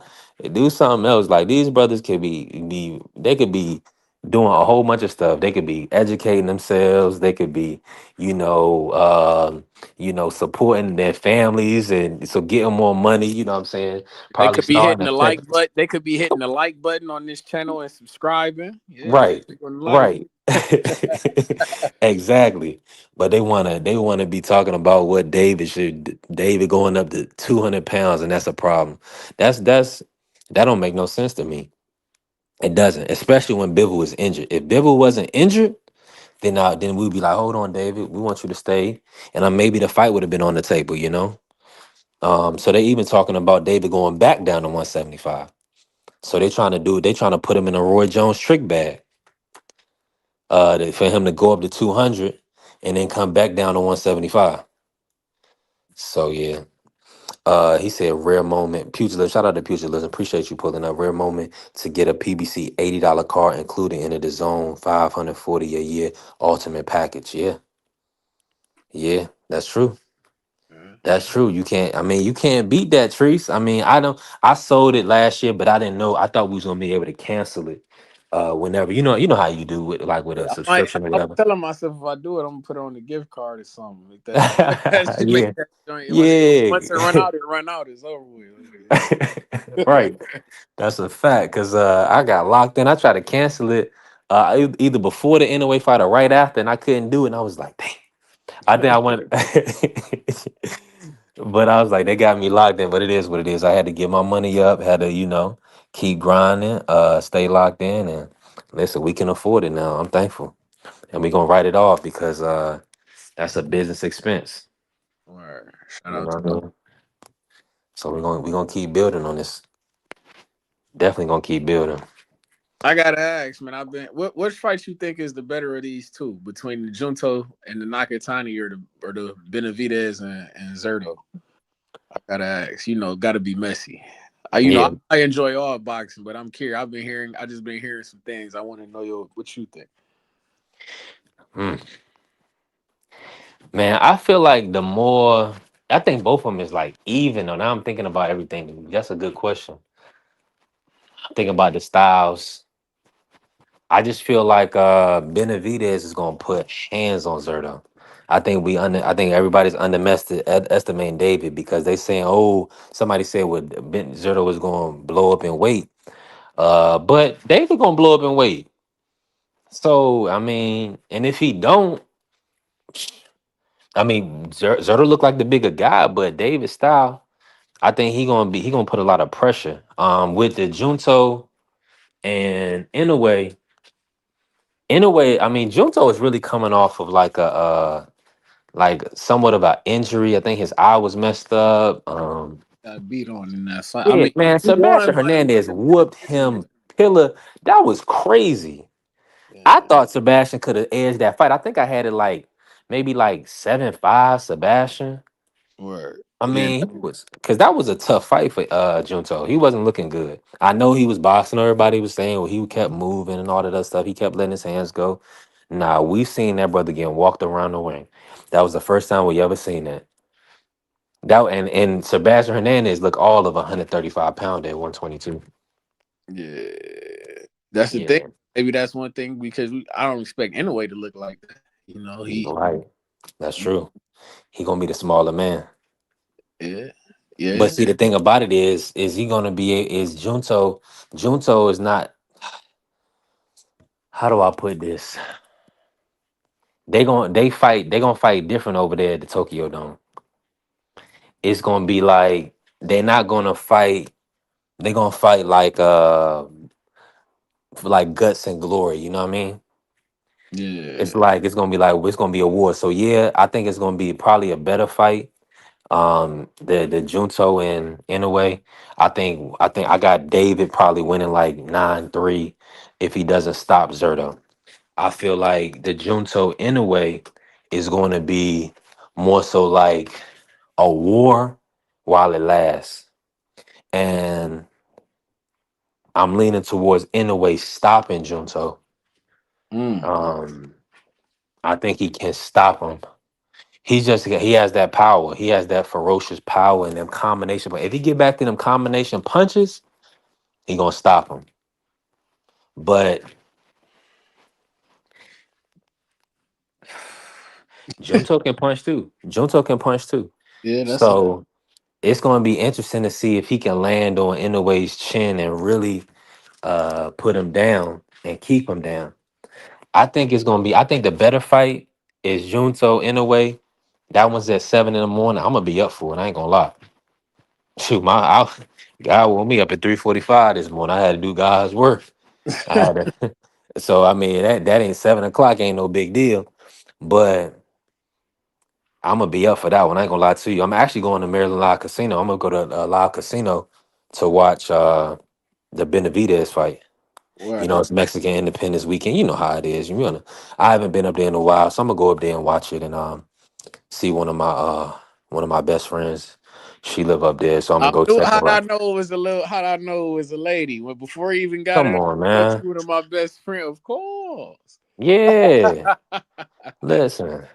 Do something else. Like these brothers could they could be doing a whole bunch of stuff. They could be educating themselves. They could be, supporting their families and so getting more money. You know what I'm saying? They Probably could be starting hitting a the tech. like button. They could be hitting the like button on this channel and subscribing. Yeah, Right, they on the line. right. Exactly. But they wanna be talking about what David going up to 200 pounds, and that's a problem. That don't make no sense to me. It doesn't, especially when Bivol is injured. If Bivol wasn't injured, then we'd be like, hold on, David, we want you to stay. And maybe the fight would have been on the table, you know? So they even talking about David going back down to 175. So they trying to put him in a Roy Jones trick bag. For him to go up to 200 and then come back down to 175. So yeah. He said rare moment. Pugilist, shout out to Pugilist. Appreciate you pulling up. Rare moment to get a PBC $80 card included into the zone 540 a year ultimate package. Yeah. Yeah, that's true. Yeah. That's true. You can't beat that, Treese. I sold it last year, but I didn't know. I thought we was gonna be able to cancel it whenever. You know how you do with a subscription or I was whatever. telling myself if I do it, I'm gonna put it on the gift card or something like that. Just make Yeah. that joint. Once Yeah. it run out, it run out. It's over with. Right. That's a fact. Cause I got locked in. I tried to cancel it either before the Inoue fight or right after, and I couldn't do it. And I was like, dang. I think I went but I was like, they got me locked in, but it is what it is. I had to get my money up, had to, keep grinding, stay locked in, and listen, we can afford it now. I'm thankful. And we're gonna write it off because that's a business expense. Word. Shout You know out. what I mean? So we're gonna keep building on this. Definitely gonna keep building. I gotta ask, man. Which fight you think is the better of these two between the Junto and the Nakatani or the Benavidez and Zerto? I gotta ask. Gotta be messy. Yeah. I enjoy all boxing, but I'm curious. I just been hearing some things. I want to know what you think. Mm. Man, I feel like I think both of them is like even. Though now I'm thinking about everything. That's a good question. I'm thinking about the styles. I just feel like Benavidez is gonna put hands on Zerto. I think everybody's estimating David because they saying, oh, somebody said Zerto was gonna blow up in weight. But David gonna blow up in weight. So and if he don't, Zerto look like the bigger guy, but David style, I think he gonna put a lot of pressure. With the Junto and in a way, Junto is really coming off of like somewhat of an injury. I think his eye was messed up. Got beat on in that fight. Yeah, man, He Sebastian won, but it Hernandez wasn't a whooped decision. him pillar. That was crazy. I Yeah, thought Sebastian could have edged that fight. I think I had it like maybe like 7-5 Sebastian. word. Yeah, He was because that was a tough fight for Junto. He wasn't looking good. I know he was boxing. Everybody was saying, well, he kept moving and all that other stuff. He kept letting his hands go. Nah, we seen that brother getting walked around the ring. That was the first time we ever seen that. And Sebastian Hernandez looked all of 135 pound at 122. yeah. That's the thing. Yeah, Maybe that's one thing because I don't expect Inoue to look like that. right. That's true. He gonna be the smaller man. Yeah, But yeah, see, the thing about it is he gonna be is Junto? Junto is not. How do I put this? They gonna fight different over there at the Tokyo Dome. It's gonna be like they're not gonna fight. They're gonna fight for like guts and glory. You know what I mean? yeah. It's gonna be a war. So yeah, I think it's gonna be probably a better fight. The Junto and Inoue. I think I got David probably winning like 9-3 if he doesn't stop Zerto. I feel like the Junto Inoue is going to be more so like a war while it lasts. And I'm leaning towards Inoue stopping Junto. Mm. Um, I think he can stop him. He has that power. He has that ferocious power and them combination. But if he get back to them combination punches, he gonna stop him. But Junto can punch too. Junto can punch too. Yeah, that's a So it's gonna be interesting to see if he can land on Inoue's chin and really put him down and keep him down. I think the better fight is Junto Inoue. That one's at 7 in the morning. I'm gonna be up for it. I ain't gonna lie. Shoot, God woke me up at 3:45 this morning. I had to do God's work. I had to. So I mean that ain't 7 o'clock. Ain't no big deal. But I'm gonna be up for that one. I ain't gonna lie to you. I'm actually going to Maryland Live Casino. I'm gonna go to Live Casino to watch the Benavidez fight. You word. know, it's Mexican Independence Weekend. You know how it is. I haven't been up there in a while, so I'm gonna go up there and watch it and see one of my best friends. She live up there, so I'm gonna I go knew check how her I out. know it was a little. How I know it was a lady. When before he even got Come out, on, that's man. one of my best friend, of course. Yeah. Listen,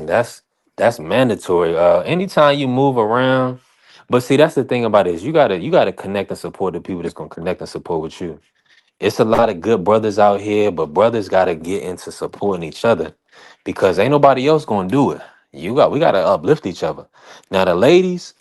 that's mandatory. Anytime you move around, but see, that's the thing about it is you gotta connect and support the people that's gonna connect and support with you. It's a lot of good brothers out here, but brothers gotta get into supporting each other because ain't nobody else gonna do it. We gotta uplift each other. Now the ladies,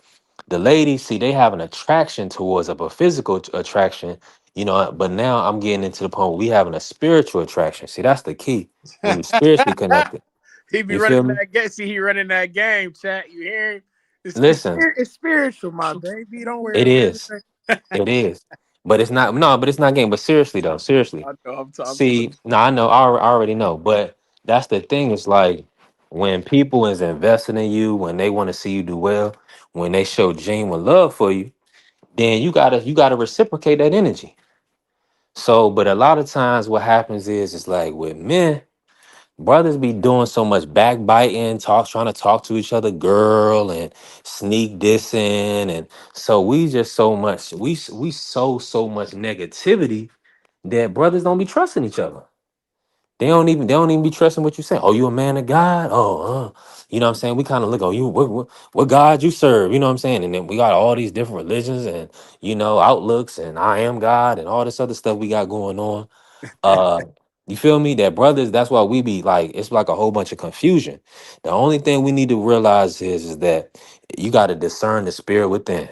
see, they have an attraction towards a physical attraction, but now I'm getting into the point where we having a spiritual attraction. See, that's the key. When you spiritually connected. He be You feel running me? that game. See, he running that game. Chat, you hear him? Listen, It's spiritual, my baby. Don't worry it about is. it. It is. But it's not no, but it's not game. But seriously though, seriously. I know. I'm See, no, I know, I already know. But that's the thing, it's like when people is investing in you, when they want to see you do well, when they show genuine love for you, then you gotta reciprocate that energy. So, but a lot of times what happens is it's like with men, brothers be doing so much backbiting, trying to talk to each other, girl, and sneak dissing, and so we just so much we so much negativity that brothers don't be trusting each other. They don't even be trusting what you saying. Oh, you a man of God? Oh, you know what I'm saying? We kind of look on you. What God you serve? You know what I'm saying? And then we got all these different religions and outlooks and I am God and all this other stuff we got going on. Uh, you feel me? That brothers, that's why we be like, it's like a whole bunch of confusion. The only thing we need to realize is that you got to discern the spirit within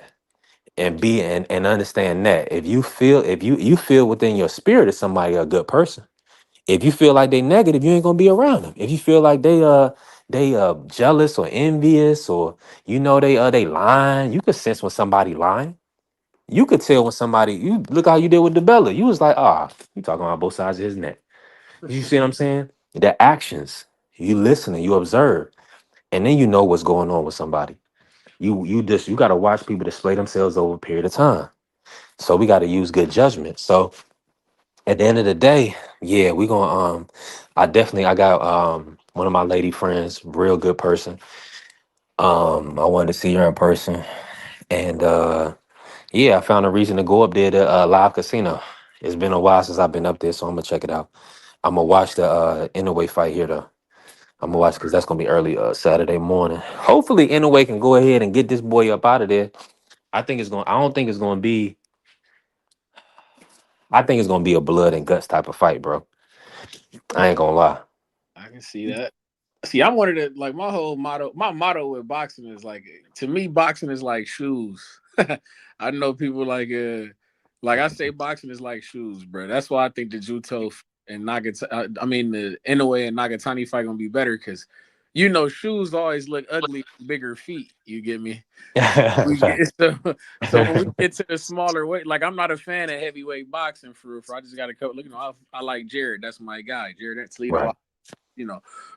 and and understand that if you feel within your spirit is somebody a good person. If you feel like they negative, you ain't gonna be around them. If you feel like they jealous or envious or they lying, you could sense when somebody lying. You could tell when somebody you look how you did with DeBella. You was like, you talking about both sides of his neck. You see what I'm saying? The actions, you listen and you observe, and then you know what's going on with somebody. You gotta watch people display themselves over a period of time. So we gotta use good judgment. So at the end of the day, yeah, we gonna I got one of my lady friends, real good person. I wanted to see her in person. And yeah, I found a reason to go up there to Live Casino. It's been a while since I've been up there, so I'm gonna check it out. I'm gonna watch the Inoue fight here though. I'm gonna watch because that's gonna be early Saturday morning. Hopefully Inoue can go ahead and get this boy up out of there. I don't think it's gonna be I think it's gonna be a blood and guts type of fight, bro. I ain't gonna lie. I can see that. See, I'm one of the like my whole motto. My motto with boxing is like to me, boxing is like shoes. I know people like I say, boxing is like shoes, bro. That's why I think the Juto and Nagatani, I mean the Inoue and Nagatani fight gonna be better because shoes always look ugly, with bigger feet. You get me? We Fact. get so when we get to the smaller weight, like I'm not a fan of heavyweight boxing for real. I just got to go. Look, I like Jared. That's my guy, Jared Toledo. Right.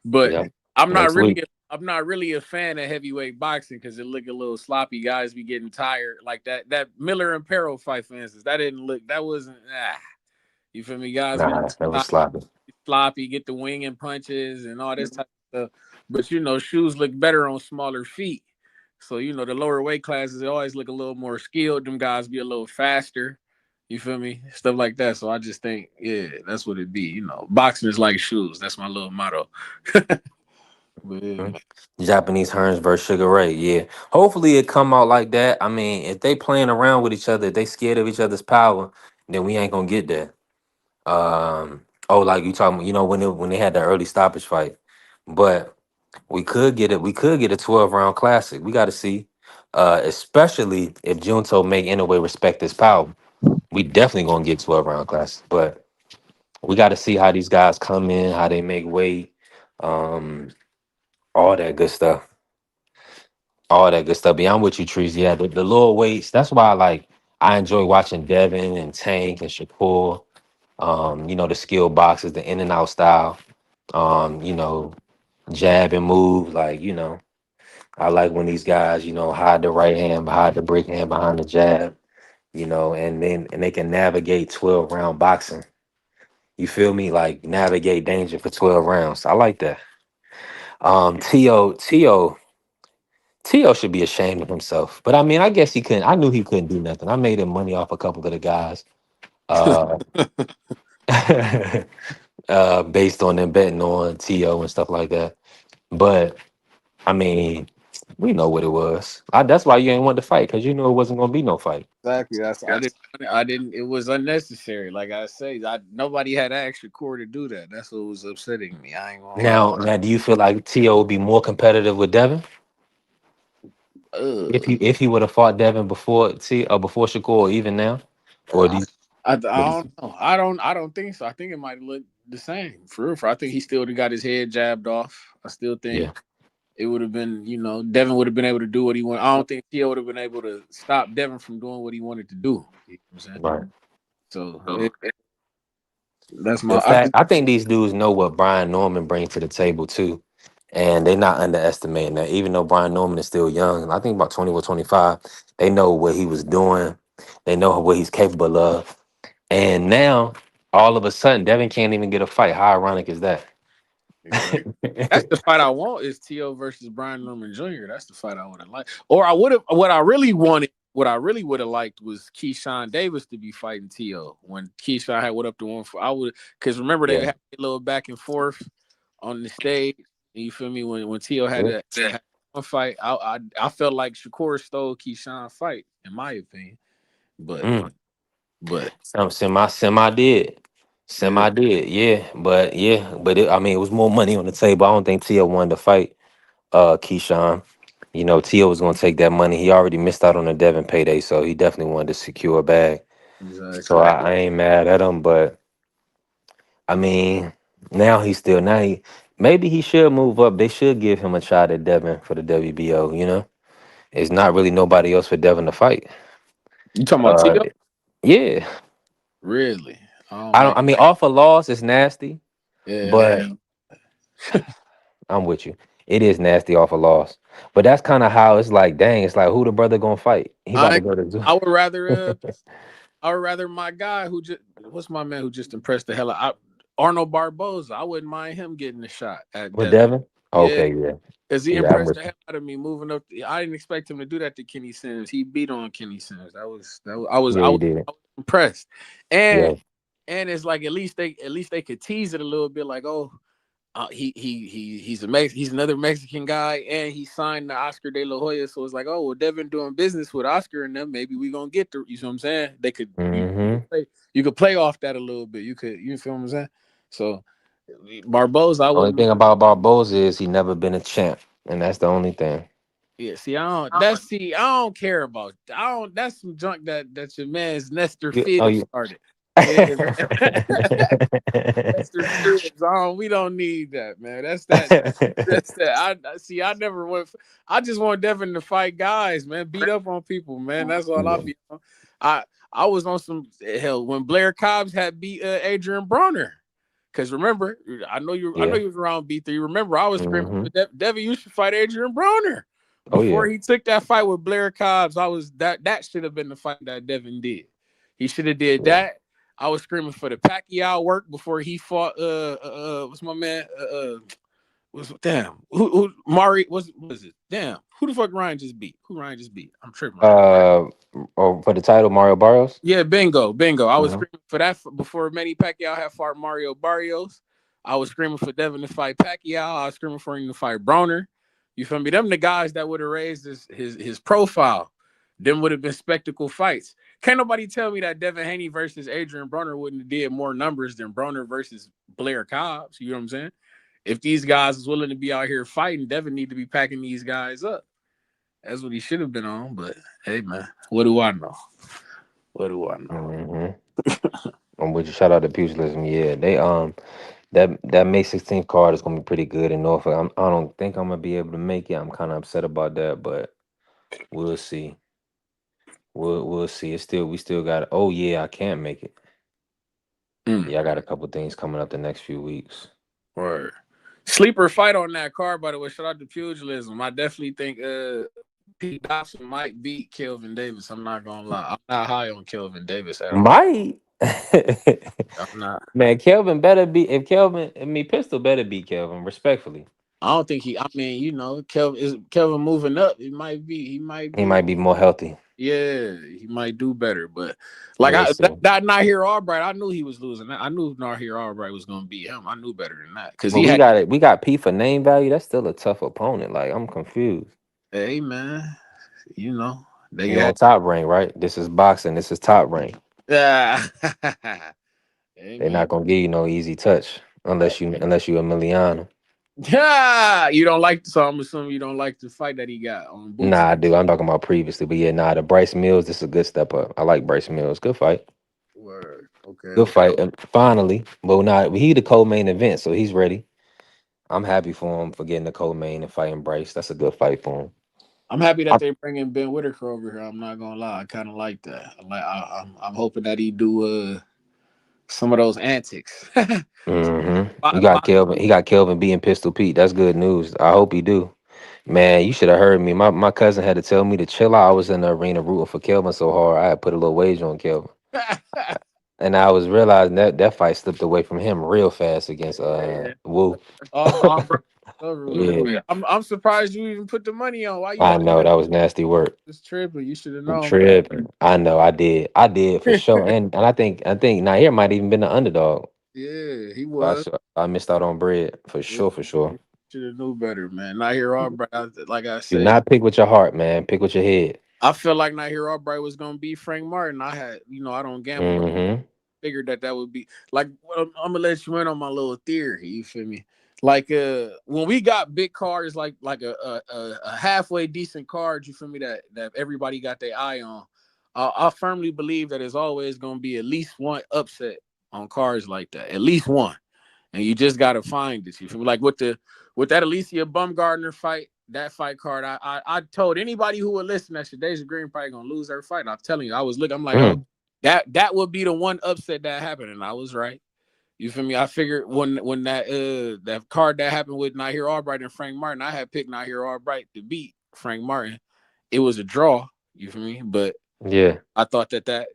But Yeah. I'm not Next really week. I'm not really a fan of heavyweight boxing because it look a little sloppy. Guys be getting tired like that. That Miller and Perro fight, for instance, that didn't look. That wasn't. You feel me? Guys be Nah, that was sloppy. sloppy, get the winging punches and all this type of stuff. But shoes look better on smaller feet. So the lower weight classes they always look a little more skilled. Them guys be a little faster. You feel me? Stuff like that. So I just think, yeah, that's what it be. Boxing is like shoes. That's my little motto. But yeah, Mhm. man. Japanese Hearns versus Sugar Ray. Yeah. Hopefully it come out like that. I mean, if they playing around with each other, if they scared of each other's power, then we ain't gonna get there. Oh, like you talking, when they had the early stoppage fight. But we could get it. We could get a 12-round classic. We got to see. Especially if Junto make Inoue respect his power. We definitely gonna get 12-round classic. But we got to see how these guys come in, how they make weight, um, all that good stuff. All that good stuff. But yeah, I'm with you, Trees. Yeah, the lower weights. That's why I enjoy watching Devin and Tank and Shakur. The skill boxes, the in and out style. Um, you know, jab and move. I like when these guys, hide the right hand behind the break hand behind the jab, and they can navigate 12-round boxing. You feel me? Like navigate danger for 12 rounds. I like that. T.O. should be ashamed of himself. But I mean, I guess he couldn't. I knew he couldn't do nothing. I made him money off a couple of the guys. Uh based on them betting on T.O. and stuff like that. But I mean, we know what it was. That's why you ain't want to fight, because you knew it wasn't gonna be no fight. Exactly. That's I didn't. It was unnecessary. Like I say, nobody had extra core to do that. That's what was upsetting me. I ain't gonna lie. Now, do you feel like T.O. would be more competitive with Devin if Uh, he would have fought Devin before before Shakur, or even now? Or do I, you, I what do don't know. I don't think so. I think it might look the same for real. I think he still got his head jabbed off. I still yeah, think it would have been, Devin would have been able to do what he wanted. I don't think Tio would have been able to stop Devin from doing what he wanted to do. You know what I'm saying? right. So that's The my. fact I think these dudes know what Brian Norman brings to the table too. And they're not underestimating that. Even though Brian Norman is still young, I think about 20 or 25, they know what he was doing. They know what he's capable of. And now, all of a sudden, Devin can't even get a fight. How ironic is that? Exactly. That's the fight I want is T.O. versus Brian Norman Jr. That's the fight I would have liked. Or I would have what I really wanted, what I really would have liked was Keyshawn Davis to be fighting T.O. when Keyshawn had went up to one for I would because remember they Yeah. had a little back and forth on the stage. You feel me? When T.O. Yeah. had one fight, I felt like Shakur stole Keyshawn's fight, in my opinion. But Mm. but Semi did. yeah, Semi did, yeah. I mean, it was more money on the table. I don't think Tia wanted to fight Keyshawn. Tia was gonna take that money. He already missed out on the Devin payday, so he definitely wanted to secure a bag. So exactly. I ain't mad at him, but I mean, now maybe he should move up. They should give him a shot at Devin for the WBO, It's not really nobody else for Devin to fight. You talking about Uh T.O.? yeah. Really? I don't I know. don't I mean off a loss is nasty, but Yeah. I'm with you. It is nasty off a loss. But that's kind of how it's like, dang, it's like who the brother gonna fight? He about to I go to I would rather my guy who just what's my man who just impressed the hell out Arnold Barboza. I wouldn't mind him getting a shot at with Devin. Devin. Yeah, Okay, yeah. because he Yeah, I'm impressed with the you. hell out of me moving up. I didn't expect him to do that to Kenny Sims. He beat on Kenny Sims. Yeah, he did. I was impressed. And Yeah. it's like at least they could tease it a little bit like, oh, he's another Mexican guy, and he signed the Oscar De La Hoya. So it's like, oh well, Devin doing business with Oscar and them. Maybe we gonna get to you. Know what I'm saying? They could Mm-hmm. you could play off that a little bit. You feel what I'm saying? So Barboza, I Only wouldn't. thing about Barboza is he never been a champ. And that's the only thing. Yeah, I don't care about. I don't. That's some junk that your man's Nestor Oh, Fields you started. Yeah, man. Nestor Fields. We don't need that, man. That's that. That's that. I see. I never went. I just want Devin to fight guys, man. Beat up on people, man. That's all I Yeah. be on. I I was on some hell when Blair Cobbs had beat Adrian Bronner. Because remember, I know Yeah. you was around B3. Remember, I was screaming Mm-hmm. for Devin. You should fight Adrian Broner. Oh yeah. Before he took that fight with Blair Cobbs, I was that should have been the fight that Devin did. He should have did Yeah. that. I was screaming for the Pacquiao work before he fought. What's my man? Was damn who Mari was it? Damn, who the fuck Ryan just beat? Who Ryan just beat? I'm tripping right now. Uh, oh, for the title, Mario Barrios. Yeah, bingo. I was Mm-hmm. screaming for that before Manny Pacquiao had fought Mario Barrios. I was screaming for Devin to fight Pacquiao. I was screaming for him to fight Broner. You feel me? Them the guys that would have raised his profile. Them would have been spectacle fights. Can't nobody tell me that Devin Haney versus Adrian Broner wouldn't have did more numbers than Broner versus Blair Cobbs. You know what I'm saying? If these guys is willing to be out here fighting, Devin need to be packing these guys up. That's what he should have been on. But hey, man, what do I know? What do I know? Mm-hmm. I'm with you. Shout out to Pugilism. Yeah, they that May 16th card is gonna be pretty good in Norfolk. I don't think I'm gonna be able to make it. I'm kind of upset about that, but we'll see. We'll see. We still got. Oh yeah, I can't make it. Mm. Yeah, I got a couple things coming up the next few weeks. Or sleeper fight on that card, by the way. Shout out to Pugilism. I definitely think Pete Dobson might beat Kelvin Davis. I'm not gonna lie. I'm not high on Kelvin Davis at all. Might. I'm not. Man, Kelvin better be if Kelvin. I mean, Pistol better beat Kelvin respectfully. I don't think he. I mean, Kelvin moving up. He might be. He might be more healthy. Yeah, he might do better. But like We'll see. that Nahir Albright, I knew he was losing. I knew Nahir Albright was gonna beat him. I knew better than that because But we got it. We got P for name value. That's still a tough opponent. Like I'm confused. Hey man, they You know, got top rank, right? This is boxing. This is top rank. yeah. Hey They're man. not gonna give you no easy touch unless you Emiliano. Yeah, you don't like so I'm assuming you don't like the fight that he got on boots. Nah, I do. I'm talking about previously, but yeah, nah. The Bryce Mills. This is a good step up. I like Bryce Mills. Good fight. Word. Okay. Good fight. And finally, but not he the co-main event, so he's ready. I'm happy for him for getting the co-main and fighting Bryce. That's a good fight for him. I'm happy that they bringing Ben Whitaker over here. I'm not gonna lie. I kind of like that. I'm hoping that he do some of those antics. Mm-hmm. You got Kelvin. He got Kelvin beating Pistol Pete. That's good news. I hope he do. Man, you should have heard me. My cousin had to tell me to chill out. I was in the arena rooting for Kelvin so hard. I had put a little wager on Kelvin. And I was realizing that fight slipped away from him real fast against Wu. Yeah, I'm surprised you even put the money on. Why you I let know that was nasty work. this tripping? You should have I'm known. tripping. I know I did. I did for sure. And I think Nair might even been the underdog. Yeah, he But was. I missed out on bread for sure. For sure. Should have knew better, man. Nahir Albright, like I Do said, not pick with your heart, man. Pick with your head. I felt like Nahir Albright was gonna be Frank Martin. I had, I don't gamble, but Mm-hmm. figured that would be like. I'm gonna let you in on my little theory. You feel me? Like when we got big cards, like a halfway decent card, you feel me? That everybody got their eye on. I firmly believe that there's always gonna be at least one upset on cards like that. At least one. And you just gotta find it. You feel me? Like with that Alicia Bumgardner fight, that fight card, I told anybody who would listen that Shadeja Green probably gonna lose her fight. I'm telling you, I was looking, I'm like, oh, that would be the one upset that happened, and I was right. You feel me? I figured when that card that happened with Nahir Albright and Frank Martin, I had picked Nahir Albright to beat Frank Martin. It was a draw. You feel me? But Yeah. I thought that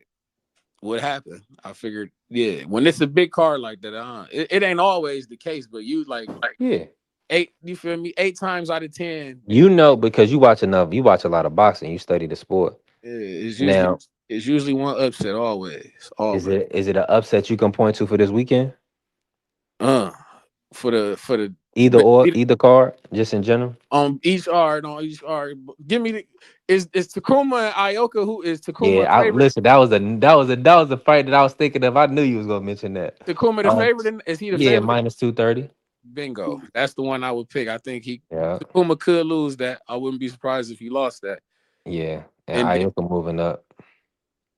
would happen. I figured, yeah, when it's a big card like that, it ain't always the case, but you like Yeah. 8, you feel me? 8 times out of 10, You know, because you watch enough. You watch a lot of boxing. You study the sport. it's Now, usually one upset always. is it an upset you can point to for this weekend? For the Either card, just in general. on each R. Give me is Takuma and Ioka, who is Takuma Yeah, favorite? listen. That was a fight that I was thinking of. I knew you was gonna mention that. Takuma the favorite, and is he the Yeah, favorite? minus 230. Bingo. That's the one I would pick. I think Yeah, Takuma could lose that. I wouldn't be surprised if he lost that. yeah. And And Ioka moving up.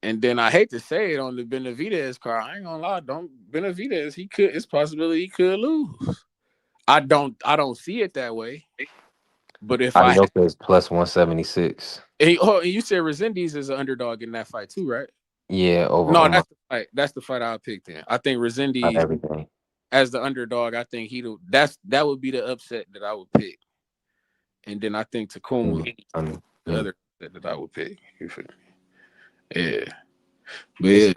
And then I hate to say it on the Benavidez card. I ain't gonna lie, Benavidez, it's possibility he could lose. I don't see it that way. But if Ioka is plus 176. and you said Recendes is an underdog in that fight too, right? Yeah, over No, on that's the fight. That's the fight I picked in. I think my Recendes everything. as the underdog, I think that would be the upset that I would pick. And then I think Takuma, the Mm. other upset that I would pick. You feel me? Yeah. But It's yeah,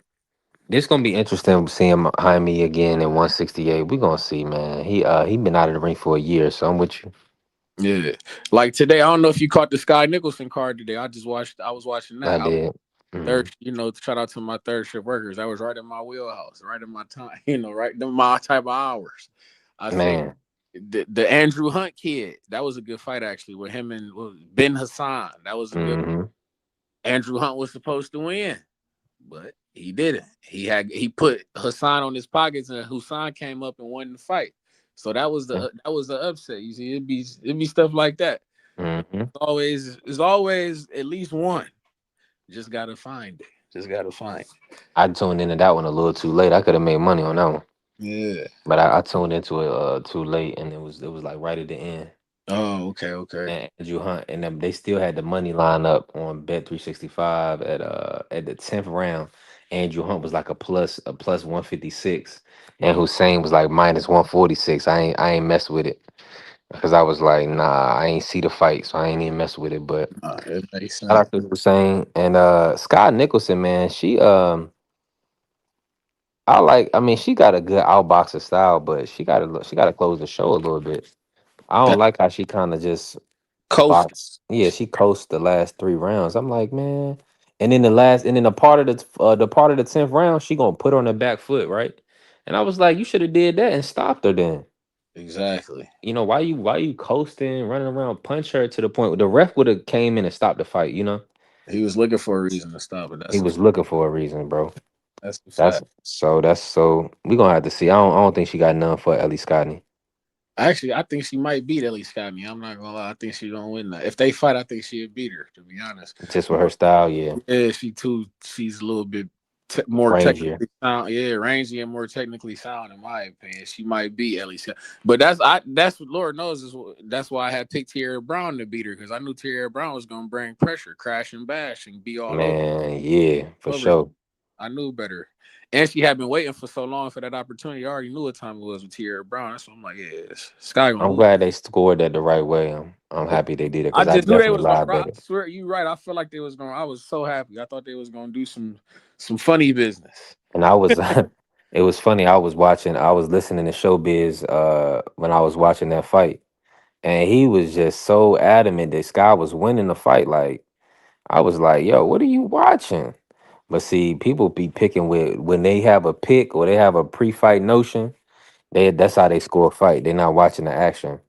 This gonna be interesting seeing Jaime again in 168. We gonna see, man. He been out of the ring for a year, so I'm with you. yeah. Like today, I don't know if you caught the Sky Nicholson card today. I was watching that. I did. Third, Mm. shout out to my third shift workers. That was right in my wheelhouse, right in my time, right in my type of hours. I say Man. the Andrew Hunt kid, that was a good fight actually with him and Ben Hassan. That was a good. Hmm. Andrew Hunt was supposed to win, but he didn't. He put Hassan on his pockets, and Hassan came up and won the fight. So that was the upset. You see, it'd be stuff like that. Hmm. It's always at least one. Just gotta find it. Just gotta find it. I tuned into that one a little too late. I could have made money on that one, Yeah. but I tuned into it too late, and it was like right at the end. Oh, okay, okay. And Andrew Hunt and them, they still had the money line up on Bet 365 at the 10th round. Andrew Hunt was like a plus 156, and Hussein was like minus 146. I ain't mess with it because I was like, nah, I ain't see the fight, so I ain't even mess with it. But It makes shout sense. out to Hussein and Scott Nicholson, man. I mean, she got a good outboxer style, but she gotta close the show a little bit. I don't That like how she kind of just coast. box. Yeah, she coached the last 3 rounds. I'm like, man. And then the part of the 10th round, she gonna put her on the back foot, right? And I was like, you should have did that and stopped her then. Exactly. Why you coasting, running around, punch her to the point where the ref would have came in and stopped the fight, you know? He was looking for a reason to stop it. He That's a was looking for a reason, bro. that's a That's fact. so we gonna have to see. I don't think she got none for Ellie Scotty. Actually, I think she might beat Ellie Scotty. I'm not gonna lie. I think she don't win that. If they fight, I think she'd beat her. To be honest. Just with her style, yeah. Yeah, she's a little bit more Rangier. technically sound. Yeah, rangy and more technically sound, in my opinion. She might be Ellie Scott, but that's what Lord knows that's why I had picked Tierra Brown to beat her because I knew Tierra Brown was gonna bring pressure, crash and bash, and be all Man, yeah, for over. sure. I knew better, and she had been waiting for so long for that opportunity. I already knew what time it was with Tierra Brown. So I'm like, yeah, Sky gonna I'm lose. glad they scored that the right way. I'm happy they did it I because I just knew they definitely was gonna. lied I better. swear, you right. I felt like they was gonna. I was so happy. I thought they was gonna do some funny business. And I was, it was funny. I was listening to Showbiz when I was watching that fight, and he was just so adamant that Sky was winning the fight. Like I was like, "Yo, what are you watching?" But see, people be picking with when they have a pick or they have a pre-fight notion. That's how they score a fight. They're not watching the action.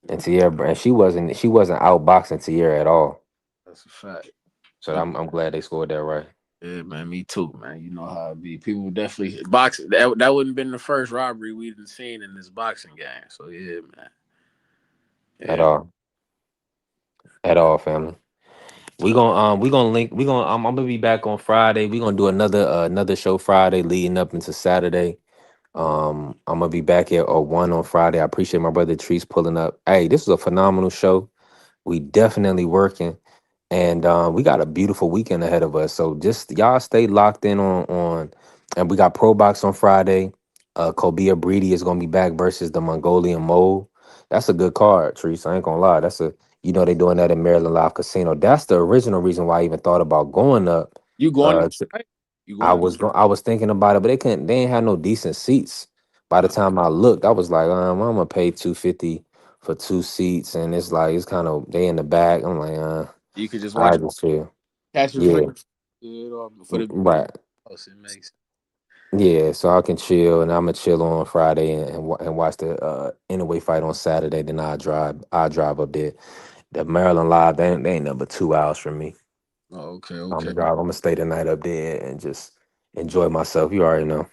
And and she wasn't outboxing Tierra at all. That's a fact. So But I'm glad they scored that right. yeah, man, me too, man. You know how it be. People definitely boxing. That wouldn't have been the first robbery we'd seen in this boxing game. So yeah, man. At Yeah, all. At all, family. We gonna link. I'm gonna be back on Friday. We gonna do another show Friday leading up into Saturday. I'm gonna be back here at 1 on Friday. I appreciate my brother Treese pulling up. Hey, this was a phenomenal show. We definitely working, and we got a beautiful weekend ahead of us. So just y'all stay locked in and we got Pro Box on Friday. Kobia Breedy is gonna be back versus the Mongolian Mole. That's a good card, Treese. I ain't gonna lie. They doing that in Maryland Live Casino. That's the original reason why I even thought about going up. you going to Uh, the fight? You I going to? was I was thinking about it, but they ain't had no decent seats. By the time I looked, I was like, I'm gonna pay 250 for 2 seats, and it's like it's kind of they in the back. I'm like, You could just I watch just feel, catch a free yeah, for the right, house. It makes yeah. So I can chill, and I'm gonna chill on Friday and watch the Inoue fight on Saturday. Then I drive up there. The Maryland Live, they ain't number 2 hours from me. Oh, okay, I'm gonna okay. drive. I'm gonna stay the night up there and just enjoy myself. You already know.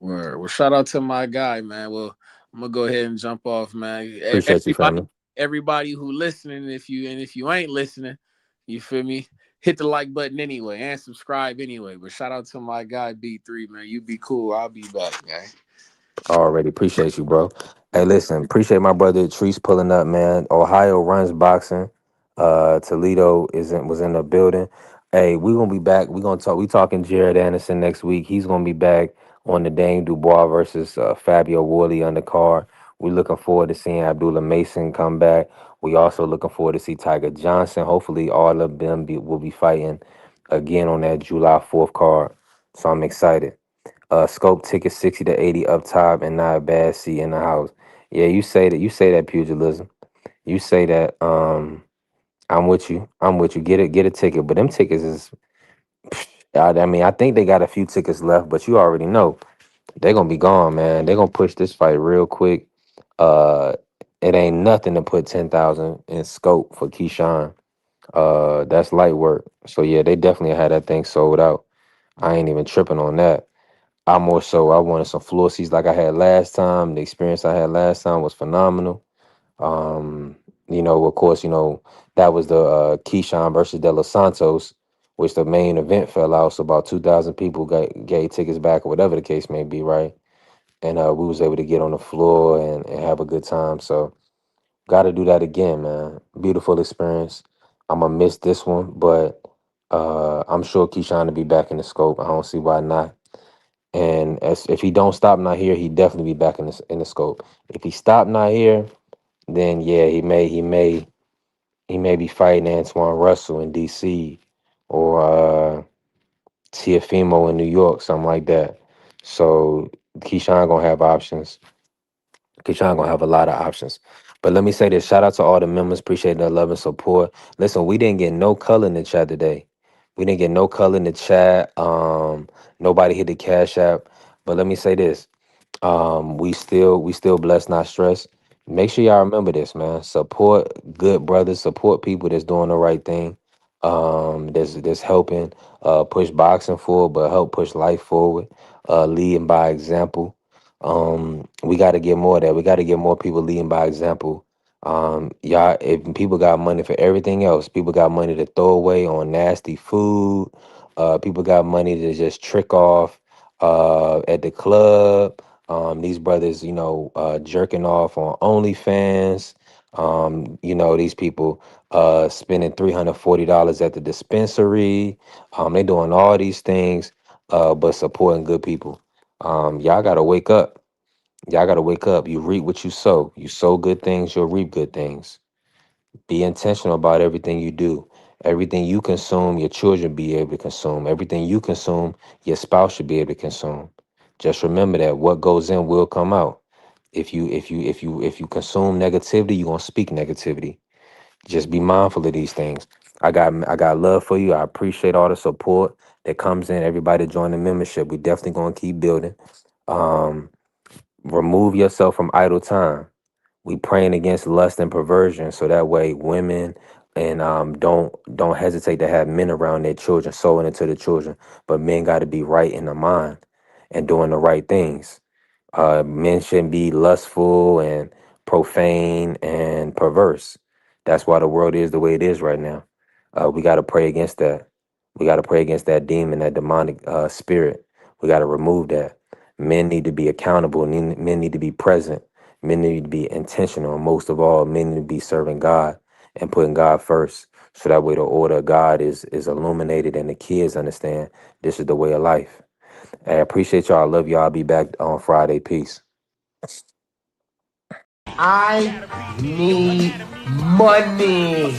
Well, shout out to my guy, man. Well, I'm gonna go ahead and jump off, man. Appreciate you, family. Everybody who listening, if you ain't listening, you feel me? Hit the like button anyway and subscribe anyway. But shout out to my guy B3, man. You be cool. I'll be back, man. Already appreciate you, bro. Hey, listen, appreciate my brother Treese pulling up, man. Ohio runs boxing. Toledo was in the building. Hey, we gonna be back. We gonna talk. We talking Jared Anderson next week. He's gonna be back. on the Dane Dubois versus Fabio Woolley undercard. We're looking forward to seeing Abdullah Mason come back. We also looking forward to see Tiger Johnson. Hopefully, all of them will be fighting again on that July 4th card. So I'm excited. Scope ticket 60 to 80 up top and not a bad seat in the house. Yeah, you say that. You say that pugilism. You say that. I'm with you. I'm with you. Get a ticket. But them tickets is. I mean, I think they got a few tickets left, but you already know they're gonna be gone, man. They're gonna push this fight real quick. Uh, it ain't nothing to put 10,000 in scope for Keyshawn. That's light work. So yeah, they definitely had that thing sold out. I ain't even tripping on that. I more so I wanted some floor seats like I had last time. The experience I had last time was phenomenal. Um, of course, that was the Keyshawn versus De Los Santos, which the main event fell out. So about 2,000 people gave tickets back or whatever the case may be, right? And we was able to get on the floor and have a good time. So got to do that again, man. Beautiful experience. I'm gonna miss this one, but I'm sure Keyshawn to be back in the scope. I don't see why not. And if he don't stop not here, he definitely be back in the scope. If he stop not here, then yeah, he may be fighting Antoine Russell in DC or Tiafimo in New York, something like that. So Keyshawn gonna have options. Keyshawn gonna have a lot of options. But let me say this: shout out to all the members. Appreciate the love and support. Listen, we didn't get no color in the chat today. We didn't get no color in the chat. Nobody hit the cash app. But let me say this: we still blessed, not stressed. Make sure y'all remember this, man. Support good brothers, support people that's doing the right thing. That's helping push boxing forward, but help push life forward. Leading by example. We got to get more of that. We got to get more people leading by example. Y'all, if people got money for everything else, people got money to throw away on nasty food. People got money to just trick off at the club. These brothers, jerking off on OnlyFans. These people spending $340 at the dispensary. They doing all these things, but supporting good people. Y'all gotta wake up. Y'all gotta wake up. You reap what you sow. You sow good things, you'll reap good things. Be intentional about everything you do. Everything you consume, your children be able to consume. Everything you consume, your spouse should be able to consume. Just remember that what goes in will come out. If you consume negativity, you're gonna speak negativity. Just be mindful of these things. I got love for you. I appreciate all the support that comes in. Everybody join the membership. We definitely gonna keep building. Um, Remove yourself from idle time. We praying against lust and perversion, so that way women and don't hesitate to have men around their children, sowing into the children. But men got to be right in the mind and doing the right things. Men shouldn't be lustful and profane and perverse. That's why the world is the way it is right now. We got to pray against that. We got to pray against that demon, that demonic spirit. We got to remove that. Men need to be accountable. Men need to be present. Men need to be intentional. And most of all, men need to be serving God and putting God first. So that way the order of God is illuminated and the kids understand this is the way of life. I appreciate y'all. I love y'all. I'll be back on Friday. Peace. I need money.